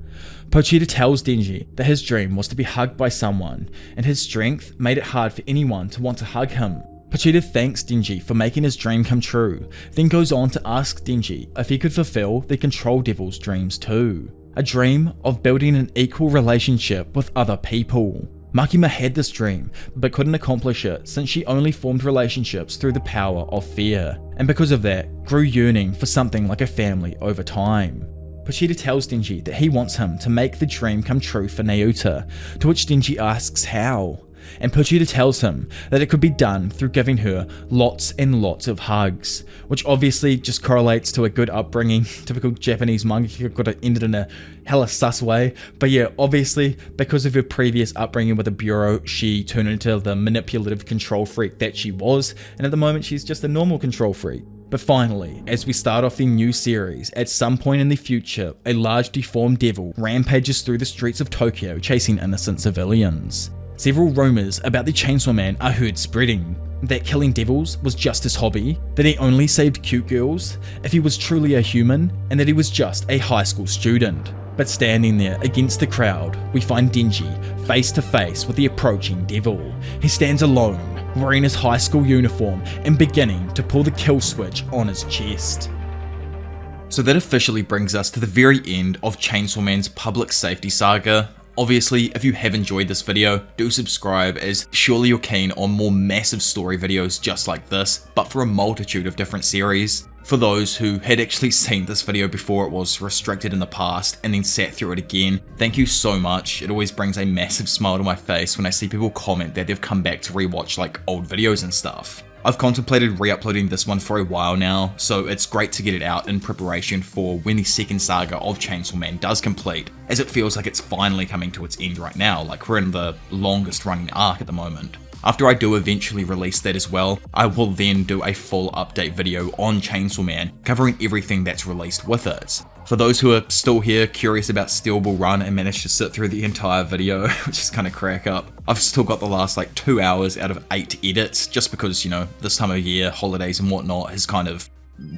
Pochita tells Denji that his dream was to be hugged by someone, and his strength made it hard for anyone to want to hug him. Pochita thanks Denji for making his dream come true, then goes on to ask Denji if he could fulfill the Control Devil's dreams too. A dream of building an equal relationship with other people. Makima had this dream, but couldn't accomplish it since she only formed relationships through the power of fear, and because of that, grew yearning for something like a family over time. Pochita tells Denji that he wants him to make the dream come true for Naota, to which Denji asks how. And Pochita tells him that it could be done through giving her lots and lots of hugs, which obviously just correlates to a good upbringing. Typical Japanese mangaka could have ended in a hella sus way, but yeah, obviously because of her previous upbringing with the bureau, she turned into the manipulative control freak that she was, and at the moment she's just a normal control freak. But finally, as we start off the new series, at some point in the future, a large deformed devil rampages through the streets of Tokyo chasing innocent civilians. Several rumours about the Chainsaw Man are heard spreading, that killing devils was just his hobby, that he only saved cute girls, if he was truly a human, and that he was just a high school student. But standing there against the crowd, we find Denji face to face with the approaching devil. He stands alone, wearing his high school uniform and beginning to pull the kill switch on his chest. So that officially brings us to the very end of Chainsaw Man's Public Safety Saga. Obviously, if you have enjoyed this video, do subscribe, as surely you're keen on more massive story videos just like this, but for a multitude of different series. For those who had actually seen this video before it was restricted in the past and then sat through it again, thank you so much. It always brings a massive smile to my face when I see people comment that they've come back to rewatch like old videos and stuff. I've contemplated re-uploading this one for a while now, so it's great to get it out in preparation for when the second saga of Chainsaw Man does complete, as it feels like it's finally coming to its end right now, like we're in the longest running arc at the moment. After I do eventually release that as well, I will then do a full update video on Chainsaw Man, covering everything that's released with it. For those who are still here, curious about Steel Ball Run and managed to sit through the entire video, which is kind of crack up, I've still got the last like 2 hours out of 8 edits, just because, you know, this time of year, holidays and whatnot has kind of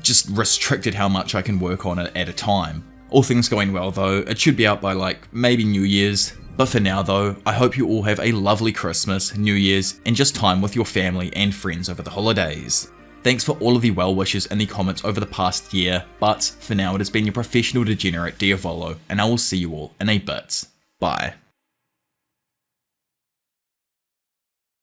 just restricted how much I can work on it at a time. All things going well though, it should be out by like maybe New Year's. But for now though, I hope you all have a lovely Christmas, New Year's, and just time with your family and friends over the holidays. Thanks for all of the well wishes in the comments over the past year, but for now it has been your professional degenerate Diavolo, and I will see you all in a bit. Bye.